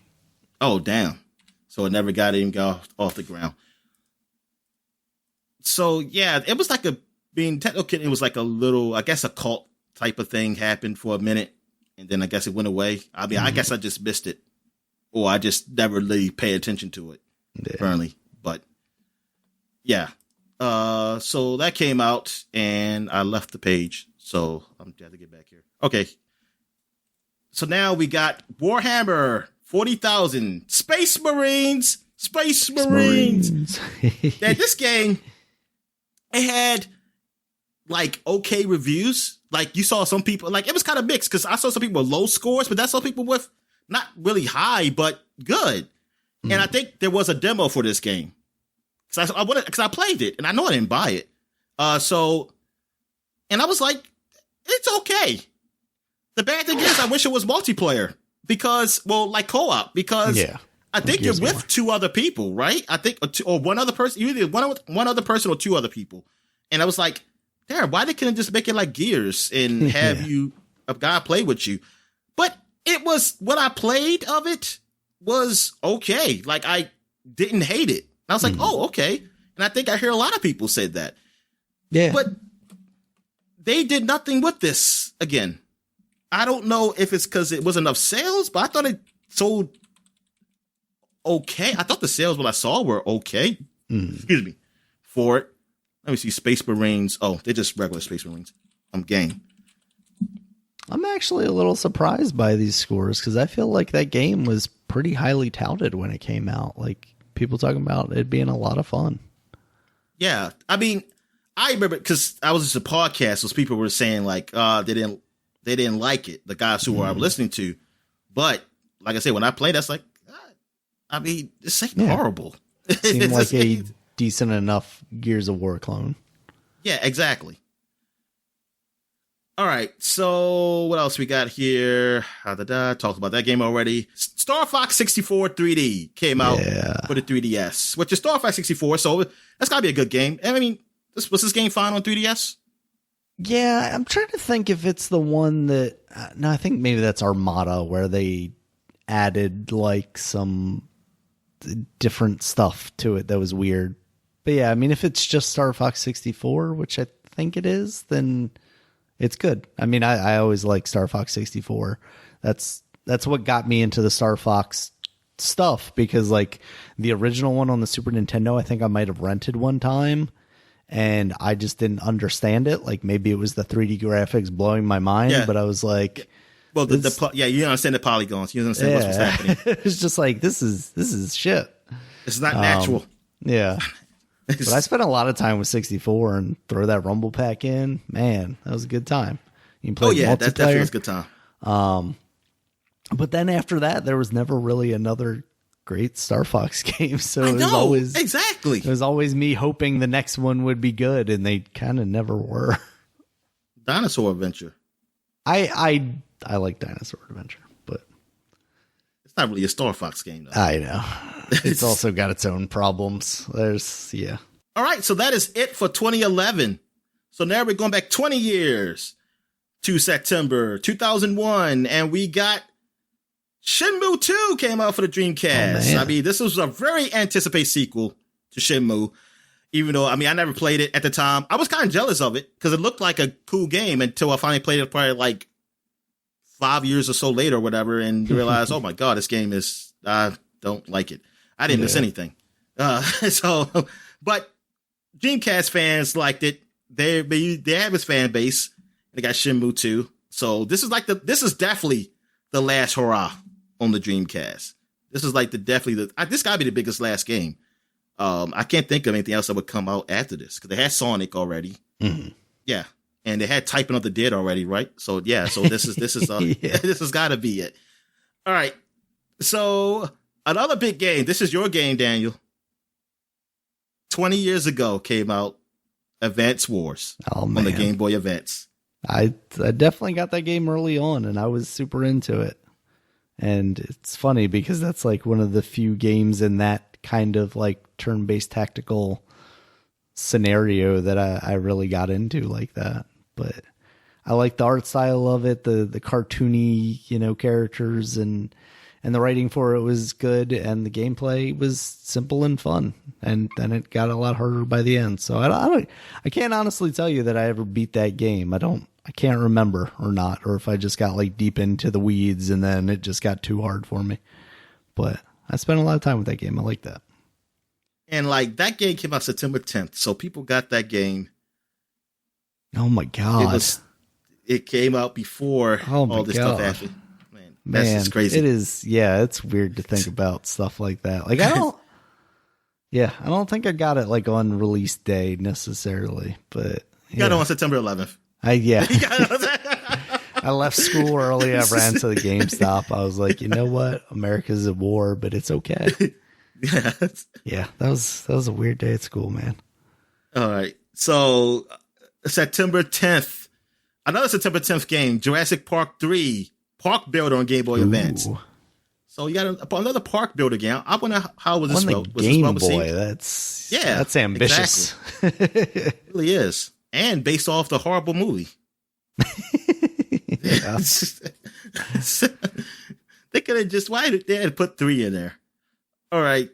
Oh, damn. So it never got off the ground. So, yeah, it was like being techno kid. It was like a little, I guess, a cult type of thing happened for a minute. And then I guess it went away. I mean, I guess I just missed it. Or I just never really paid attention to it, apparently. But, yeah. So that came out, and I left the page. So I'm glad to get back here. Okay. So now we got Warhammer 40,000 Space Marines. Yeah, this game, it had like okay reviews. Like you saw some people, like it was kind of mixed because I saw some people with low scores, but I saw people with not really high, but good. And I think there was a demo for this game. Because I played it and I know I didn't buy it. And I was like, it's okay. The bad thing is I wish it was multiplayer because, like co-op, because I think you're with two other people, right? I think, or one other person, either one other person or two other people. And I was like, damn, why they couldn't just make it like Gears and have a guy play with you? But it was, what I played of it was okay. Like I didn't hate it. And I was like, oh, okay. And I think I hear a lot of people said that. Yeah. But they did nothing with this again. I don't know if it's because it wasn't enough sales, but I thought it sold okay. I thought the sales what I saw were okay. Excuse me. For it. Let me see. Space Marines. Oh, they're just regular Space Marines. Game. I'm actually a little surprised by these scores because I feel like that game was pretty highly touted when it came out. Like people talking about it being a lot of fun. Yeah. I mean, I remember because I was just a podcast, those people were saying like they didn't like it, the guys who were listening to. But like I said, when I played, that's like, I mean, this ain't horrible. It seemed like a decent enough Gears of War clone. Yeah, exactly. All right, so what else we got here? Talked about that game already. Star Fox 64 3D came out for the 3DS, which is Star Fox 64, so that's got to be a good game. I mean, was this game fine on 3DS? Yeah, I'm trying to think if it's the one that... no, I think maybe that's Armada, where they added like some different stuff to it that was weird. But yeah, I mean, if it's just Star Fox 64, which I think it is, then it's good. I mean, I always like Star Fox 64. That's what got me into the Star Fox stuff, because like the original one on the Super Nintendo, I think I might have rented one time, and I just didn't understand it. Like maybe it was the 3D graphics blowing my mind, but I was like, well, you don't understand the polygons. You don't understand what's happening. It's just like, this is shit. It's not natural. Yeah. But I spent a lot of time with 64 and throw that Rumble Pack in. Man, that was a good time. You can play multiplayer. That definitely was a good time. But then after that, there was never really another great Star Fox game. So it was always me hoping the next one would be good, and they kind of never were. Dinosaur Adventure. I like Dinosaur Adventure, but it's not really a Star Fox game, though. I know. It's also got its own problems. All right, so that is it for 2011. So now we're going back 20 years to September 2001, and we got Shenmue 2 came out for the Dreamcast. I mean, this was a very anticipated sequel to Shenmue. Even though, I mean, I never played it at the time. I was kind of jealous of it because it looked like a cool game until I finally played it probably like 5 years or so later or whatever and realized, oh my God, this game is, I don't like it. I didn't miss anything. But Dreamcast fans liked it. They have this fan base. They got Shenmue 2. So this is definitely the last hurrah on the Dreamcast. This is like this gotta be the biggest last game. I can't think of anything else that would come out after this because they had Sonic already. Mm-hmm. Yeah. And they had Typing of the Dead already, right? So yeah, so this is this has gotta be it. All right. So another big game. This is your game, Daniel. 20 years ago came out Advance Wars on the Game Boy Advance. I definitely got that game early on and I was super into it. And it's funny because that's like one of the few games in that kind of like turn-based tactical scenario that I really got into like that. But I like the art style of it, the cartoony, characters and the writing for it was good and the gameplay was simple and fun. And then it got a lot harder by the end. So I can't honestly tell you that I ever beat that game. I can't remember or not, or if I just got like deep into the weeds and then it just got too hard for me. But I spent a lot of time with that game. I like that. And like that game came out September 10th. So people got that game. Oh my God. It came out before all this stuff happened. Man, that's just crazy. It is. Yeah. It's weird to think about stuff like that. Like I don't think I got it like on release day necessarily, but you got it on September 11th. I left school early. I ran to the GameStop. I was like, you know what? America's at war, but it's okay. Yeah, that was a weird day at school, man. All right. So September 10th, another September 10th game, Jurassic Park 3, Park Builder on Game Boy Advance. So you got another Park Builder game. I wonder how was this spelled? Game Boy, that's ambitious. Exactly. It really is. And based off the horrible movie. They could have just, why did they put 3 in there? All right.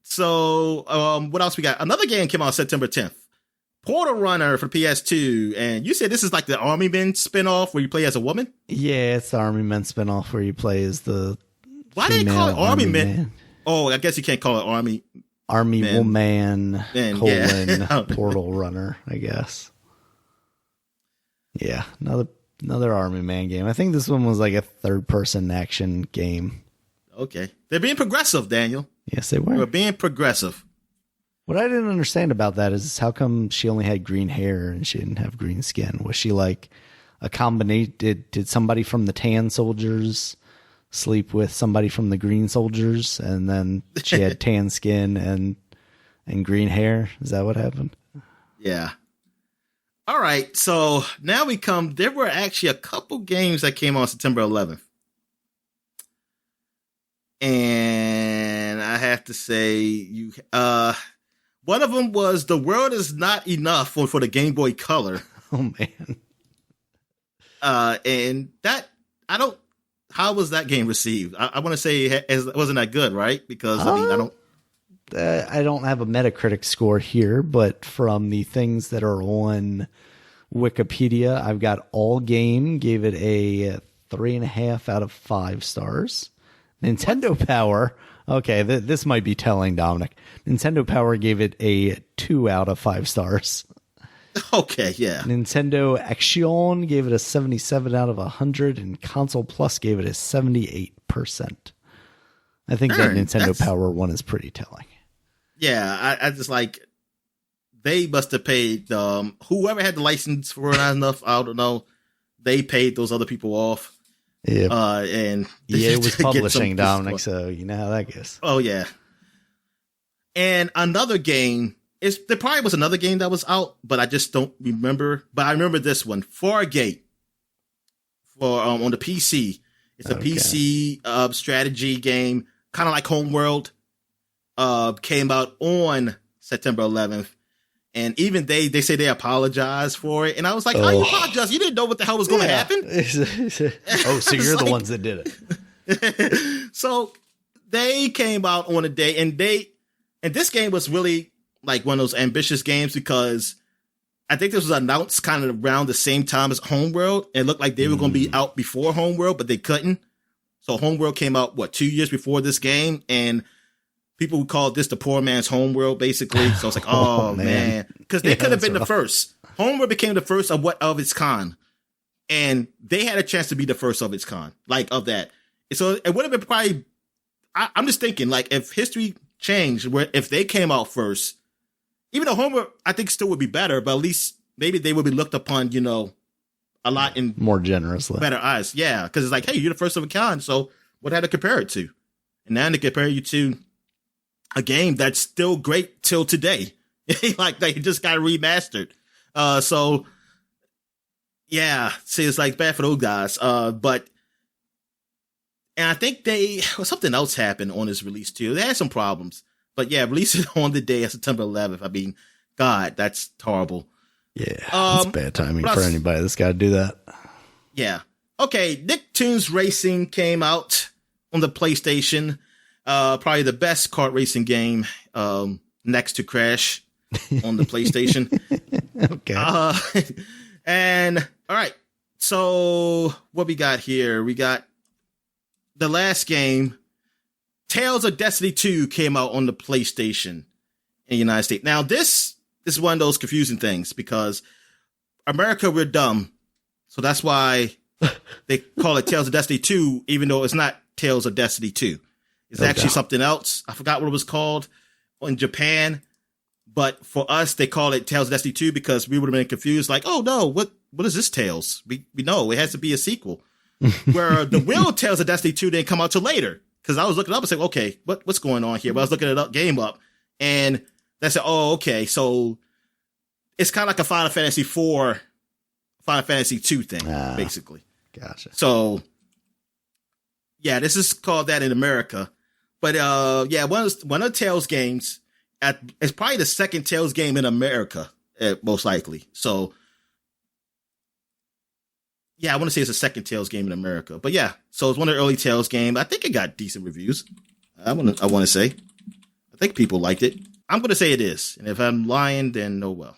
So what else we got? Another game came out September 10th. Portal Runner for PS2. And you said this is like the Army Men spinoff where you play as a woman? Yeah, it's the Army Men spinoff where you play as the Why do they call it Army Men? Oh, I guess you can't call it Army Woman Portal Runner, I guess. Yeah, another Army Man game. I think this one was like a third-person action game. Okay. They're being progressive, Daniel. Yes, they were. They're being progressive. What I didn't understand about that is how come she only had green hair and she didn't have green skin? Was she like a combination? Did somebody from the tan soldiers sleep with somebody from the green soldiers and then she had tan skin and green hair? Is that what happened? Yeah. All right, so now there were actually a couple games that came on September 11th. And I have to say, one of them was The World Is Not Enough for the Game Boy Color. Oh, man. And that, how was that game received? I want to say it wasn't that good, right? Because, I don't have a Metacritic score here, but from the things that are on Wikipedia, I've got All Game gave it a 3.5 out of 5 stars. Nintendo Power, okay, this might be telling, Dominic. Nintendo Power gave it a 2 out of 5 stars. Okay, yeah. Nintendo Action gave it a 77 out of 100, and Console Plus gave it a 78%. I think that Nintendo Power one is pretty telling. Yeah, I just like, they must have paid whoever had the license for it enough. I don't know. They paid those other people off. Yeah. And it was publishing, Dominic, so you know how that goes. Oh, yeah. And another game, there probably was another game that was out, but I just don't remember. But I remember this one, Fargate, for on the PC. It's a PC strategy game, kind of like Homeworld. Came out on September 11th. And even they say they apologized for it. And I was like, how you apologize? You didn't know what the hell was going to happen? So you're the ones that did it. So they came out on a day, and this game was really like one of those ambitious games because I think this was announced kind of around the same time as Homeworld. It looked like they were going to be out before Homeworld, but they couldn't. So Homeworld came out, 2 years before this game, and people would call this the poor man's Homeworld, basically. So it's like, oh man. Because they could have been the first. Homeworld became the first of its kind. And they had a chance to be the first of its kind, like of that. So it would have been probably, I'm just thinking, like, if history changed, where if they came out first, even though Homeworld, I think, still would be better, but at least maybe they would be looked upon, a lot in more generously, better eyes. Yeah, because it's like, hey, you're the first of a kind, so what had to compare it to? And now they compare you to a game that's still great till today. Like they just got remastered. So yeah, see, it's like bad for those guys. But and I think something else happened on this release too. They had some problems, but yeah, release it on the day of September 11th. I mean, God, that's horrible. Yeah, it's bad timing for anybody that's got to do that. Yeah. Okay, Nicktoons Racing came out on the PlayStation. Probably the best kart racing game next to Crash on the PlayStation. Okay. And all right, so what we got here? We got the last game, Tales of Destiny 2, came out on the PlayStation in the United States. Now, this is one of those confusing things because America, we're dumb. So that's why they call it Tales of Destiny 2, even though it's not Tales of Destiny 2. It's actually something else. I forgot what it was called in Japan. But for us, they call it Tales of Destiny 2 because we would have been confused. Like, oh, no, what is this Tales? We know it has to be a sequel. Where the real Tales of Destiny 2 didn't come out till later. Because I was looking up and saying, okay, what's going on here? But I was looking the game up. And they said, oh, okay. So it's kind of like a Final Fantasy 4, Final Fantasy 2 thing, basically. Gotcha. So, yeah, this is called that in America. But, yeah, one of the Tales games, it's probably the second Tales game in America, most likely. So, yeah, I want to say it's the second Tales game in America. But, yeah, so it's one of the early Tales games. I think it got decent reviews. I want to say. I think people liked it. I'm going to say it is. And if I'm lying, then oh well.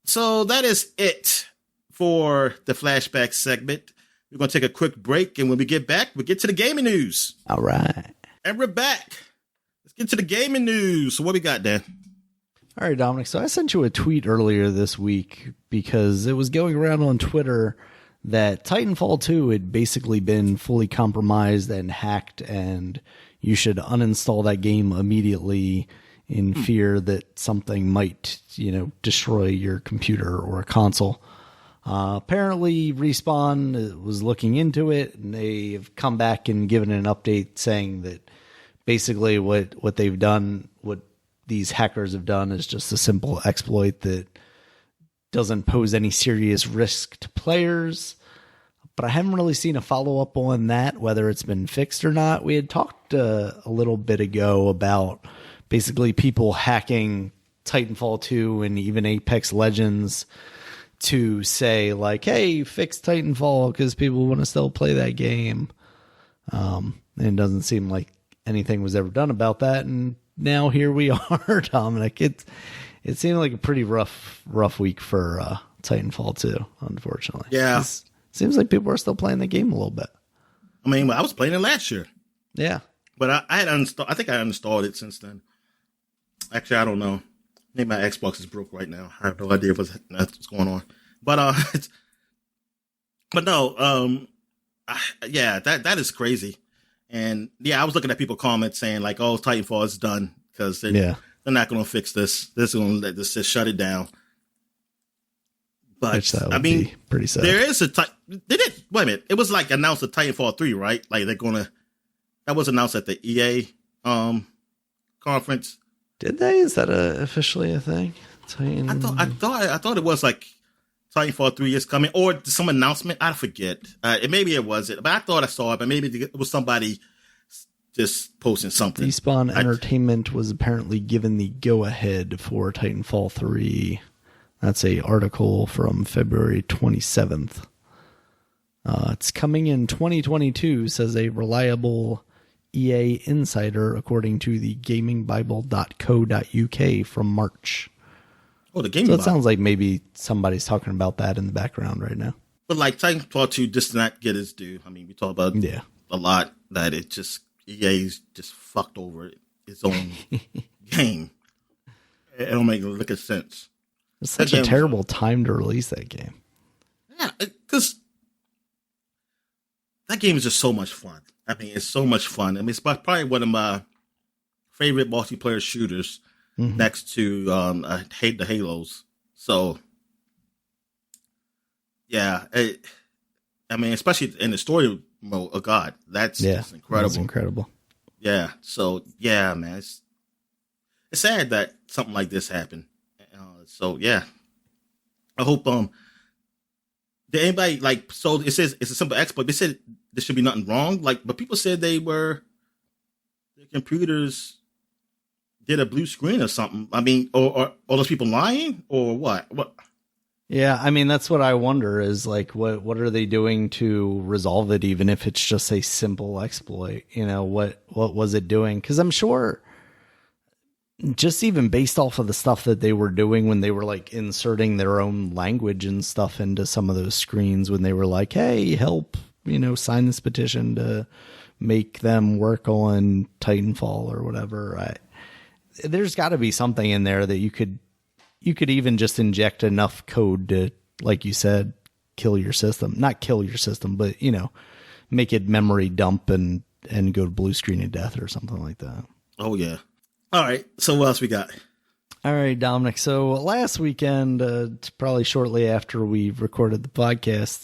So that is it for the flashback segment. We're going to take a quick break. And when we get back, we'll get to the gaming news. All right. And we're back. Let's get to the gaming news. So what we got, Dan? All right, Dominic. So I sent you a tweet earlier this week because it was going around on Twitter that Titanfall 2 had basically been fully compromised and hacked, and you should uninstall that game immediately in fear that something might, destroy your computer or a console. Apparently, Respawn was looking into it, and they've come back and given an update saying that basically what they've done, what these hackers have done, is just a simple exploit that doesn't pose any serious risk to players. But I haven't really seen a follow-up on that, whether it's been fixed or not. We had talked a little bit ago about basically people hacking Titanfall 2 and even Apex Legends to say, like, hey, fix Titanfall because people want to still play that game. And it doesn't seem like anything was ever done about that. And now here we are, Dominic. It seemed like a pretty rough week for Titanfall 2, unfortunately. Yeah. Seems like people are still playing the game a little bit. I mean, I was playing it last year. Yeah. But I think I uninstalled it since then. Actually, I don't know. Maybe my Xbox is broke right now. I have no idea what's going on. But but no, yeah, that is crazy. And yeah, I was looking at people comments saying like, "Oh, Titanfall is done because they're not going to fix this. They're going to let this just shut it down." But I mean, be pretty sad. There is wait a minute. It was like announced at Titanfall 3, right? Like that was announced at the EA conference. Did they? Is that officially a thing? I thought it was like Titanfall 3 is coming, or some announcement. I forget. Maybe it wasn't, but I thought I saw it. But maybe it was somebody just posting something. Respawn Entertainment was apparently given the go-ahead for Titanfall 3. That's a article from February 27th. Psychonauts coming in 2022, says a reliable EA insider, according to the gamingbible.co.uk from March. Oh, the Gaming So it Bible. sounds like maybe somebody's talking about that in the background right now. But like Titanfall 2 does not get its due. I mean, we talk about a lot that it just EA's just fucked over its own game. It don't make look of sense. It's such a terrible time to release that game. Yeah, because that game is just so much fun. I mean, it's so much fun. I mean, it's probably one of my favorite multiplayer shooters next to I hate the Halos. So, yeah, I mean, especially in the story mode. Oh God, that's just incredible. That's incredible. Yeah. So yeah, man, it's sad that something like this happened. So yeah, I hope did anybody like? So it says it's a simple exploit. They said there should be nothing wrong. Like, but people said their computers did a blue screen or something. I mean, or those people lying or what? What? Yeah, I mean, that's what I wonder is like, what are they doing to resolve it, even if it's just a simple exploit? You know, what was it doing? Because I'm sure just even based off of the stuff that they were doing when they were like inserting their own language and stuff into some of those screens, when they were like, hey, help, sign this petition to make them work on Titanfall or whatever. There's got to be something in there that you could even just inject enough code to, like you said, kill your system. Not kill your system, but, make it memory dump and go to blue screen of death or something like that. Oh, yeah. All right. So what else we got? All right, Dominic. So last weekend, probably shortly after we recorded the podcast,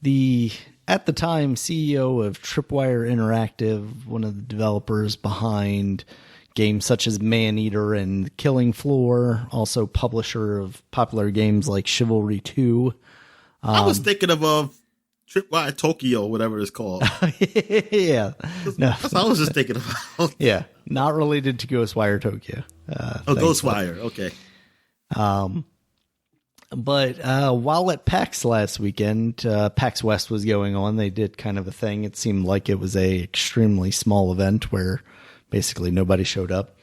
the at the time CEO of Tripwire Interactive, one of the developers behind games such as Maneater and Killing Floor, also publisher of popular games like Chivalry 2. I was thinking of Tripwire Tokyo, whatever it's called. Yeah. No. That's what I was just thinking about. Yeah. Not related to Ghostwire Tokyo. Ghostwire. Okay. But while at PAX last weekend, PAX West was going on. They did kind of a thing. It seemed like it was a extremely small event where basically nobody showed up,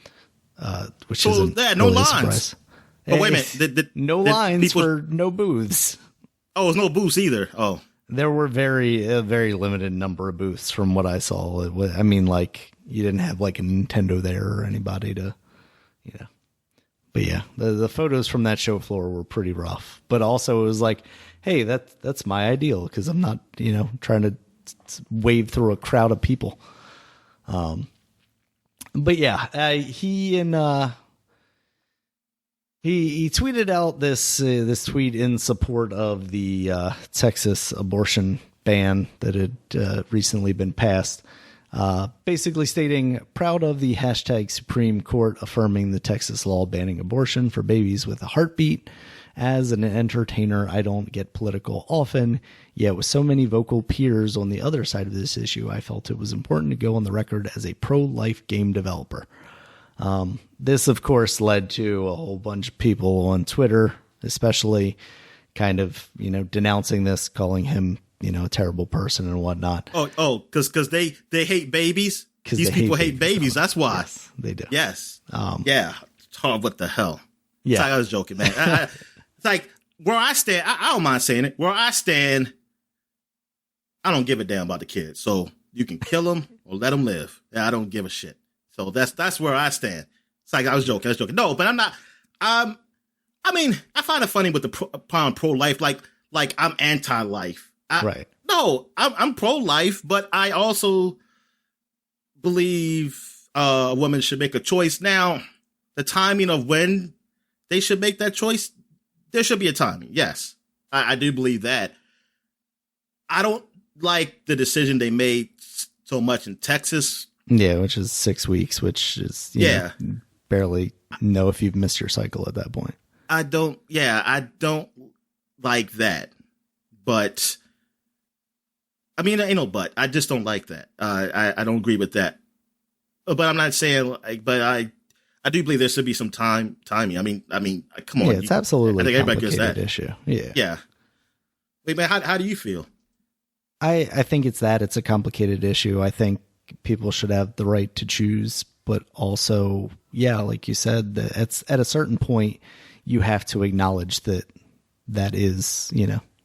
which isn't no really lines. a surprise. Oh, wait a minute. No lines for no booths. Oh, there's no booths either. Oh. There were a very limited number of booths from what I saw. I mean, like, you didn't have like a Nintendo there or anybody to, But yeah, the photos from that show floor were pretty rough. But also it was like, hey, that's my ideal because I'm not, trying to wave through a crowd of people. But yeah, he tweeted out this tweet in support of the Texas abortion ban that had recently been passed, basically stating, proud of the hashtag Supreme Court affirming the Texas law banning abortion for babies with a heartbeat. As an entertainer, I don't get political often, yet with so many vocal peers on the other side of this issue, I felt it was important to go on the record as a pro-life game developer. This, of course, led to a whole bunch of people on Twitter, especially kind of, denouncing this, calling him, a terrible person and whatnot. Because they hate babies? These people hate babies. That's why. Yes, they do. Yes. Yeah. Oh, what the hell? Yeah. It's like I was joking, man. It's like where I stand, I don't mind saying it. Where I stand, I don't give a damn about the kids. So you can kill them or let them live. I don't give a shit. So that's where I stand. It's like I was joking. No, but I'm not. I mean, I find it funny with the pro-life, like I'm anti-life. Right. No, I'm pro-life, but I also believe a woman should make a choice. Now, the timing of when they should make that choice, there should be a timing. Yes, I do believe that. I don't like the decision they made so much in Texas. Yeah, which is 6 weeks, which is barely know if you've missed your cycle at that point. I don't like that. But I mean, ain't no but. I just don't like that. I don't agree with that. But I'm not saying but I do believe there should be some timing. I mean, come on. Yeah, it's absolutely I think a everybody gets that issue. Yeah. Yeah. Wait, man, how do you feel? I think it's a complicated issue. I think people should have the right to choose, but also, yeah, like you said, it's at a certain point, you have to acknowledge that is,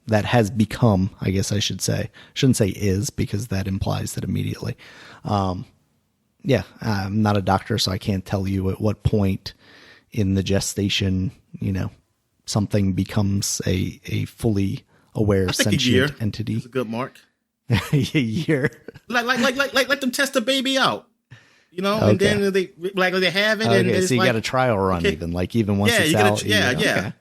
that has become, I guess I should say, shouldn't say is, because that implies that immediately. Yeah, I'm not a doctor, so I can't tell you at what point in the gestation, something becomes a fully aware sentient entity. It's a good mark. A year. Let them test the baby out. Okay. And then they have it. Okay, and so you got a trial run, okay. even once it's out. Yeah. Okay.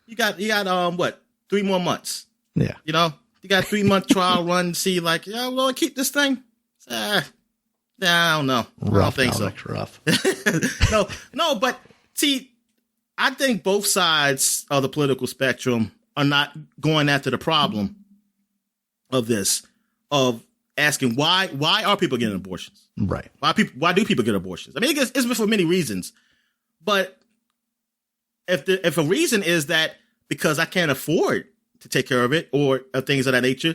You got what, 3 more months? Yeah. You got 3-month trial run. See, well, keep this thing. I don't know. Rough, I don't think so. Rough. No. But see, I think both sides of the political spectrum are not going after the problem of this, of asking why are people getting abortions? Right. Why do people get abortions? I mean, it's for many reasons, but if a reason is that because I can't afford to take care of it or things of that nature,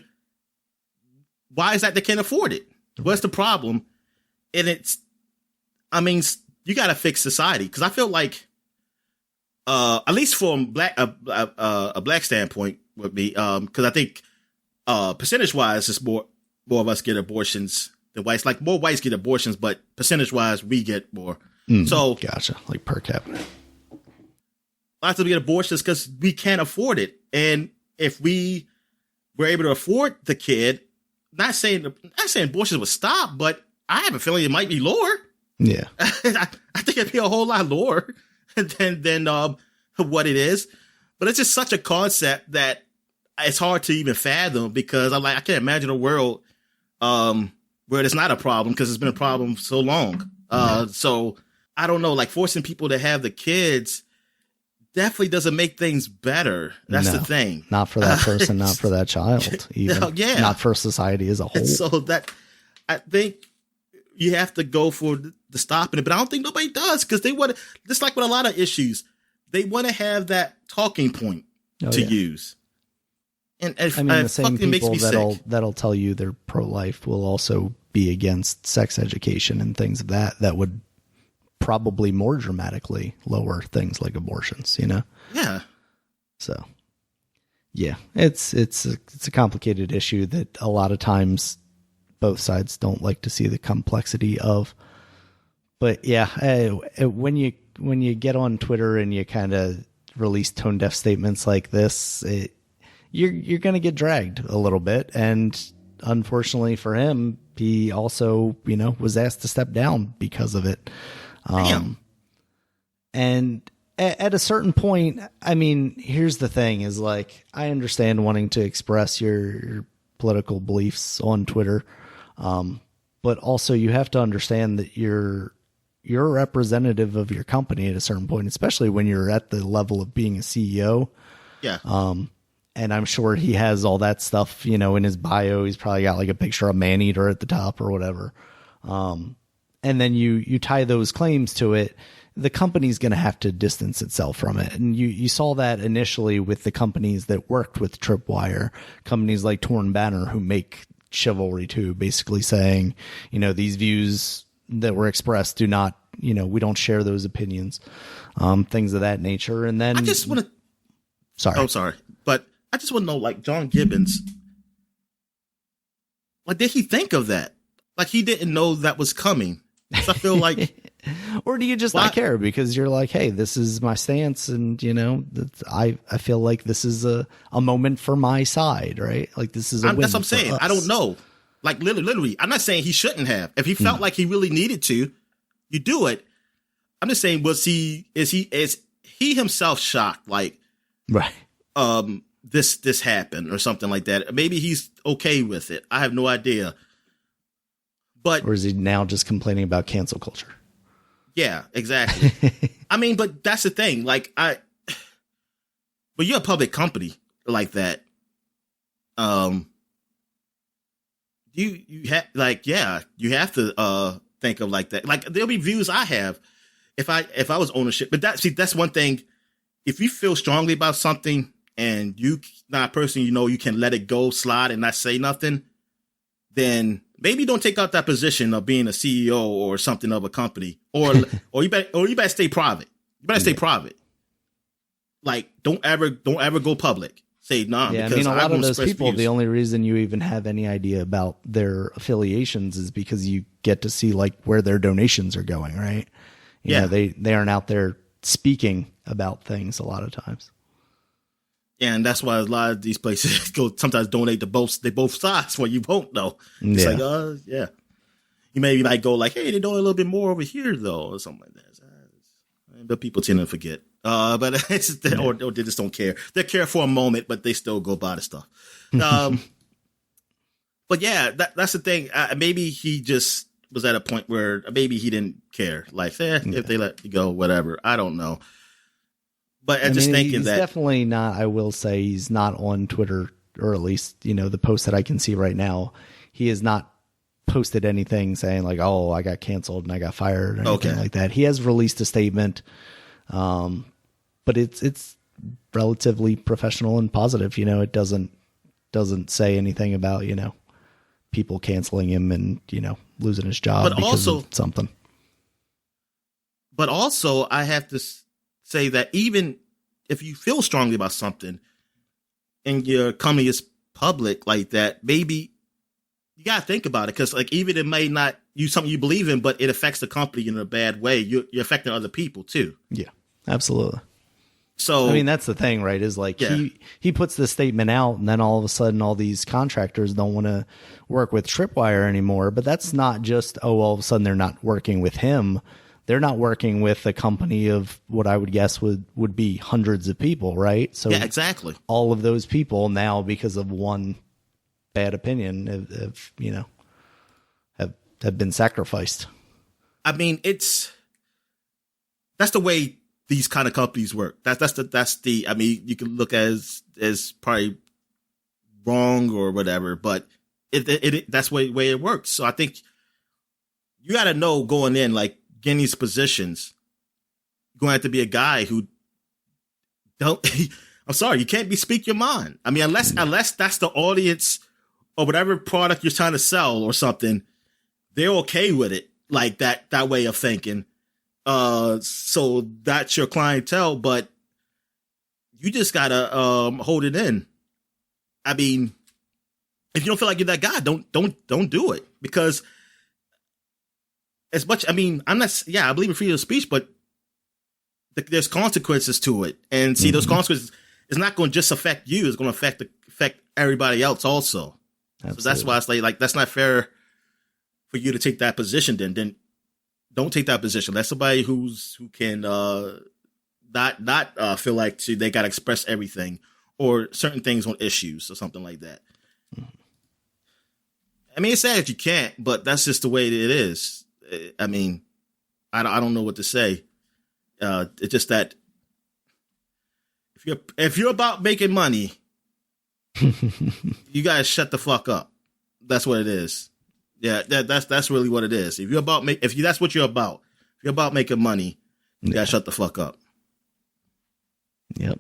why is that they can't afford it? What's the problem? And you got to fix society, because I feel like, at least from a black standpoint would be, because I think percentage wise, it's more of us get abortions than whites. Like, more whites get abortions, but percentage wise, we get more. So gotcha, like per capita. Lots of get abortions because we can't afford it, and if we were able to afford the kid, not saying abortions would stop, but I have a feeling it might be lower. Yeah, I think it'd be a whole lot lower than what it is. But it's just such a concept that it's hard to even fathom, because I can't imagine a world where it's not a problem, because it's been a problem so long. So I don't know, like forcing people to have the kids definitely doesn't make things better. That's the thing. Not for that person, not for that child, even. Yeah. Not for society as a whole. And so that, I think you have to go for the stopping it, but I don't think nobody does, because they want to, just like with a lot of issues, they want to have that talking point to use. And the same people that'll tell you they're pro-life will also be against sex education and things of that would probably more dramatically lower things like abortions, Yeah. So, yeah, it's a complicated issue that a lot of times both sides don't like to see the complexity of. But yeah, when you get on Twitter and you kind of release tone deaf statements like this, you're going to get dragged a little bit. And unfortunately for him, he also, was asked to step down because of it. And at a certain point, I mean, here's the thing is, like, I understand wanting to express your political beliefs on Twitter. But also you have to understand that you're a representative of your company at a certain point, especially when you're at the level of being a CEO. Yeah. And I'm sure he has all that stuff, in his bio. He's probably got like a picture of Maneater at the top or whatever. And then you tie those claims to it, the company's going to have to distance itself from it. And you saw that initially with the companies that worked with Tripwire, companies like Torn Banner, who make Chivalry 2, basically saying, these views that were expressed do not, we don't share those opinions, things of that nature. And then I just want to, sorry, but I just want to know, like, John Gibbons, like, did he think of that? Like, he didn't know that was coming. So I feel like, or do you just not care because you're like, hey, this is my stance, and I feel like this is a moment for my side, right? Like, this is a win. That's what I'm saying. I don't know. Like, literally, I'm not saying he shouldn't have. If he felt like he really needed to, you do it. I'm just saying, is he himself shocked? Like, right. This happened or something like that. Maybe he's okay with it. I have no idea. But, or is he now just complaining about cancel culture? Yeah, exactly. I mean, but that's the thing. Like, but you're a public company like that. You have to think of like that. Like, there'll be views I have if I was ownership. But that's one thing. If you feel strongly about something and you not a person, you can let it go, slide, and not say nothing, then maybe don't take out that position of being a CEO or something of a company, or you better stay private. You better stay private. Like, don't ever go public. Say nah. Yeah, because I mean, a lot of those people, views. the only reason you even have any idea about their affiliations is because you get to see like where their donations are going, right? You know, they aren't out there speaking about things a lot of times. Yeah, and that's why a lot of these places go sometimes donate to both sides where you won't know. It's like, yeah. You maybe might go like, hey, they donate a little bit more over here though, or something like that. But people tend to forget. But it's or they just don't care. They care for a moment, but they still go buy the stuff. But yeah, that's the thing. Maybe he just was at a point where maybe he didn't care. Like, if they let you go, whatever. I don't know. But I'm just thinking he's that definitely not. I will say he's not on Twitter, or at least the post that I can see right now. He has not posted anything saying like, "Oh, I got canceled and I got fired" or anything like that. He has released a statement, but it's relatively professional and positive. It doesn't say anything about people canceling him and losing his job because of something. But also, I have to say that even if you feel strongly about something and your company is public like that, maybe you gotta think about it, because like even it may not you something you believe in, but it affects the company in a bad way. You're affecting other people too. Yeah, absolutely. So I mean, that's the thing, right? Is like he puts this statement out, and then all of a sudden, all these contractors don't want to work with Tripwire anymore. But that's not just all of a sudden they're not working with him. They're not working with a company of what I would guess would be hundreds of people, right? So yeah, exactly. All of those people now, because of one bad opinion, have been sacrificed. I mean, that's the way these kind of companies work. That's the. I mean, you can look as probably wrong or whatever, but that's the way it works. So I think you got to know going in, like getting these positions, you're going to have to be a guy who don't. I'm sorry, you can't speak your mind. I mean, unless that's the audience or whatever product you're trying to sell or something, they're okay with it, like that way of thinking. So that's your clientele, but you just gotta hold it in. I mean, if you don't feel like you're that guy, don't do it, because as much. I mean, I believe in freedom of speech, but there's consequences to it, and see those consequences is not going to just affect you; it's going to affect everybody else also. Absolutely. So that's why I say like that's not fair for you to take that position. Then don't take that position. Let somebody who can not feel like they got to express everything or certain things on issues or something like that. I mean, it's sad if you can't, but that's just the way it is. I mean, I don't know what to say. It's just that if you're about making money, you guys shut the fuck up. That's what it is. Yeah, that's really what it is. If that's what you're about, if you're about making money, you gotta shut the fuck up. Yep.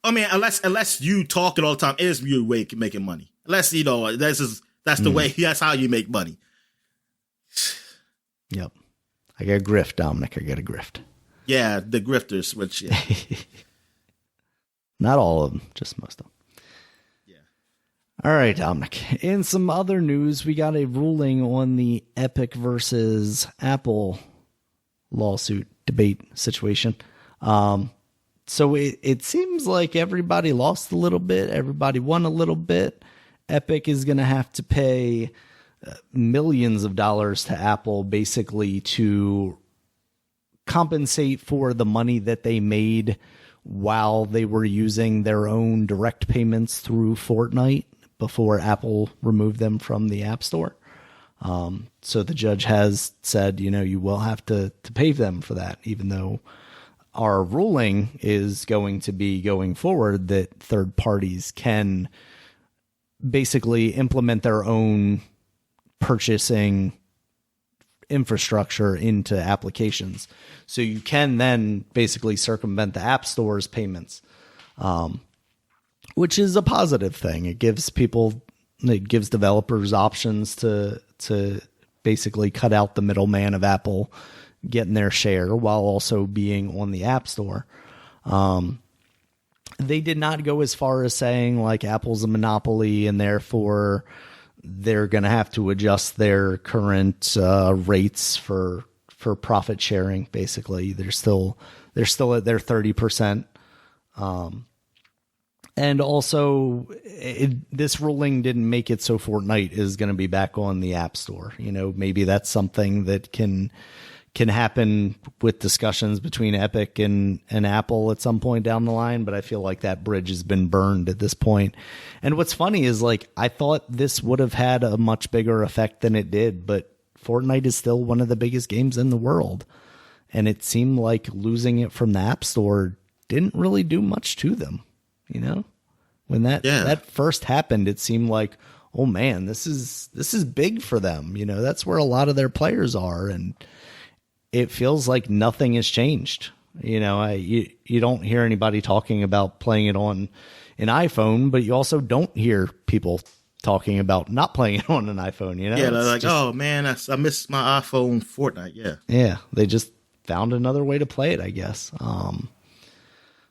I mean, unless you talking all the time is your way of making money. Unless that's the way. That's how you make money. Yep. I got a grift, Dominic. I got a grift. Yeah, the grifters, which not all of them, just most of them. All right, Dominic. In some other news, we got a ruling on the Epic versus Apple lawsuit debate situation. So it seems like everybody lost a little bit. Everybody won a little bit. Epic is going to have to pay millions of dollars to Apple basically to compensate for the money that they made while they were using their own direct payments through Fortnite before Apple removed them from the App Store. So the judge has said, you will have to pay them for that, even though our ruling is going to be going forward that third parties can basically implement their own purchasing infrastructure into applications. So you can then basically circumvent the App Store's payments, which is a positive thing. It gives people It gives developers options to basically cut out the middleman of Apple getting their share while also being on the App Store. They did not go as far as saying like Apple's a monopoly and therefore they're going to have to adjust their current rates for profit sharing. Basically, they're still at their 30%. And also, this ruling didn't make it so Fortnite is going to be back on the App Store. You know, maybe that's something that can happen with discussions between Epic and Apple at some point down the line. But I feel like that bridge has been burned at this point. And what's funny is, like, I thought this would have had a much bigger effect than it did. But Fortnite is still one of the biggest games in the world. And it seemed like losing it from the App Store didn't really do much to them. You know, when that first happened, it seemed like, oh man, this is big for them. You know, that's where a lot of their players are. And it feels like nothing has changed. You know, you don't hear anybody talking about playing it on an iPhone, but you also don't hear people talking about not playing it on an iPhone. You know, yeah, they're like, oh man, I missed my iPhone Fortnite. Yeah, they just found another way to play it, I guess.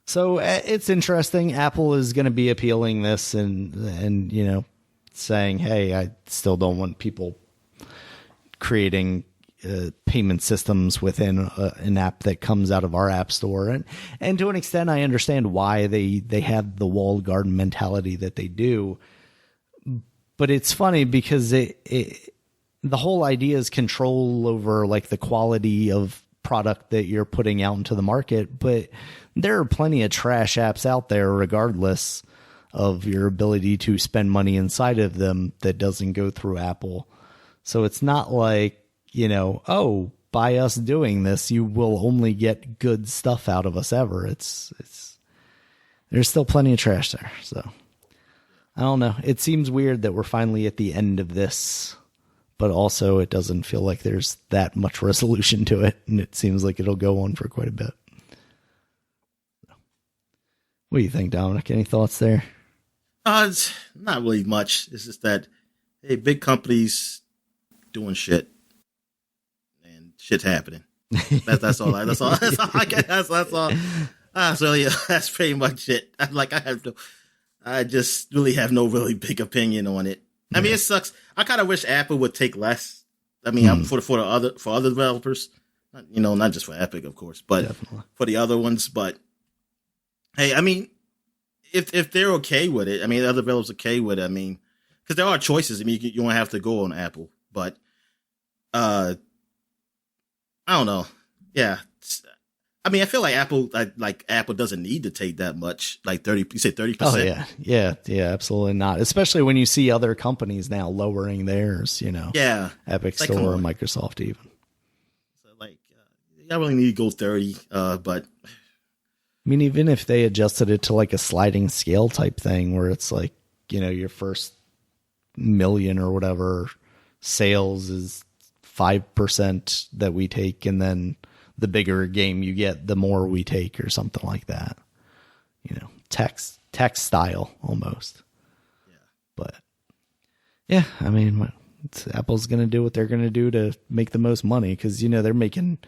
So it's interesting. Apple is going to be appealing this and you know, saying, hey, I still don't want people creating payment systems within an app that comes out of our app store. And to an extent, I understand why they have the walled garden mentality that they do. But it's funny because the whole idea is control over like the quality of product that you're putting out into the market. But there are plenty of trash apps out there, regardless of your ability to spend money inside of them, that doesn't go through Apple. So it's not like, you know, oh, by us doing this, you will only get good stuff out of us ever. It's there's still plenty of trash there. So I don't know. It seems weird that we're finally at the end of this, but also it doesn't feel like there's that much resolution to it. And it seems like it'll go on for quite a bit. What do you think, Dominic? Any thoughts there? It's not really much. It's just that, hey, big companies doing shit and shit's happening. That's all. That's all I guess. That's all. So yeah, that's pretty much it. I just really have no really big opinion on it. I mean, it sucks. I kind of wish Apple would take less. I mean, for other developers, you know, not just for Epic, of course, but definitely for the other ones. But hey, I mean, if they're okay with it, I mean, the other developers okay with it. I mean, because there are choices. I mean, you don't have to go on Apple, but I don't know. Yeah, I mean, I feel like Apple doesn't need to take that much, like 30. You said 30%. Oh yeah, absolutely not. Especially when you see other companies now lowering theirs. You know, yeah, Epic Store, and Microsoft even. So I really need to go 30. But I mean, even if they adjusted it to like a sliding scale type thing, where it's like, you know, your first million or whatever sales is 5% that we take, and then the bigger game you get, the more we take, or something like that. You know, text style almost. Yeah. But yeah, I mean, Apple's going to do what they're going to do to make the most money, because, you know, they're making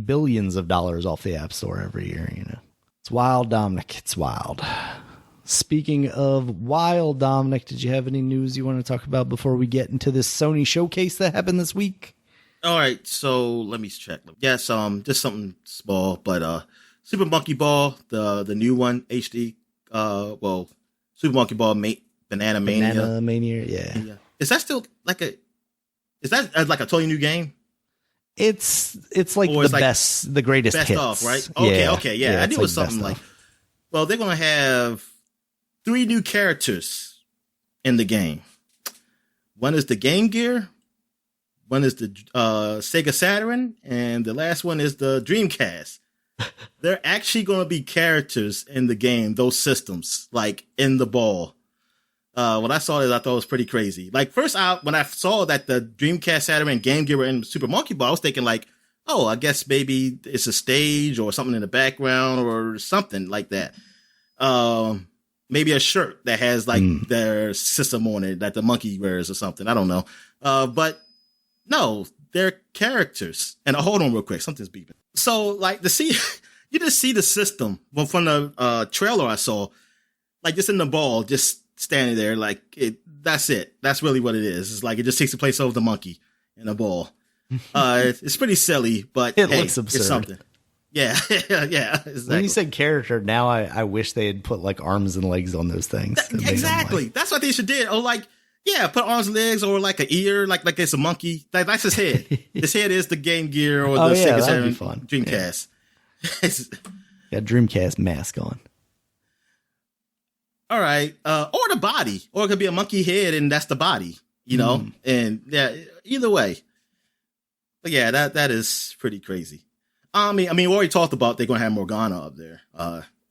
billions of dollars off the App Store every year. You know, it's wild, Dominic. It's wild. Speaking of wild, Dominic, did you have any news you want to talk about before we get into this Sony showcase that happened this week? All right, so let me check. Yes, just something small, but Super Monkey Ball, the new one, HD. Super Monkey Ball Banana Mania. Banana Mania, yeah. Is that still like a totally new game? It's like the greatest best hits. Off, right? Yeah. Okay, yeah. I knew it was something like. Well, they're gonna have 3 new characters in the game. One is the Game Gear. One is the Sega Saturn, and the last one is the Dreamcast. They're actually going to be characters in the game, those systems, like in the ball. When I saw it, I thought it was pretty crazy. Like, first out, when I saw that the Dreamcast, Saturn, and Game Gear were in Super Monkey Ball, I was thinking like, oh, I guess maybe it's a stage or something in the background or something like that. maybe a shirt that has like their system on it that the monkey wears or something. I don't know. But no, they're characters. And hold on real quick. Something's beeping. So like you just see the system from the trailer I saw, like just in the ball, just standing there. Like that's it. That's really what it is. It's like it just takes the place of the monkey in the ball. It's pretty silly, but it looks absurd. It's something. Yeah, yeah. Exactly. When you said character, now I wish they had put like arms and legs on those things. Exactly. That's what they should do. Or like, yeah, put arms and legs or like an ear, like it's a monkey. That's his head. His head is the Game Gear or the Sega Saturn Dreamcast. Yeah. Got Dreamcast mask on. All right. Or the body. Or it could be a monkey head and that's the body, you know? And yeah, either way. But yeah, that is pretty crazy. I mean, we already talked about they're going to have Morgana up there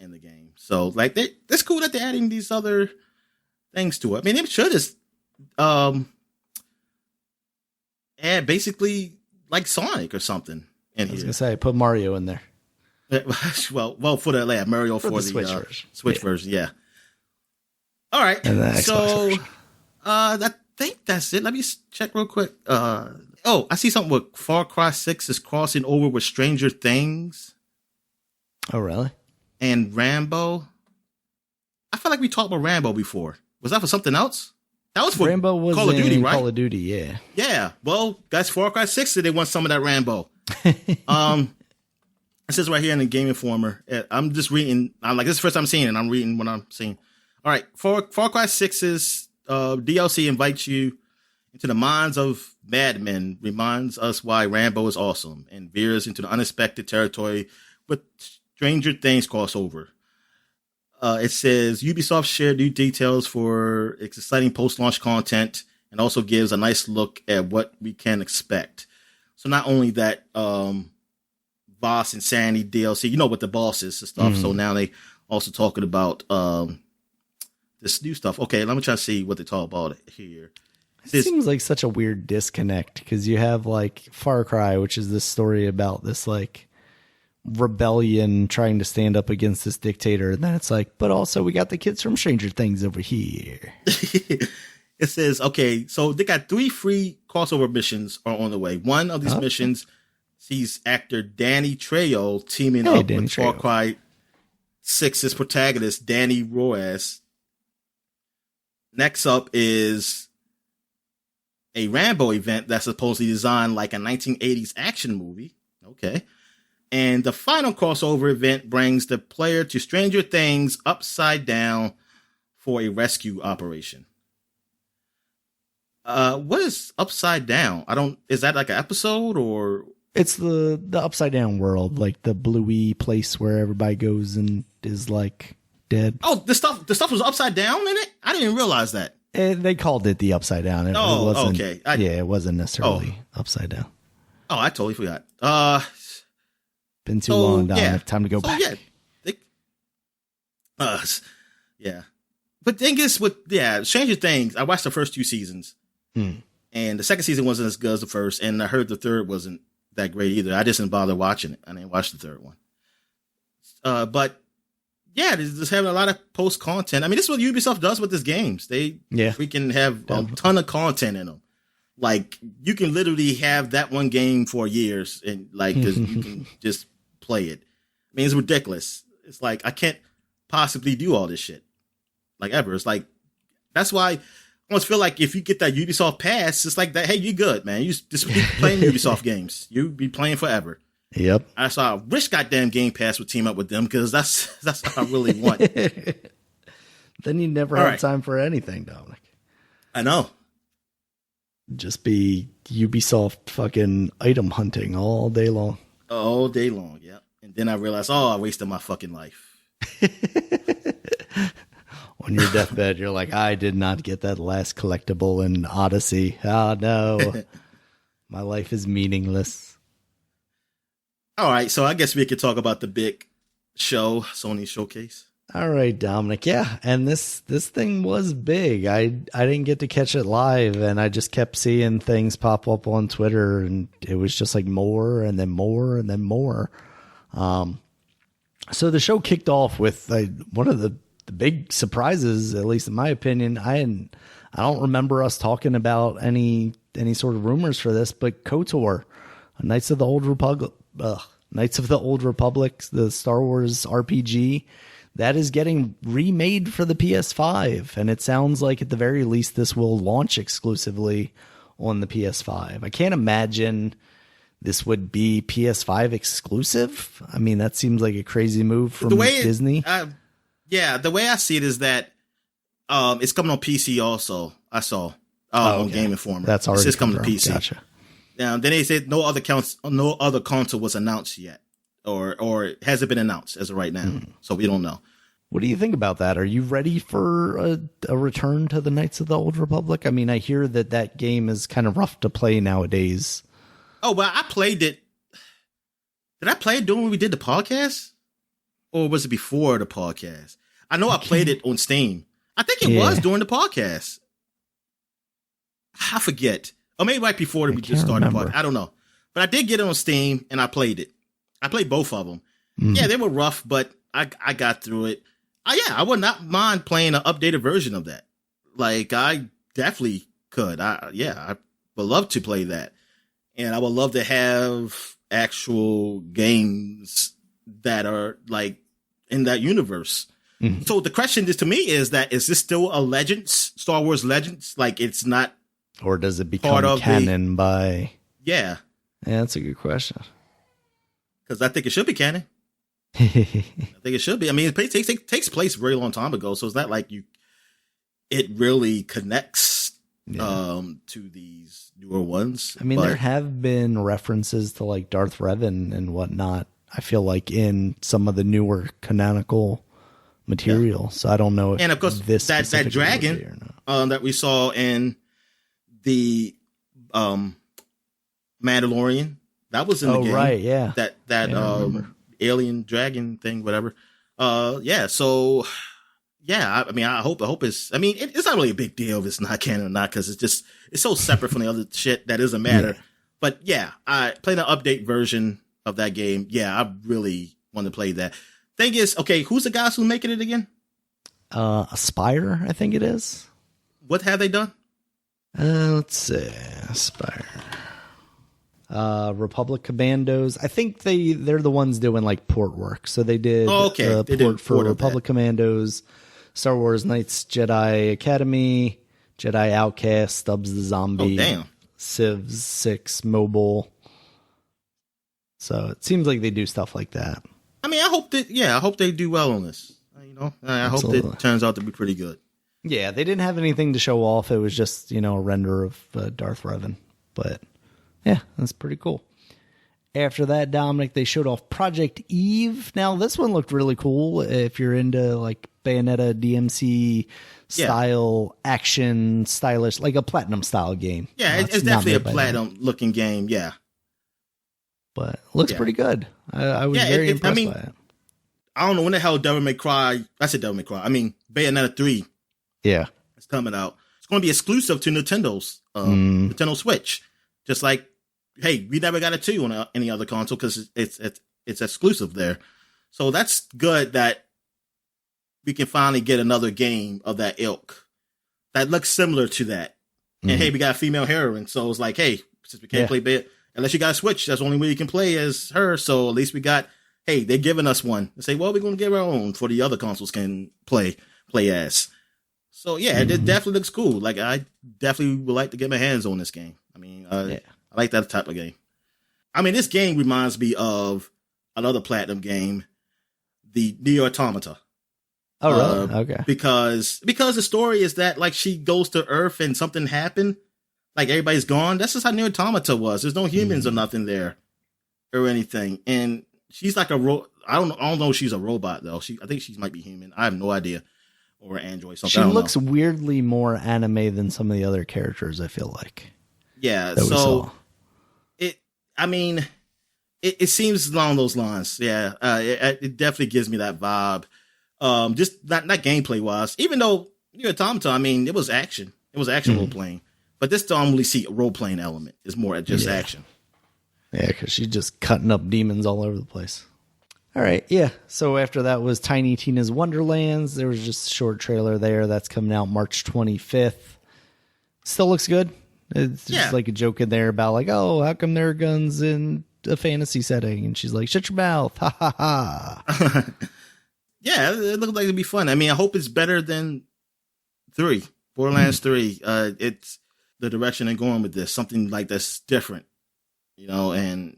in the game. So, like, it's cool that they're adding these other things to it. I mean, they should just add basically like Sonic or something in here. I was going to say, put Mario in there. Well, for the lab, Mario for the Switch version, yeah. All right. And the Xbox version. I think that's it. Let me check real quick. I see something with Far Cry 6 is crossing over with Stranger Things. Oh, really? And Rambo. I feel like we talked about Rambo before. Was that for something else? That was for Rambo was Call of Duty, right? Call of Duty, yeah. Yeah. Well, that's Far Cry 6, so they want some of that Rambo. It says right here in the Game Informer. I'm just reading. I'm like, this is the first time I'm seeing it. I'm reading what I'm seeing. All right. Far Cry 6's DLC invites you into the minds of madmen, reminds us why Rambo is awesome, and veers into the unexpected territory with Stranger Things crossover. It says Ubisoft shared new details for exciting post-launch content and also gives a nice look at what we can expect. So not only that Boss and Sandy DLC, you know, with the bosses and stuff. So now they also talking about this new stuff. Okay, let me try to see what they talk about here. It seems like such a weird disconnect because you have like Far Cry, which is this story about this like rebellion trying to stand up against this dictator. And then it's like, but also we got the kids from Stranger Things over here. It says, okay, so they got 3 free crossover missions are on the way. One of these missions sees actor Danny Trejo teaming up with Far Cry 6's protagonist, Danny Roas. Next up is a Rambo event that's supposedly designed like a 1980s action movie. Okay. And the final crossover event brings the player to Stranger Things upside down for a rescue operation. What is upside down? Is that like an episode or? It's the upside down world, like the bluey place where everybody goes and is like dead. Oh, the stuff was upside down in it? I didn't even realize that. They called it the upside down. It wasn't, okay. It wasn't necessarily upside down. Oh, I totally forgot. Been too long, Dominic. Yeah. Time to go back. Yeah. But thing is, Stranger Things, I watched the first 2 seasons. And the second season wasn't as good as the first, and I heard the third wasn't that great either. I just didn't bother watching it. I didn't watch the third one. But yeah, they're just having a lot of post content. I mean, this is what Ubisoft does with these games. They freaking have a ton of content in them. Like, you can literally have that one game for years and like, cause you can just play it. I mean, it's ridiculous. It's like, I can't possibly do all this shit like ever. It's like, that's why I almost feel like if you get that Ubisoft pass, it's like that. Hey, you're good, man. You just keep playing Ubisoft games. You'll be playing forever. Yep. I wish goddamn Game Pass would team up with them because that's what I really want. Then you never have time for anything, Dominic. I know. Just be Ubisoft fucking item hunting all day long. All day long, yeah. And then I realized, I wasted my fucking life. On your deathbed, you're like, I did not get that last collectible in Odyssey. Oh, no. My life is meaningless. All right, so I guess we could talk about the big show, Sony Showcase. All right, Dominic. Yeah, and this thing was big. I didn't get to catch it live, and I just kept seeing things pop up on Twitter, and it was just like more and then more and then more. So the show kicked off with one of the the big surprises, at least in my opinion, I don't remember us talking about any sort of rumors for this, but KOTOR, Knights of the Old Republic, the Star Wars RPG, that is getting remade for the PS5, and it sounds like at the very least this will launch exclusively on the PS5. I can't imagine this would be PS5 exclusive. I mean, that seems like a crazy move from Disney. The way I see it is that it's coming on PC also. I saw on Game Informer. That's already it's coming to PC. Gotcha. Now, then they said no other console was announced yet, or hasn't been announced as of right now. So we don't know. What do you think about that? Are you ready for a return to the Knights of the Old Republic? I mean, I hear that game is kind of rough to play nowadays. Oh, well, I played it. Did I play it during when we did the podcast? Or was it before the podcast? I know I played it on Steam. I think it was during the podcast. I forget. Or maybe right before we just started the podcast. I don't know. But I did get it on Steam, and I played it. I played both of them. Yeah, they were rough, but I got through it. I would not mind playing an updated version of that. Like, I definitely could. I would love to play that. And I would love to have actual games that are, like, in that universe. Mm-hmm. So the question is, to me, is this still a Legends, Star Wars Legends? Like, it's not... Or does it become canon by... Yeah. Yeah, that's a good question. Because I think it should be canon. I think it should be. I mean, it takes place a very long time ago, so it's not like it really connects to these newer ones. I mean, there have been references to like Darth Revan and whatnot, I feel like, in some of the newer canonical material. So I don't know if, and of course, that dragon that we saw in the Mandalorian, that was in the game. Right, yeah. That alien dragon thing, whatever. So yeah, I mean, I hope it's, I mean, it's not really a big deal if it's not canon or not, because it's so separate from the other shit that doesn't matter. Yeah. But yeah, I played an update version of that game. Yeah, I really want to play that. Thing is, okay, who's the guys who making it again? Aspire, I think it is. What have they done? Let's see, Aspire. Republic Commandos. I think they're the ones doing like port work. So they did they port for Republic Commandos, Star Wars Knights Jedi Academy, Jedi Outcast, Stubbs the Zombie, Civs 6 Mobile. So it seems like they do stuff like that. I mean, I hope they do well on this. You know, I hope it turns out to be pretty good. Yeah, they didn't have anything to show off. It was just, a render of Darth Revan, but yeah, that's pretty cool. After that, Dominic, they showed off Project Eve. Now, this one looked really cool if you're into like Bayonetta DMC style action, stylish, like a Platinum style game. Yeah, it's definitely a Platinum looking game. Yeah, but it looks pretty good. I was very impressed by it. I don't know when the hell Devil May Cry. I said Devil May Cry. I mean Bayonetta 3. Yeah, it's coming out. It's going to be exclusive to Nintendo's Nintendo Switch. Just like, hey, we never got a 2 on any other console because it's exclusive there. So that's good that we can finally get another game of that ilk that looks similar to that. And hey, we got a female heroine, so it's like, hey, since we can't play Bayonetta, unless you got a Switch, that's the only way you can play as her. So at least we got, hey, they're giving us one. They say, well, we're going to give our own for the other consoles can play as. So yeah, it definitely looks cool. Like, I definitely would like to get my hands on this game. I mean, I like that type of game. I mean, this game reminds me of another Platinum game, the Nier Automata. Oh, really? Okay. Because the story is that, like, she goes to Earth and something happened. Like, everybody's gone. That's just how Nier Automata was. There's no humans or nothing there or anything. And she's like I don't know if she's a robot, though. I think she might be human. I have no idea. Or Android, something. She looks weirdly more anime than some of the other characters, I feel like. Yeah, so it seems along those lines. Yeah, it definitely gives me that vibe. Just not gameplay wise. Even though Nier Automata, I mean, it was action. It was action role playing. But this don't really see a role playing element. It's more just action. Yeah, because she's just cutting up demons all over the place. All right, yeah. So after that was Tiny Tina's Wonderlands. There was just a short trailer there. That's coming out March 25th. Still looks good. It's just like a joke in there about like, oh, how come there are guns in a fantasy setting? And she's like, shut your mouth. Ha, ha, ha. Yeah, it looked like it'd be fun. I mean, I hope it's better than 3. Borderlands 3. It's the direction they're going with this. Something like that's different, and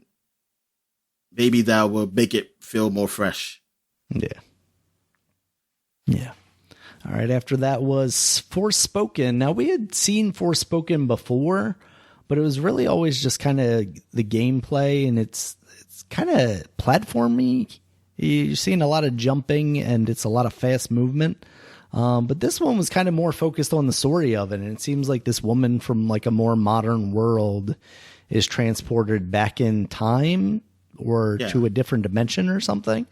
maybe that will make it feel more fresh. Yeah. Yeah. All right. After that was Forspoken. Now, we had seen Forspoken before, but it was really always just kind of the gameplay, and it's kind of platformy. You're seeing a lot of jumping, and it's a lot of fast movement. But this one was kind of more focused on the story of it, and it seems like this woman from like a more modern world is transported back in time or to a different dimension or something.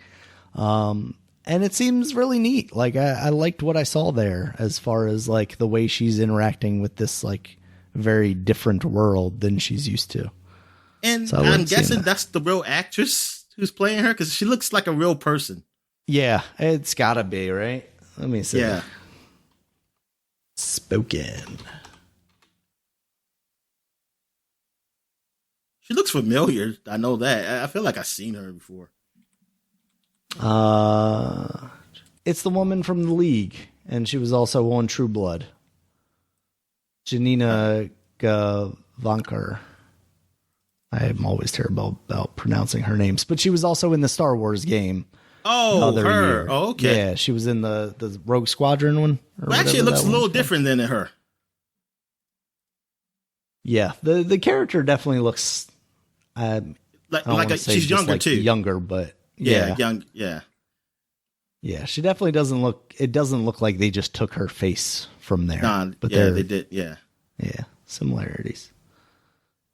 And it seems really neat. Like I liked what I saw there as far as like the way she's interacting with this like very different world than she's used to. And so I'm guessing that's the real actress who's playing her because she looks like a real person. Yeah, it's gotta be, right? Let me see. Yeah. Spoken. She looks familiar. I know that. I feel like I've seen her before. It's the woman from The League, and she was also on True Blood. Janina Gavankar. I'm always terrible about pronouncing her names, but she was also in the Star Wars game. Oh, her. Year. Oh, okay. Yeah, she was in the Rogue Squadron one. Well, actually, it looks a little different than her. Yeah, the character definitely looks like she's younger too. Younger, but young. Yeah. Yeah, she definitely doesn't look. It doesn't look like they just took her face from there. But they did. Yeah, similarities.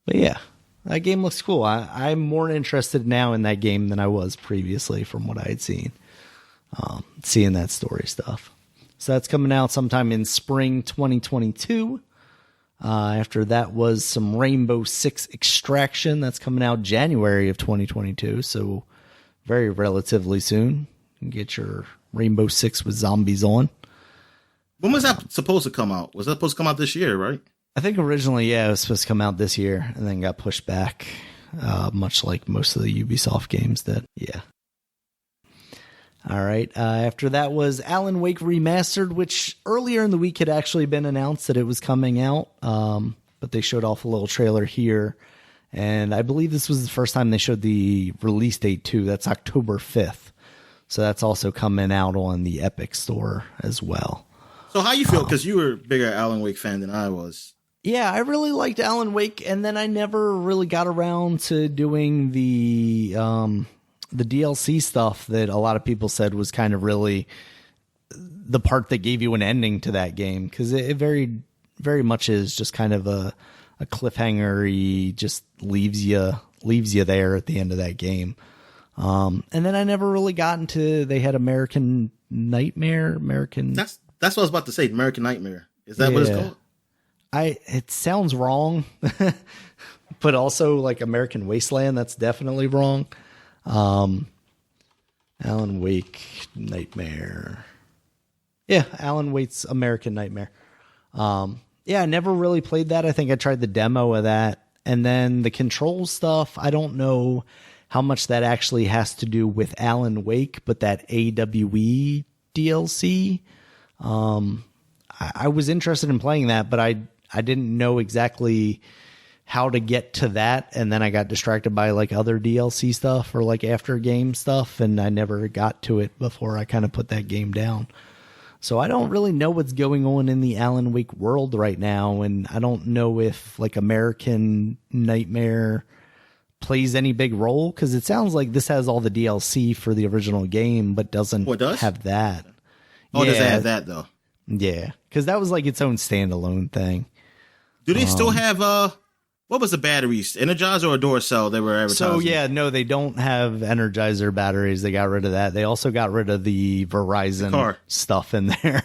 But yeah, that game looks cool. I'm more interested now in that game than I was previously from what I had seen. Seeing that story stuff. So that's coming out sometime in spring 2022. After that was some Rainbow Six Extraction. That's coming out January of 2022. So very relatively soon. You can get your Rainbow Six with zombies on. When was that supposed to come out? Was that supposed to come out this year, right? I think originally, it was supposed to come out this year and then got pushed back, much like most of the Ubisoft games did. Yeah. All right. After that was Alan Wake Remastered, which earlier in the week had actually been announced that it was coming out, but they showed off a little trailer here. And I believe this was the first time they showed the release date, too. That's October 5th. So that's also coming out on the Epic Store as well. So how you feel? Because you were a bigger Alan Wake fan than I was. Yeah, I really liked Alan Wake, and then I never really got around to doing the DLC stuff that a lot of people said was kind of really the part that gave you an ending to that game, because it very, very much is just kind of a cliffhanger. He just leaves you there at the end of that game. And then I never really got into. They had American Nightmare. That's what I was about to say. American Nightmare. Is that what it's called? It sounds wrong, but also like American Wasteland. That's definitely wrong. Alan Wake Nightmare. Yeah, Alan Wake's American Nightmare. Yeah, I never really played that. I think I tried the demo of that. And then the control stuff, I don't know how much that actually has to do with Alan Wake, but that AWE DLC. I was interested in playing that, but I didn't know exactly how to get to that, and then I got distracted by like other DLC stuff or like after game stuff, and I never got to it before I kind of put that game down. So I don't really know what's going on in the Alan Wake world right now, and I don't know if like American Nightmare plays any big role, because it sounds like this has all the DLC for the original game, but doesn't have that. Oh, yeah. Does it have that though? Yeah, because that was like its own standalone thing. Do they still have what was the batteries? Energizer or Duracell they were advertising? So yeah, no, they don't have Energizer batteries. They got rid of that. They also got rid of the Verizon stuff in there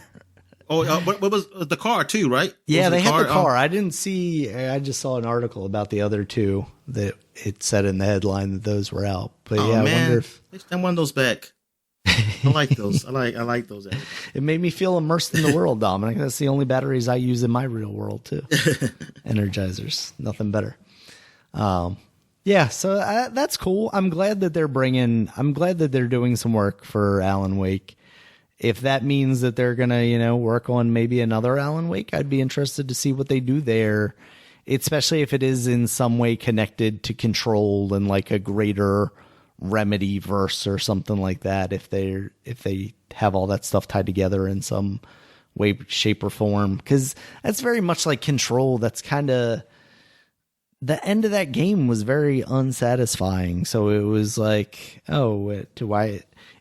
What was the car too, right? Yeah, they had the car. car. I didn't see. I just saw an article about the other two that it said in the headline that those were out. But yeah, man. I wonder if they send one of those back. I like those. I like those. It made me feel immersed in the world, Dominic. That's the only batteries I use in my real world too. Energizers, nothing better. Yeah, so that's cool. I'm glad that they're doing some work for Alan Wake. If that means that they're gonna, work on maybe another Alan Wake, I'd be interested to see what they do there, especially if it is in some way connected to Control and like a greater Remedy verse or something like that. If they have all that stuff tied together in some way, shape, or form, because that's very much like Control. That's kind of the end of that game was very unsatisfying. So it was like,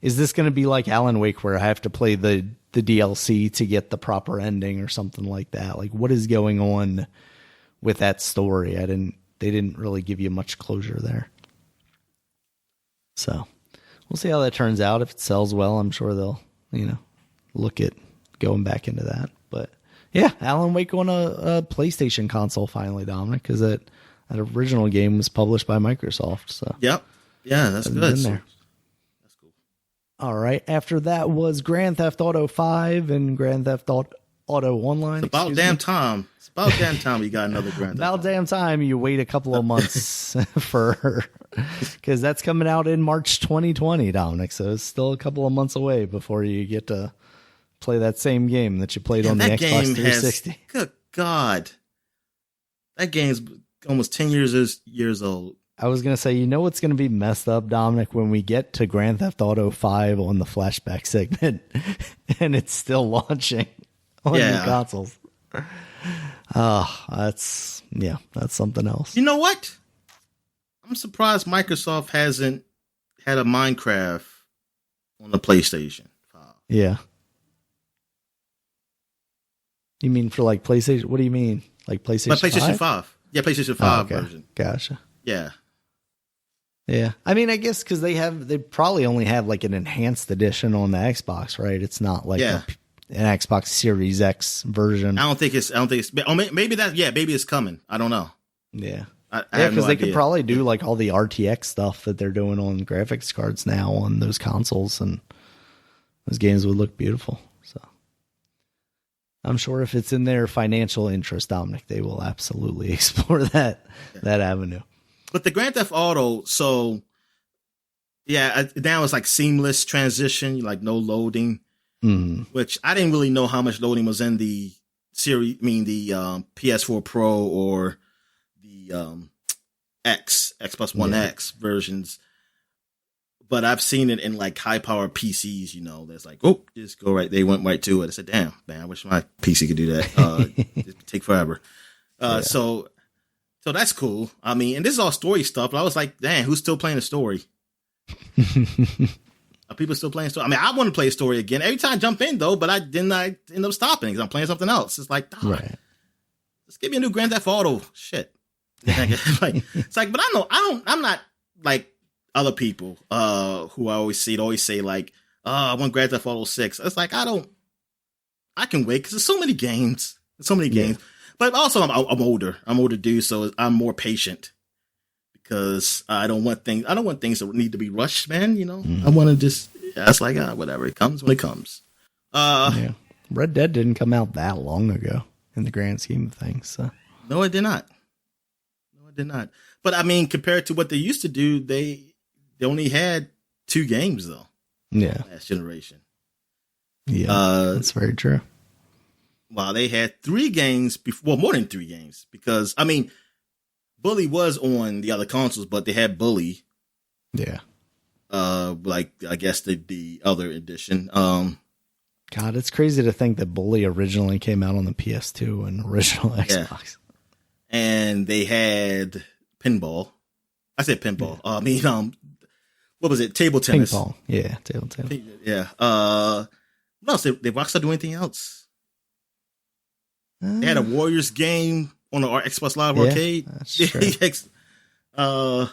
is this going to be like Alan Wake where I have to play the DLC to get the proper ending or something like that? Like, what is going on with that story? They didn't really give you much closure there. So we'll see how that turns out. If it sells well, I'm sure they'll, look at going back into that. But yeah, Alan Wake on a PlayStation console finally, Dominic, because that original game was published by Microsoft. So yep. Yeah, that's good. That's cool. All right. After that was Grand Theft Auto 5 and Grand Theft Auto Online. It's about damn time. It's about damn time you got another Grand Theft Auto. About damn time you wait a couple of months because that's coming out in March 2020, Dominic. So it's still a couple of months away before you get to play that same game that you played on the Xbox 360. Good God. That game's almost 10 years old. I was going to say, what's going to be messed up, Dominic, when we get to Grand Theft Auto 5 on the Flashback segment and it's still launching on the consoles. That's something else. You know what? I'm surprised Microsoft hasn't had a Minecraft on the PlayStation 5. Yeah. You mean for like PlayStation? What do you mean? Like PlayStation 5? PlayStation 5. Yeah, PlayStation 5 version. Gotcha. Yeah. Yeah. I mean, I guess because they probably only have like an enhanced edition on the Xbox, right? It's not like an Xbox Series X version. I don't think it's, maybe it's coming. I don't know. Yeah. Because they could probably do like all the RTX stuff that they're doing on graphics cards now on those consoles, and those games would look beautiful. So I'm sure if it's in their financial interest, Dominic, they will absolutely explore that avenue. But the Grand Theft Auto, so yeah, now it's like seamless transition, like no loading, which I didn't really know how much loading was in the series. I mean, the PS4 Pro or the Xbox One X versions, but I've seen it in like high power PCs. That's like, just go right. They went right to it. I said, damn, man, I wish my PC could do that. It'd take forever. So that's cool. I mean, and this is all story stuff, but I was like, damn, who's still playing the story? Are people still playing story? I mean, I want to play a story again every time I jump in though, but I end up stopping because I'm playing something else. It's like, let's give me a new Grand Theft Auto. Shit. It's like, but I'm not like other people who I always say like, I want Grand Theft Auto 6. It's like, I can wait because there's so many games. But also I'm older. I'm older dude, so I'm more patient because I don't want things that need to be rushed, man. I want to just, it's like, whatever, it comes when it comes. Red Dead didn't come out that long ago in the grand scheme of things. So. No, it did not. But I mean, compared to what they used to do, they only had 2 games though. Yeah. Last generation. Yeah. That's very true. Well, they had 3 games before, more than 3 games, because I mean, Bully was on the other consoles, but they had Bully. Yeah. Like I guess the other edition. God, it's crazy to think that Bully originally came out on the PS2 and original Xbox. And they had pinball. I said pinball. Yeah. I mean, what was it? Table tennis. Ping pong. Yeah, table tennis. Yeah. What else? Did Rockstar do anything else? They had a Warriors game on the Xbox Live Arcade. That's true. I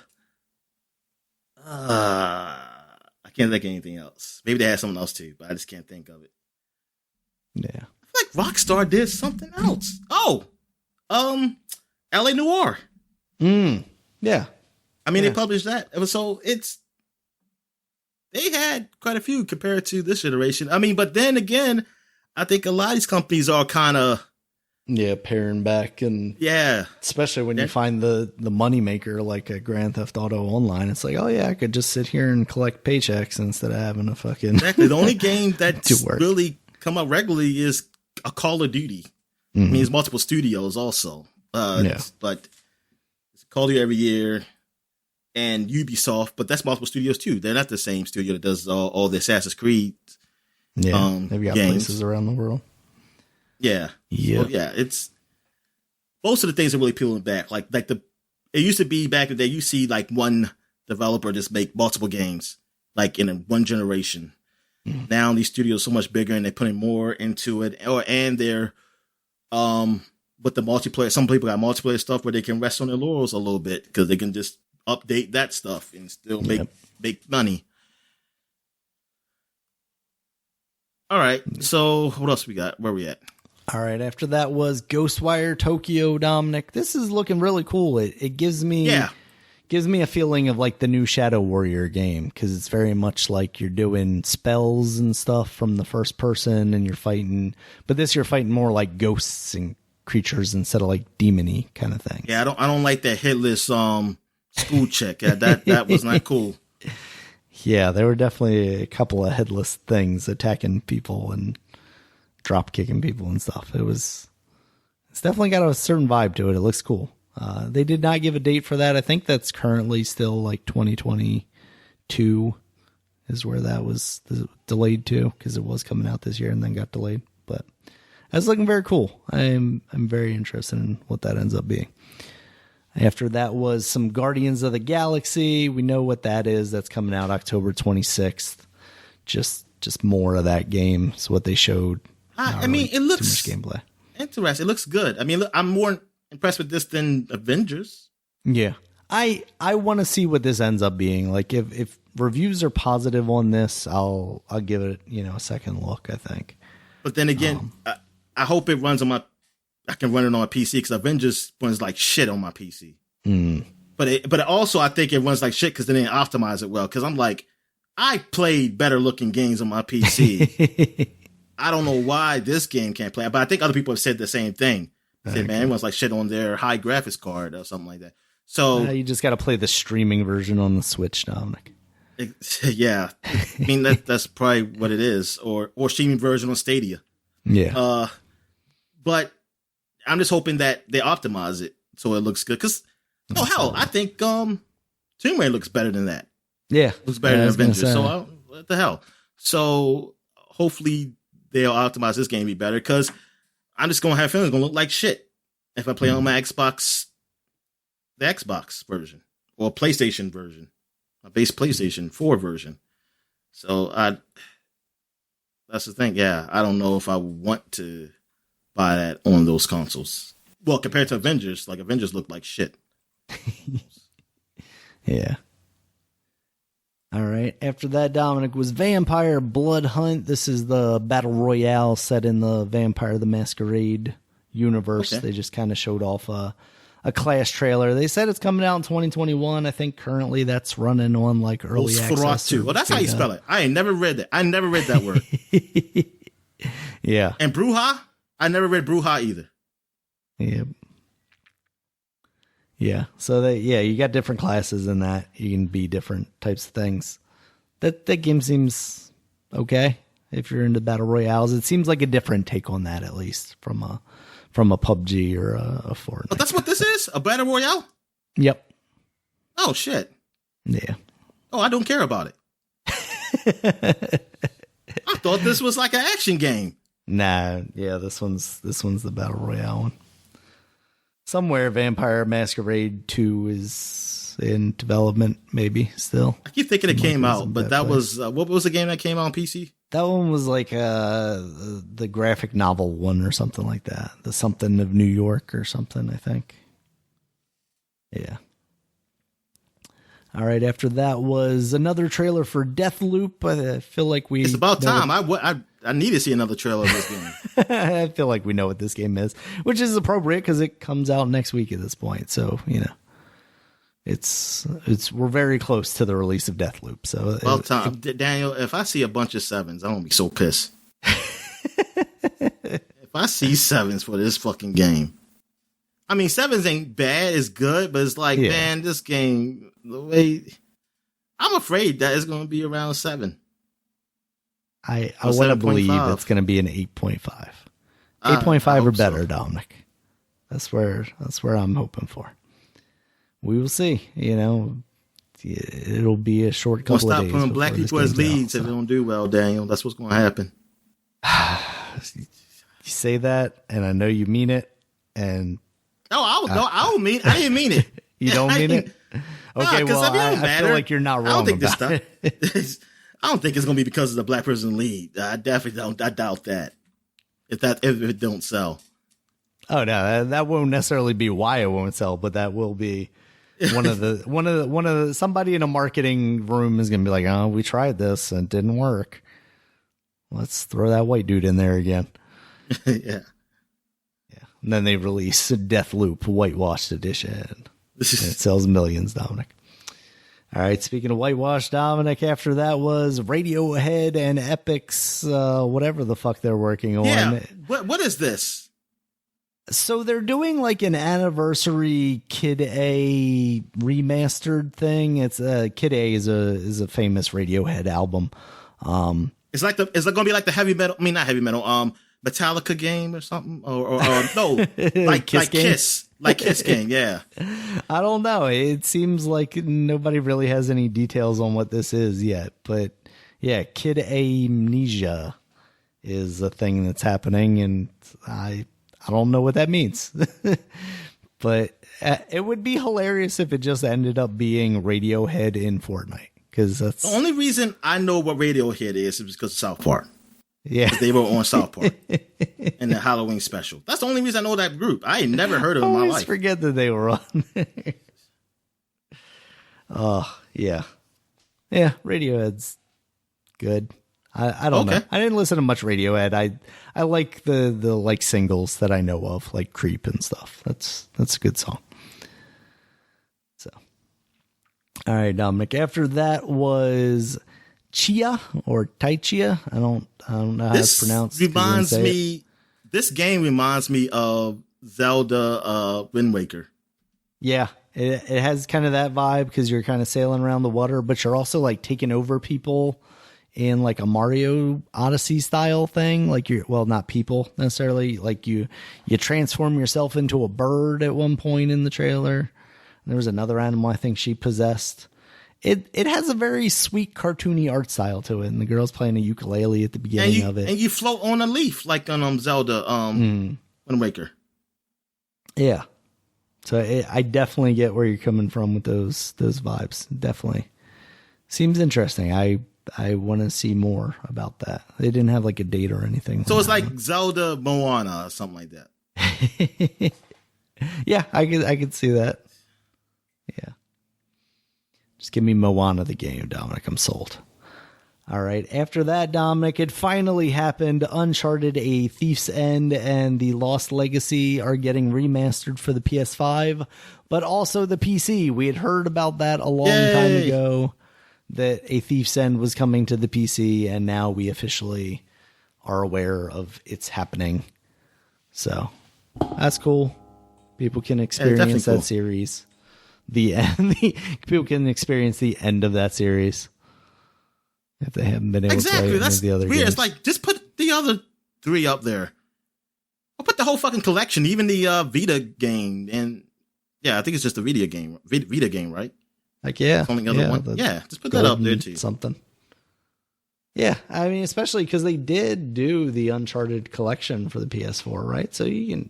can't think of anything else. Maybe they had something else too, but I just can't think of it. Yeah. I like Rockstar did something else. Oh, L.A. Noire. Yeah. I mean, they published that. They had quite a few compared to this iteration. I mean, but then again, I think a lot of these companies are kind of paring back, and especially when you find the moneymaker like a Grand Theft Auto Online. It's like, oh yeah, I could just sit here and collect paychecks instead of having a fucking exactly. The only game that's really come out regularly is a Call of Duty. I mean, it's multiple studios also, but it's Call of Duty every year. And Ubisoft, but that's multiple studios too. They're not the same studio that does all the Assassin's Creed. They've got games. places around the world. Yeah. It's most of the things are really peeling back. Like it used to be back in the day. You see like one developer just make multiple games, like in one generation. Now these studios are so much bigger, and they're putting more into it. And they're with the multiplayer. Some people got multiplayer stuff where they can rest on their laurels a little bit because they can just update that stuff and still make money. All right. So what else we got? Where we at? All right. After that was Ghostwire Tokyo, Dominic. This is looking really cool. It gives me a feeling of like the new Shadow Warrior game, because it's very much like you're doing spells and stuff from the first person, and you're fighting. But this you're fighting more like ghosts and creatures instead of like demon-y kind of thing. Yeah, I don't like that headless school chick. That was not cool. Yeah, there were definitely a couple of headless things attacking people and drop kicking people and stuff. It's definitely got a certain vibe to it. It looks cool. They did not give a date for that. I think that's currently still like 2022 is where that was delayed to, because it was coming out this year and then got delayed. But that's looking very cool. I'm very interested in what that ends up being. After that was some Guardians of the Galaxy. We know what that is. That's coming out October 26th. Just more of that game. So what they showed. I mean, it looks too much gameplay. Interesting. It looks good. I mean, look, I'm more impressed with this than Avengers. Yeah. I want to see what this ends up being. Like if reviews are positive on this, I'll give it, a second look, I think. But then again, I hope it runs on I can run it on my PC, because Avengers runs like shit on my PC. But also I think it runs like shit because they didn't optimize it well. Because I'm like, I played better looking games on my PC. I don't know why this game can't play, but I think other people have said the same thing. They said, man, it runs like shit on their high graphics card or something like that. So you just got to play the streaming version on the Switch, Dominic. Yeah, I mean that's probably what it is, or streaming version on Stadia. Yeah. But I'm just hoping that they optimize it so it looks good. Because I think Tomb Raider looks better than that. Yeah, looks better than Avengers. So what the hell? So hopefully they'll optimize this game to be better, because I'm just gonna have a feeling it's gonna look like shit if I play on my Xbox, the Xbox version or PlayStation version, a base PlayStation 4 version. So that's the thing. Yeah, I don't know if I want to buy that on those consoles. Well, compared to Avengers, like Avengers look like shit. Yeah. All right. After that, Dominic, was Vampire Blood Hunt. This is the battle royale set in the Vampire the Masquerade universe. Okay. They just kind of showed off a Clash trailer. They said it's coming out in 2021. I think currently that's running on like early access. Well, that's how you spell it. I ain't never read that. I never read that word. Yeah. And Bruja? I never read Bruja either. Yep. Yeah. So you got different classes in that. You can be different types of things. That game seems okay if you're into battle royales. It seems like a different take on that, at least from a PUBG or a Fortnite. Oh, that's what this is? A battle royale? Yep. Oh shit. Yeah. Oh, I don't care about it. I thought this was like an action game. Nah, yeah, this one's the battle royale one. Somewhere Vampire Masquerade 2 is in development, maybe still. I keep thinking it came out, but that was what was the game that came out on PC? That one was like the graphic novel one or something like that. The something of New York or something, I think. Yeah. All right, after that was another trailer for Deathloop. I feel like It's about time. I need to see another trailer of this game. I feel like we know what this game is, which is appropriate because it comes out next week at this point. So, we're very close to the release of Deathloop. So about time. Daniel, if I see a bunch of 7s, I'm going to be so pissed. If I see 7s for this fucking game. I mean, 7s ain't bad. It's good, but it's like, man, this game, the way I'm afraid that it's going to be around 7. I want to believe it's going to be an 8.5. 8.5 or better, so. Dominic. That's where I'm hoping for. We will see. It'll be a short couple of days. Stop putting black people as leads if they don't do well, Daniel. That's what's going to happen. You say that, and I know you mean it. And I didn't mean it. You don't mean it? Okay, well, I feel like you're not wrong about it. I don't think it's going to be because of the black person lead. I definitely don't. I doubt that. If it don't sell. Oh no, that won't necessarily be why it won't sell, but that will be one of the somebody in a marketing room is going to be like, oh, we tried this and it didn't work. Let's throw that white dude in there again. Yeah. And then they release Deathloop Whitewashed Edition. And it sells millions, Dominic. All right, speaking of whitewashed, Dominic, after that was Radiohead and Epic's whatever the fuck they're working on. Yeah, what is this? So they're doing like an anniversary Kid A remastered thing. It's Kid A is a famous Radiohead album. Is it going to be like the heavy metal? I mean, not heavy metal. Metallica game or something, or no, like Kiss. Like Kiss game, yeah. I don't know. It seems like nobody really has any details on what this is yet. But yeah, Kid Amnesia is a thing that's happening, and I don't know what that means. But it would be hilarious if it just ended up being Radiohead in Fortnite. Because that's the only reason I know what Radiohead is because of South Park. Yeah, they were on South Park in the Halloween special. That's the only reason I know that group. I ain't never heard of them in my life. I forget that they were on there. Oh, yeah. Yeah, Radiohead's good. I don't know. I didn't listen to much Radiohead. I like the like singles that I know of, like Creep and stuff. That's a good song. So, all right, Dominic. After that was Chia or Taichia. I don't know how it's pronounced. This game reminds me of Zelda Wind Waker. Yeah, it has kind of that vibe because you're kind of sailing around the water, but you're also like taking over people in like a Mario Odyssey style thing. Like not people necessarily. Like you transform yourself into a bird at one point in the trailer. There was another animal I think she possessed. It has a very sweet cartoony art style to it, and the girl's playing a ukulele at the beginning of it. And you float on a leaf like on Zelda Wind Waker. Yeah. So I definitely get where you're coming from with those vibes. Definitely. Seems interesting. I want to see more about that. They didn't have like a date or anything. So it's like Zelda Moana or something like that. Yeah, I could see that. Yeah. Just give me Moana the game, Dominic. I'm sold. All right. After that, Dominic, it finally happened. Uncharted: A Thief's End and The Lost Legacy are getting remastered for the PS5, but also the PC. We had heard about that a long time ago, that A Thief's End was coming to the PC, and now we officially are aware of it's happening. So that's cool. People can experience that series. The end. People can experience the end of that series if they haven't been able to play any of the other games. It's like, just put the other 3 up there. Or put the whole fucking collection, even the Vita game. And yeah, I think it's just a Vita game, right? Like, yeah. Only other one. Yeah, just put that up there too. Something. Yeah, I mean, especially because they did do the Uncharted collection for the PS4, right? So you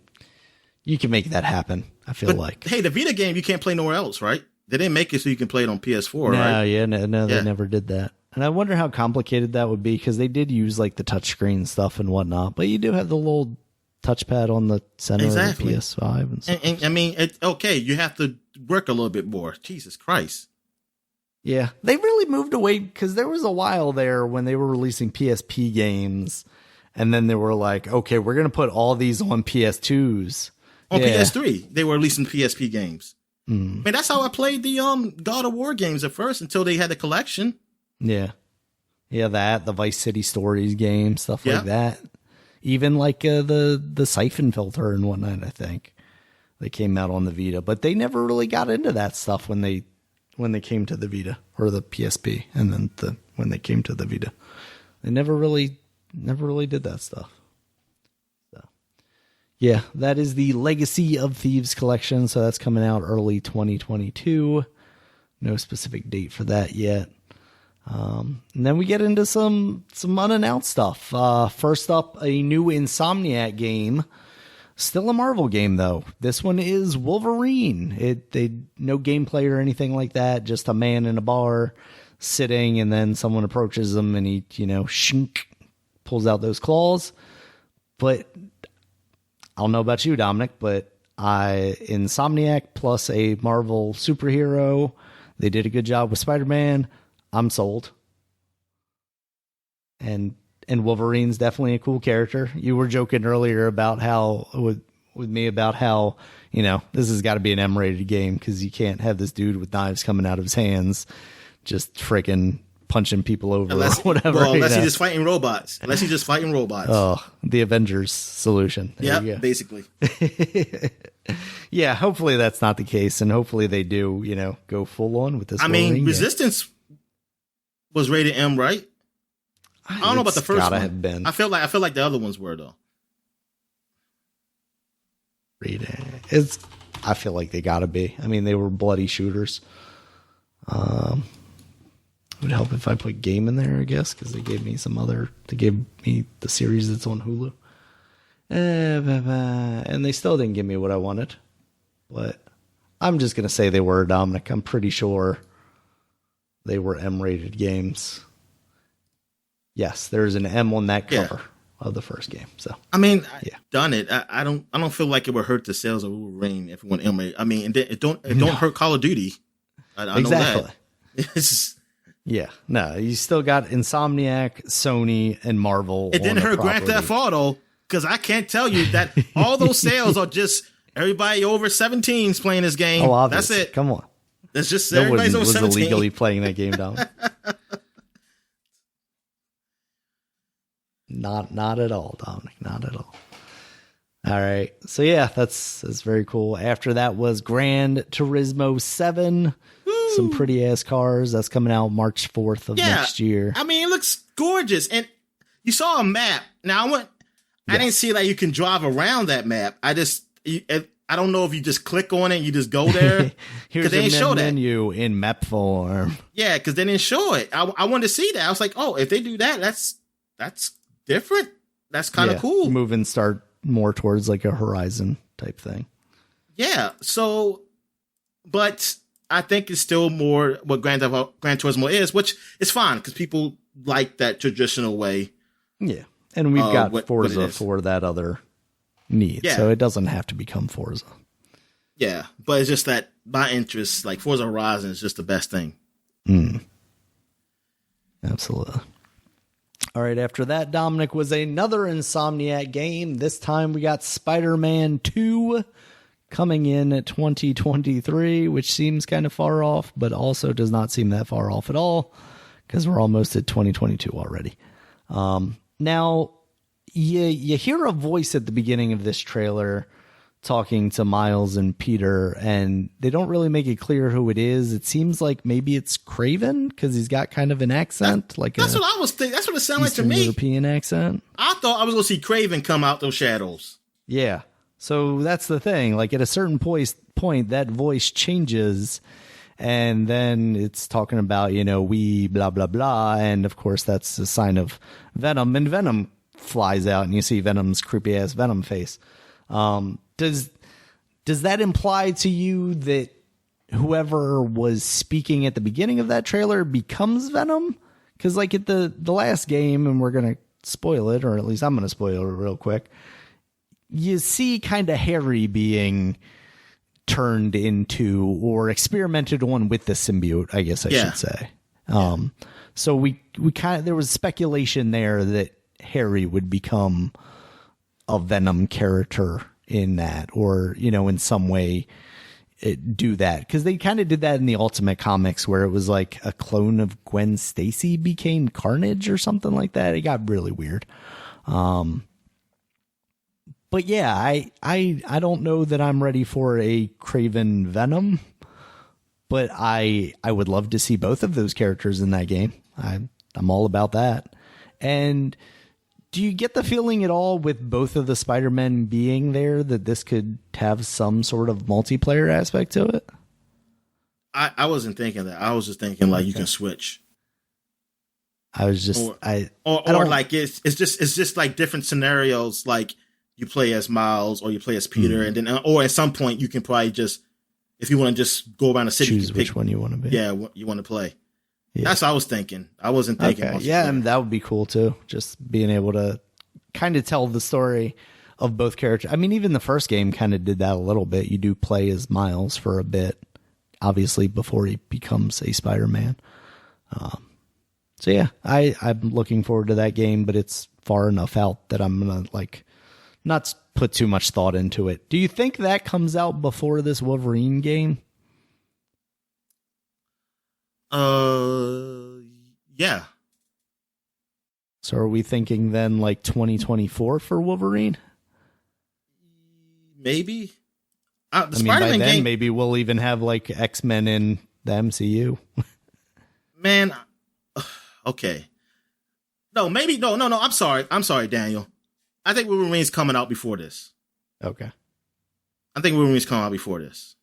can make that happen. I feel like. Hey, the Vita game you can't play nowhere else, right? They didn't make it so you can play it on PS4, right? No, they never did that. And I wonder how complicated that would be because they did use like the touchscreen stuff and whatnot, but you do have the little touchpad on the center of the PS5 and stuff. And I mean, you have to work a little bit more. Jesus Christ. Yeah, they really moved away because there was a while there when they were releasing PSP games, and then they were like, okay, we're going to put all these on PS2s. On PS3, they were releasing PSP games. Mm. Man, that's how I played the God of War games at first until they had the collection. Yeah. Yeah, the Vice City Stories game, stuff like that. Even like the Siphon Filter and whatnot, I think. They came out on the Vita, but they never really got into that stuff when they came to the Vita or the PSP, and then when they came to the Vita. They never really did that stuff. So, yeah, that is the Legacy of Thieves collection, so that's coming out early 2022. No specific date for that yet. And then we get into some unannounced stuff. First up, a new Insomniac game. Still a Marvel game, though. This one is Wolverine. They no gameplay or anything like that. Just a man in a bar sitting, and then someone approaches him, and he, shink, pulls out those claws. But I don't know about you, Dominic, but Insomniac plus a Marvel superhero. They did a good job with Spider-Man. I'm sold. And Wolverine's definitely a cool character. You were joking earlier about how with me about how, this has got to be an M-rated game because you can't have this dude with knives coming out of his hands just freaking punching people over or whatever. Well, unless he's just fighting robots. Oh, the Avengers solution. Yeah, basically. Yeah, hopefully that's not the case, and hopefully they do, go full on with this. Resistance was rated M, right? I don't know about the first one. Have been. I feel like the other ones were though. I feel like they gotta be. They were bloody shooters. It would help if I put game in there, I guess, because they gave me they gave me the series that's on Hulu. And they still didn't give me what I wanted. But I'm just gonna say they were, Dominic. I'm pretty sure they were M-rated games. Yes, there's an M on that cover of the first game. So done it. I don't feel like it would hurt the sales of Wolverine if it went M-rated. It don't hurt Call of Duty. I exactly. know that. No, you still got Insomniac, Sony, and Marvel. It didn't hurt Grand Theft Auto because I can't tell you that all those sales are just everybody over 17 is playing this game. Oh, obvious. That's it. Come on. That's just everybody's over 17. Was illegally playing that game, Dominic. Not at all, Dominic. Not at all. All right. So that's very cool. After that was Gran Turismo 7. Woo! Some pretty ass cars. That's coming out March 4th of next year. It looks gorgeous. And you saw a map. Now I didn't see that you can drive around that map. I don't know if you just click on it and you just go there. Here's a menu in map form. Yeah, because they didn't show it. I wanted to see that. I was like, oh, if they do that, that's different. That's kind of cool. Start more towards like a Horizon type thing. Yeah. So, but I think it's still more what Gran Turismo is, which is fine because people like that traditional way. Yeah. And we've got Forza for that other need. Yeah. So it doesn't have to become Forza. Yeah. But it's just that my interest, like Forza Horizon is just the best thing. Absolutely. All right, after that, Dominic, was another Insomniac game. This time we got Spider-Man 2 coming in at 2023, which seems kind of far off, but also does not seem that far off at all because we're almost at 2022 already. Now, you hear a voice at the beginning of this trailer talking to Miles and Peter, and they don't really make it clear who it is. It seems like maybe it's Craven because he's got kind of an accent. That's what I was thinking. That's what it sounded like to me. European accent. I thought I was going to see Craven come out those shadows. Yeah. So that's the thing. Like at a certain point, that voice changes, and then it's talking about, we blah, blah, blah. And of course, that's a sign of Venom, and Venom flies out, and you see Venom's creepy ass Venom face. Does that imply to you that whoever was speaking at the beginning of that trailer becomes Venom? Because like at the last game, and we're going to spoil it, or at least I'm going to spoil it real quick, you see kind of Harry being turned into or experimented on with the symbiote, I guess I should say. So we kind of, there was speculation there that Harry would become a Venom character in that, or, you know, in some way do that. Because they kind of did that in the Ultimate Comics, where it was like a clone of Gwen Stacy became Carnage or something like that. It got really weird. But yeah, I don't know that I'm ready for a Kraven Venom, but I would love to see both of those characters in that game. I'm all about that. And do you get the feeling at all with both of the Spider-Men being there that this could have some sort of multiplayer aspect to it? I wasn't thinking that. I was just thinking like you can switch. I was just or like it's just like different scenarios. Like you play as Miles or you play as Peter, and then or at some point you can probably just, if you want to just go around the city, choose which one you want to be. Yeah, what you want to play. Yeah. That's what I was thinking. I wasn't thinking. Okay. Yeah, and that would be cool too. Just being able to kind of tell the story of both characters. I mean, even the first game kind of did that a little bit. You do play as Miles for a bit, obviously before he becomes a Spider-Man. So yeah, I'm looking forward to that game, but it's far enough out that I'm gonna like not put too much thought into it. Do you think that comes out before this Wolverine game? Yeah. So are we thinking then like 2024 for Wolverine? Maybe. By then game, maybe we'll even have like X-Men in the MCU. Man, okay. No, maybe no. I'm sorry, Daniel. I think Wolverine's coming out before this. Okay. I think Wolverine's coming out before this.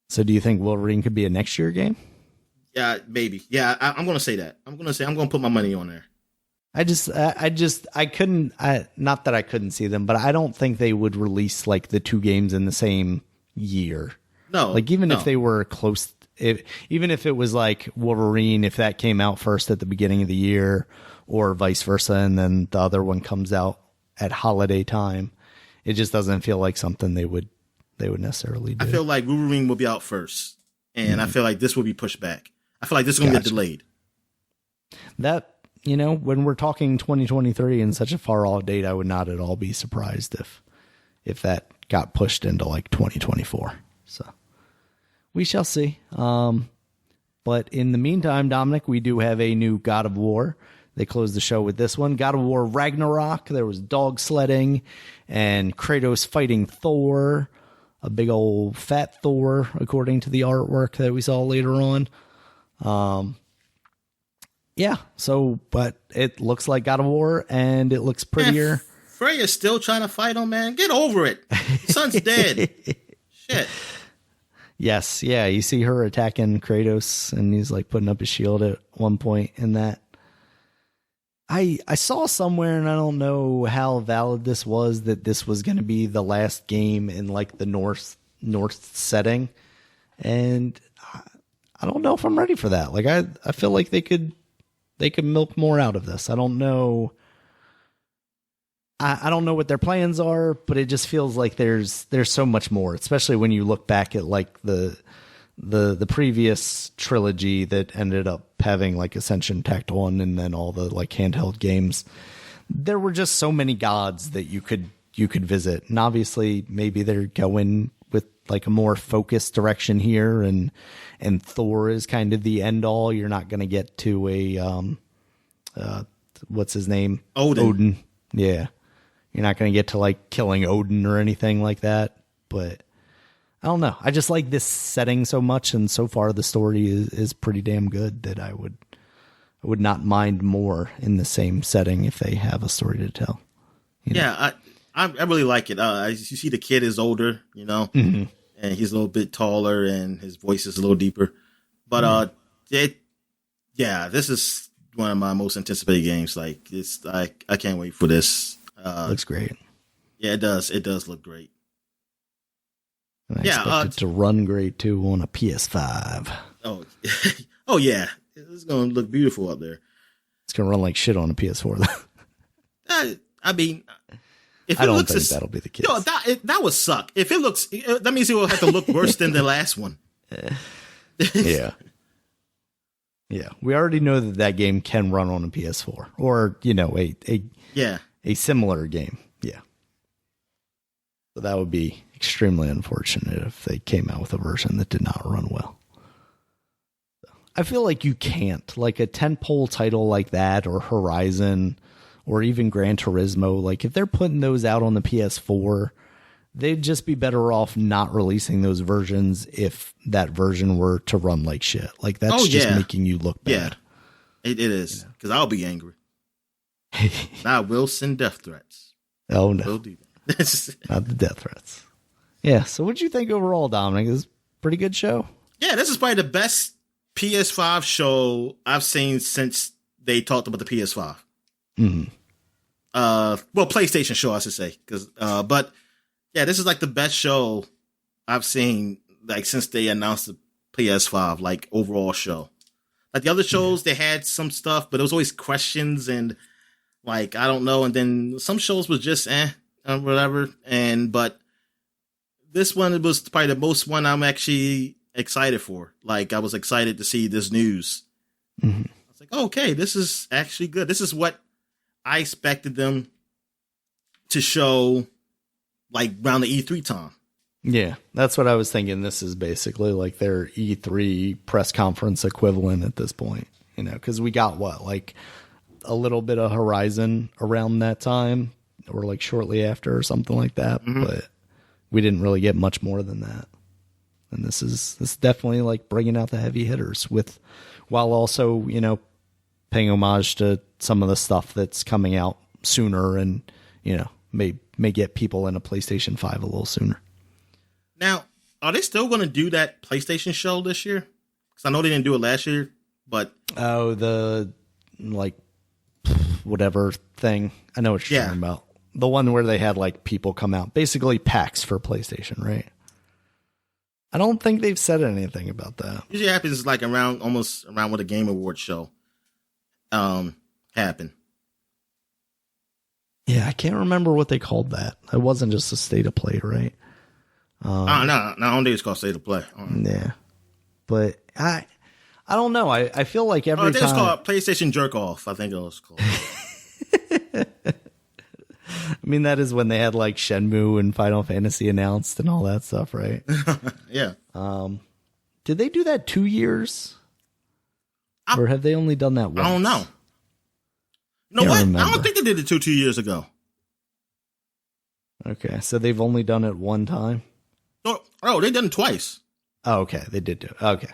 So do you think Wolverine could be a next year game? Yeah, maybe. Yeah, I'm going to say that. I'm going to put my money on there. I couldn't, not that I couldn't see them, but I don't think they would release like the two games in the same year. No. Like even if they were close, even if it was like Wolverine, if that came out first at the beginning of the year or vice versa, and then the other one comes out at holiday time, it just doesn't feel like something they would necessarily do. I feel like Wolverine will be out first, and I feel like this will be pushed back. I feel like this is going to get delayed. That, you know, when we're talking 2023 and such a far off date, I would not at all be surprised if that got pushed into like 2024. So we shall see. But in the meantime, Dominic, we do have a new God of War. They closed the show with this one, God of War Ragnarok. There was dog sledding and Kratos fighting Thor, a big old fat Thor, according to the artwork that we saw later on. Yeah, so, but it looks like God of War, and it looks prettier. Man, Freya's still trying to fight him, man. Get over it. His son's dead. Shit. Yes, yeah, you see her attacking Kratos, and he's like putting up his shield at one point in that. I saw somewhere, and I don't know how valid this was, that this was going to be the last game in like the North setting, and I don't know if I'm ready for that. Like I feel like they could milk more out of this. I don't know. I don't know what their plans are, but it just feels like there's so much more, especially when you look back at like the previous trilogy that ended up having like Ascension tacked on, and then all the like handheld games. There were just so many gods that you could visit, and obviously maybe they're going with like a more focused direction here, and Thor is kind of the end all. You're not going to get to a what's his name? Odin. Yeah. You're not going to get to like killing Odin or anything like that, but I don't know. I just like this setting so much, and so far the story is pretty damn good that I would not mind more in the same setting if they have a story to tell. Yeah, I really like it. You see the kid is older, you know, and he's a little bit taller, and his voice is a little deeper. But this is one of my most anticipated games. Like I can't wait for this. Looks great. Yeah, it does. It does look great. And I expect it to run great too on a PS5. Oh yeah, it's gonna look beautiful up there. It's gonna run like shit on a PS4 though. I mean, If I it don't looks think that'll be the case. Yo, that would suck. If it looks, that means it will have to look worse than the last one. Yeah. Yeah. We already know that game can run on a PS4 or, a similar game. Yeah. So that would be extremely unfortunate if they came out with a version that did not run well. I feel like you can't, like a tentpole title like that or Horizon or even Gran Turismo, like if they're putting those out on the PS4, they'd just be better off not releasing those versions if that version were to run like shit. Like that's just making you look bad. Yeah, it is. Because I'll be angry. I will send death threats. Oh, no. We'll do that. Not the death threats. Yeah, so what'd you think overall, Dominic? This is a pretty good show. Yeah, this is probably the best PS5 show I've seen since they talked about the PS5. Mm-hmm. Well, PlayStation show, I should say. But yeah, this is like the best show I've seen like since they announced the PS5, like overall show. Like the other shows, they had some stuff, but it was always questions and like, I don't know. And then some shows was just whatever. But this one was probably the most one I'm actually excited for. Like I was excited to see this news. Mm-hmm. I was like, oh, okay, this is actually good. This is what I expected them to show like around the E3 time. Yeah, that's what I was thinking. This is basically like their E3 press conference equivalent at this point, because we got like a little bit of Horizon around that time or like shortly after or something like that. Mm-hmm. But we didn't really get much more than that. And this is definitely like bringing out the heavy hitters while also, paying homage to some of the stuff that's coming out sooner and, may get people in a PlayStation 5 a little sooner. Now, are they still going to do that PlayStation show this year? Because I know they didn't do it last year, but... Oh, the, like, whatever thing. I know what you're talking about. The one where they had, like, people come out. Basically, PAX for PlayStation, right? I don't think they've said anything about that. Usually happens, like, almost around when the Game Awards show happened. Yeah, I can't remember what they called that. It wasn't just a state of play, right? No, I don't think it's called state of play. Yeah, but I don't know. I feel like every time... I think it's called PlayStation Jerk Off. I think it was called. I mean, that is when they had like Shenmue and Final Fantasy announced and all that stuff, right? Yeah. Did they do that 2 years? Or have they only done that once? I don't know. You know what? Remember. I don't think they did it 2 years ago. Okay, so they've only done it one time? Oh, they done it twice. Oh, okay, they did do it. Okay.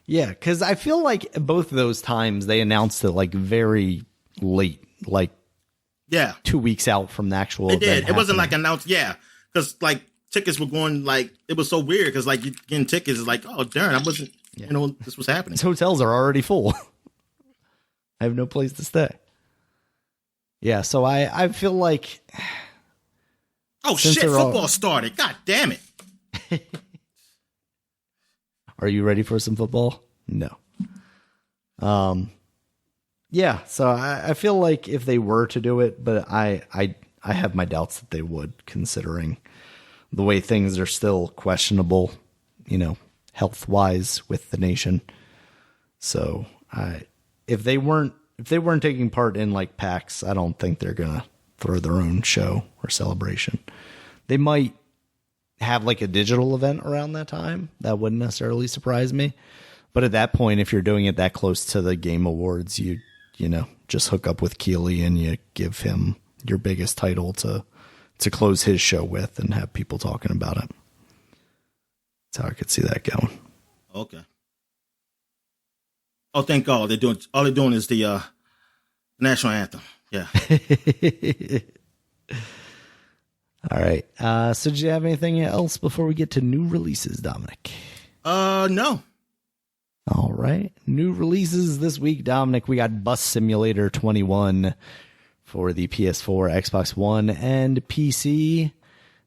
Yeah, because I feel like both of those times they announced it like very late, like 2 weeks out from the actual event. It did. It wasn't like announced, because like tickets were going like, it was so weird because like you getting tickets is like, oh, darn, I wasn't, this was happening. These hotels are already full. I have no place to stay. Yeah, so I feel like... Oh, shit, football started. God damn it. Are you ready for some football? No. Yeah, so I feel like if they were to do it, but I have my doubts that they would, considering the way things are still questionable, health-wise with the nation. So if they weren't taking part in like PAX, I don't think they're gonna throw their own show or celebration. They might have like a digital event around that time. That wouldn't necessarily surprise me. But at that point, if you're doing it that close to the Game Awards, you just hook up with Keeley and you give him your biggest title to close his show with and have people talking about it. That's how I could see that going. Okay. Oh, thank God. All they're doing is the national anthem. Yeah. All right. So did you have anything else before we get to new releases, Dominic? No. All right. New releases this week, Dominic. We got Bus Simulator 21 for the PS4, Xbox One, and PC,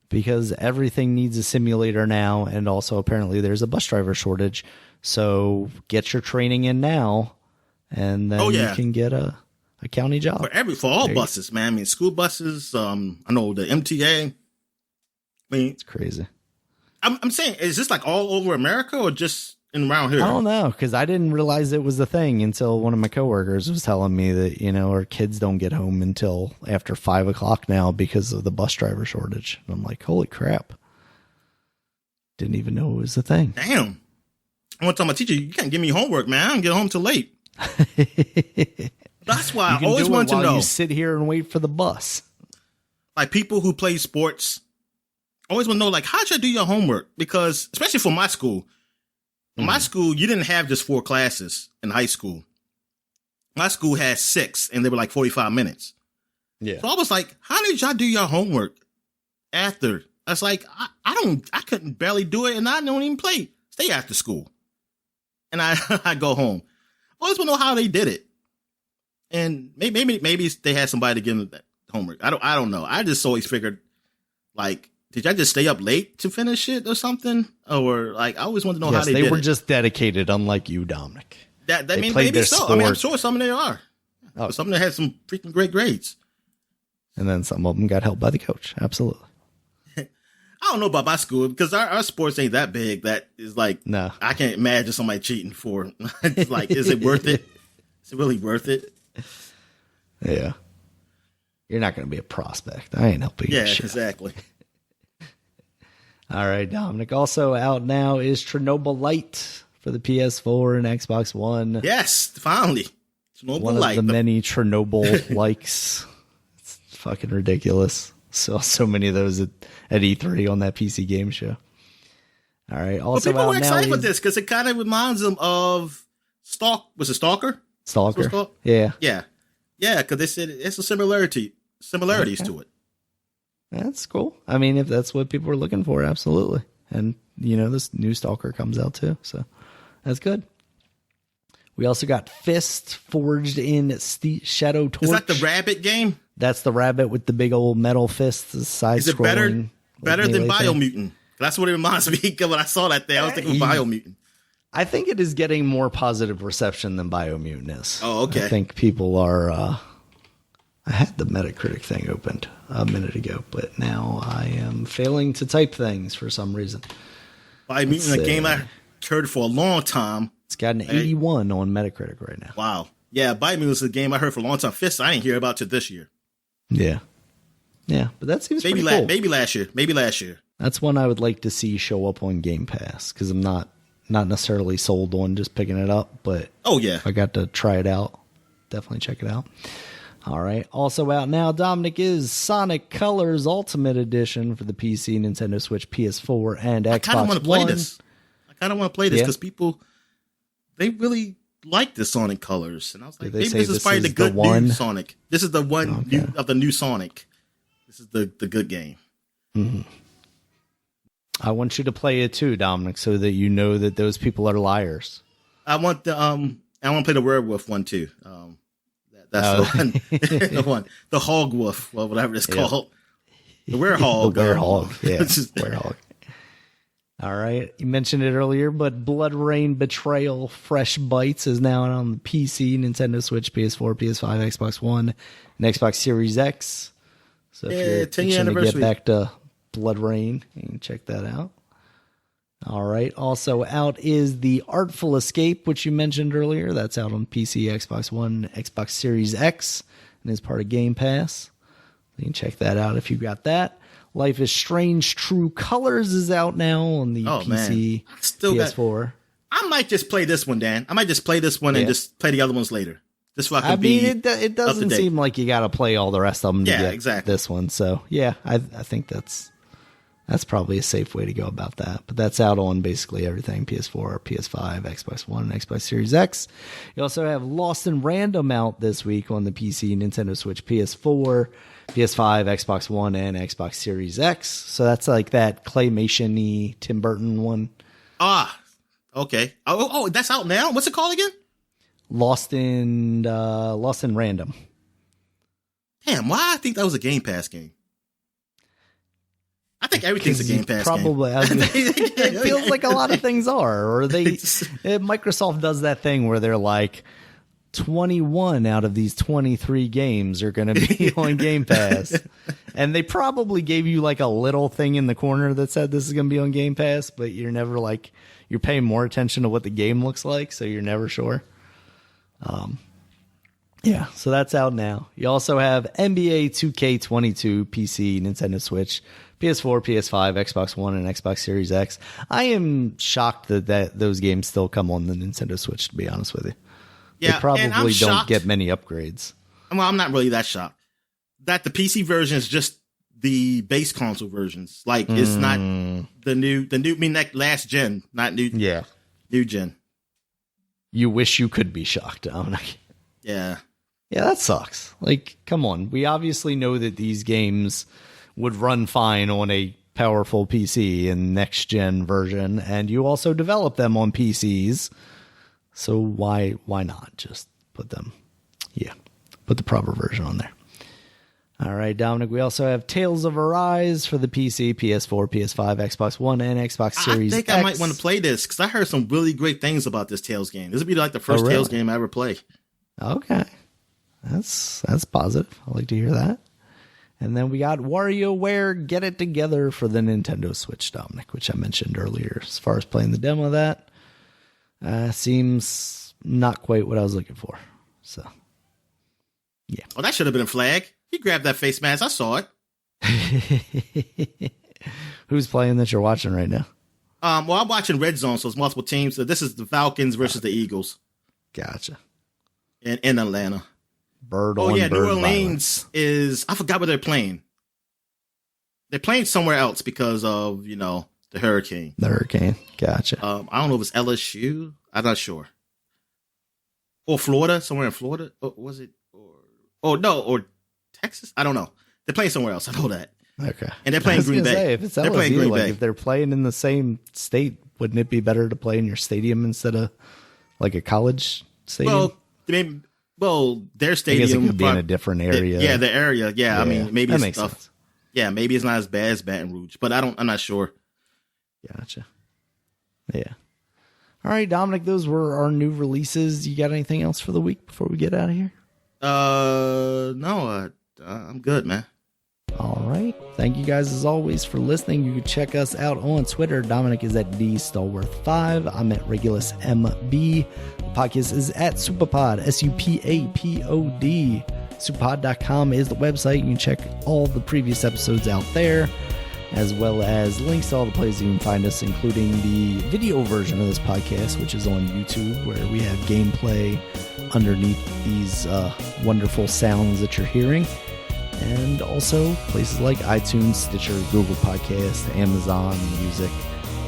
because everything needs a simulator now, and also apparently there's a bus driver shortage. So get your training in now, and then you can get a a county job. For all buses, man. I mean, school buses, I know the MTA. I mean, it's crazy. I'm saying, is this like all over America or just in around here? I don't know, because I didn't realize it was a thing until one of my coworkers was telling me that, our kids don't get home until after 5 o'clock now because of the bus driver shortage. And I'm like, holy crap. Didn't even know it was a thing. Damn. I want to tell my teacher, you can't give me homework, man. I don't get home till late. That's why I always want to know. You sit here and wait for the bus. Like people who play sports, I always want to know, like, how should I do your homework? Because, especially for my school, in my school, you didn't have just 4 classes in high school. My school had 6, and they were like 45 minutes. Yeah. So I was like, how did y'all do your homework after? I was like, I couldn't barely do it, and I don't even stay after school. And I go home. I always want to know how they did it. And maybe they had somebody to give them that homework. I don't know. I just always figured, like, did y'all just stay up late to finish it or something? Or like, I always wanted to know how they did it. They were just dedicated, unlike you, Dominic. That means maybe so. Sport. I mean, I'm sure some of them are. Oh. Some of them had some freaking great grades. And then some of them got helped by the coach. Absolutely. I don't know about my school because our sports ain't that big. That is like, no, I can't imagine somebody cheating for. It's like, is it worth it? Is it really worth it? Yeah. You're not going to be a prospect. I ain't helping you. Yeah, exactly. All right, Dominic. Also out now is Chernobyl Light for the PS4 and Xbox One. Yes, finally. Chernobyl One Light. Of the many Chernobyl likes. It's fucking ridiculous. So many of those at E3 on that PC game show. All right. Also, people were excited with this because it kind of reminds them of Was it Stalker? Stalker. Yeah. Yeah. Yeah, because they said it's a similarities to it. That's cool. I mean, if that's what people are looking for, absolutely. And, this new Stalker comes out too. So that's good. We also got Fist Forged in Shadow Torch. Is that the rabbit game? That's the rabbit with the big old metal fists, side-scrolling. Is it better than Biomutant? That's what it reminds me of when I saw that thing. I was thinking of Biomutant. I think it is getting more positive reception than Biomutant is. Oh, okay. I think people are... I had the Metacritic thing opened a minute ago, but now I am failing to type things for some reason. Biomutant, a game I heard for a long time. It's got an 81 on Metacritic right now. Wow. Yeah, Biomutant is a game I heard for a long time. Fist, I didn't hear about till this year. Yeah. Yeah, but that seems pretty cool. Maybe last year. That's one I would like to see show up on Game Pass, because I'm not necessarily sold on just picking it up, but if I got to try it out, definitely check it out. All right. Also out now, Dominic, is Sonic Colors Ultimate Edition for the PC, Nintendo Switch, PS4, and Xbox One. I kind of want to play this because people, they really like the Sonic Colors. And I was like, maybe this is probably the good new Sonic. This is the one of the new Sonic. This is the good game. Mm-hmm. I want you to play it too, Dominic, so that you know that those people are liars. I want to play the werewolf one too. That's the one. The hog wolf, well, whatever it's called. The werehog. The werehog. Yeah. Werehog. All right. You mentioned it earlier, but Blood Rain Betrayal Fresh Bites is now on the PC, Nintendo Switch, PS4, PS5, Xbox One, and Xbox Series X. So if you're 10-year anniversary. To get back to Blood Rain, you can check that out. All right. Also out is the Artful Escape, which you mentioned earlier. That's out on PC, Xbox One, Xbox Series X, and is part of Game Pass. You can check that out if you got that. Life is Strange True Colors is out now on the PC, PS4. I might just play this one, Dan. I might just play this one and just play the other ones later. Just so I can it doesn't seem like you got to play all the rest of them to get this one. So, I think that's probably a safe way to go about that. But that's out on basically everything, PS4, PS5, Xbox One, and Xbox Series X. You also have Lost in Random out this week on the PC, Nintendo Switch, PS4, PS5, Xbox One, and Xbox Series X. So that's like that claymation-y Tim Burton one. Ah, okay. Oh, that's out now? What's it called again? Lost in Random. Damn, why I think that was a Game Pass game? I think everything's a Game Pass probably, game. It feels like a lot of things are. Or Microsoft does that thing where they're like, 21 out of these 23 games are going to be on Game Pass. And they probably gave you like a little thing in the corner that said this is going to be on Game Pass, but you're never like, you're paying more attention to what the game looks like, so you're never sure. Yeah, so that's out now. You also have NBA 2K22, PC, Nintendo Switch, PS4, PS5, Xbox One, and Xbox Series X. I am shocked that those games still come on the Nintendo Switch, to be honest with you. Yeah, they probably don't get many upgrades. Well, I'm not really that shocked. That the PC version is just the base console versions. Like, it's not the new, like last gen, not new. Yeah. New gen. You wish you could be shocked, Dominic. Yeah. Yeah, that sucks. Like, come on. We obviously know that these games would run fine on a powerful PC and next gen version, and you also develop them on PCs. So why not just put the proper version on there? All right, Dominic, we also have Tales of Arise for the PC, PS4, PS5, Xbox One, and Xbox Series X. I think I might want to play this because I heard some really great things about this Tales game. This would be like the first Tales game I ever play. Okay. That's positive. I like to hear that. And then we got WarioWare Get It Together for the Nintendo Switch, Dominic, which I mentioned earlier. As far as playing the demo of that, seems not quite what I was looking for. So, yeah. Oh, that should have been a flag. He grabbed that face mask. I saw it. Who's playing that you're watching right now? Well, I'm watching Red Zone, so it's multiple teams. So this is the Falcons versus the Eagles. Gotcha. In Atlanta. Bird New Orleans violence. is, I forgot where they're playing. They're playing somewhere else because of, the hurricane. The hurricane. Gotcha. I don't know if it's LSU. I'm not sure. Or Florida, somewhere in Florida. Or was it? Or Texas? I don't know. They're playing somewhere else. I know that. Okay. And they're playing Green Bay. If it's LSU, if they're playing in the same state, wouldn't it be better to play in your stadium instead of like a college stadium? Well, their stadium I guess it could be in a different area. The area. Yeah, I mean, maybe that it's makes sense. Yeah, maybe it's not as bad as Baton Rouge, but I'm not sure. Gotcha. Yeah. All right, Dominic, those were our new releases. You got anything else for the week before we get out of here? No, I'm good, man. All right. Thank you guys as always for listening. You can check us out on Twitter. Dominic is at DStallworth5. I'm at Regulus MB. The podcast is at Supapod, SUPAPOD. Supapod.com is the website. You can check all the previous episodes out there, as well as links to all the places you can find us, including the video version of this podcast, which is on YouTube, where we have gameplay underneath these wonderful sounds that you're hearing. And also places like iTunes, Stitcher, Google Podcasts, Amazon Music,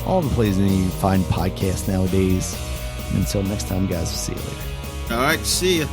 all the places you can find podcasts nowadays. And until next time, guys, we'll see you later. All right, see ya.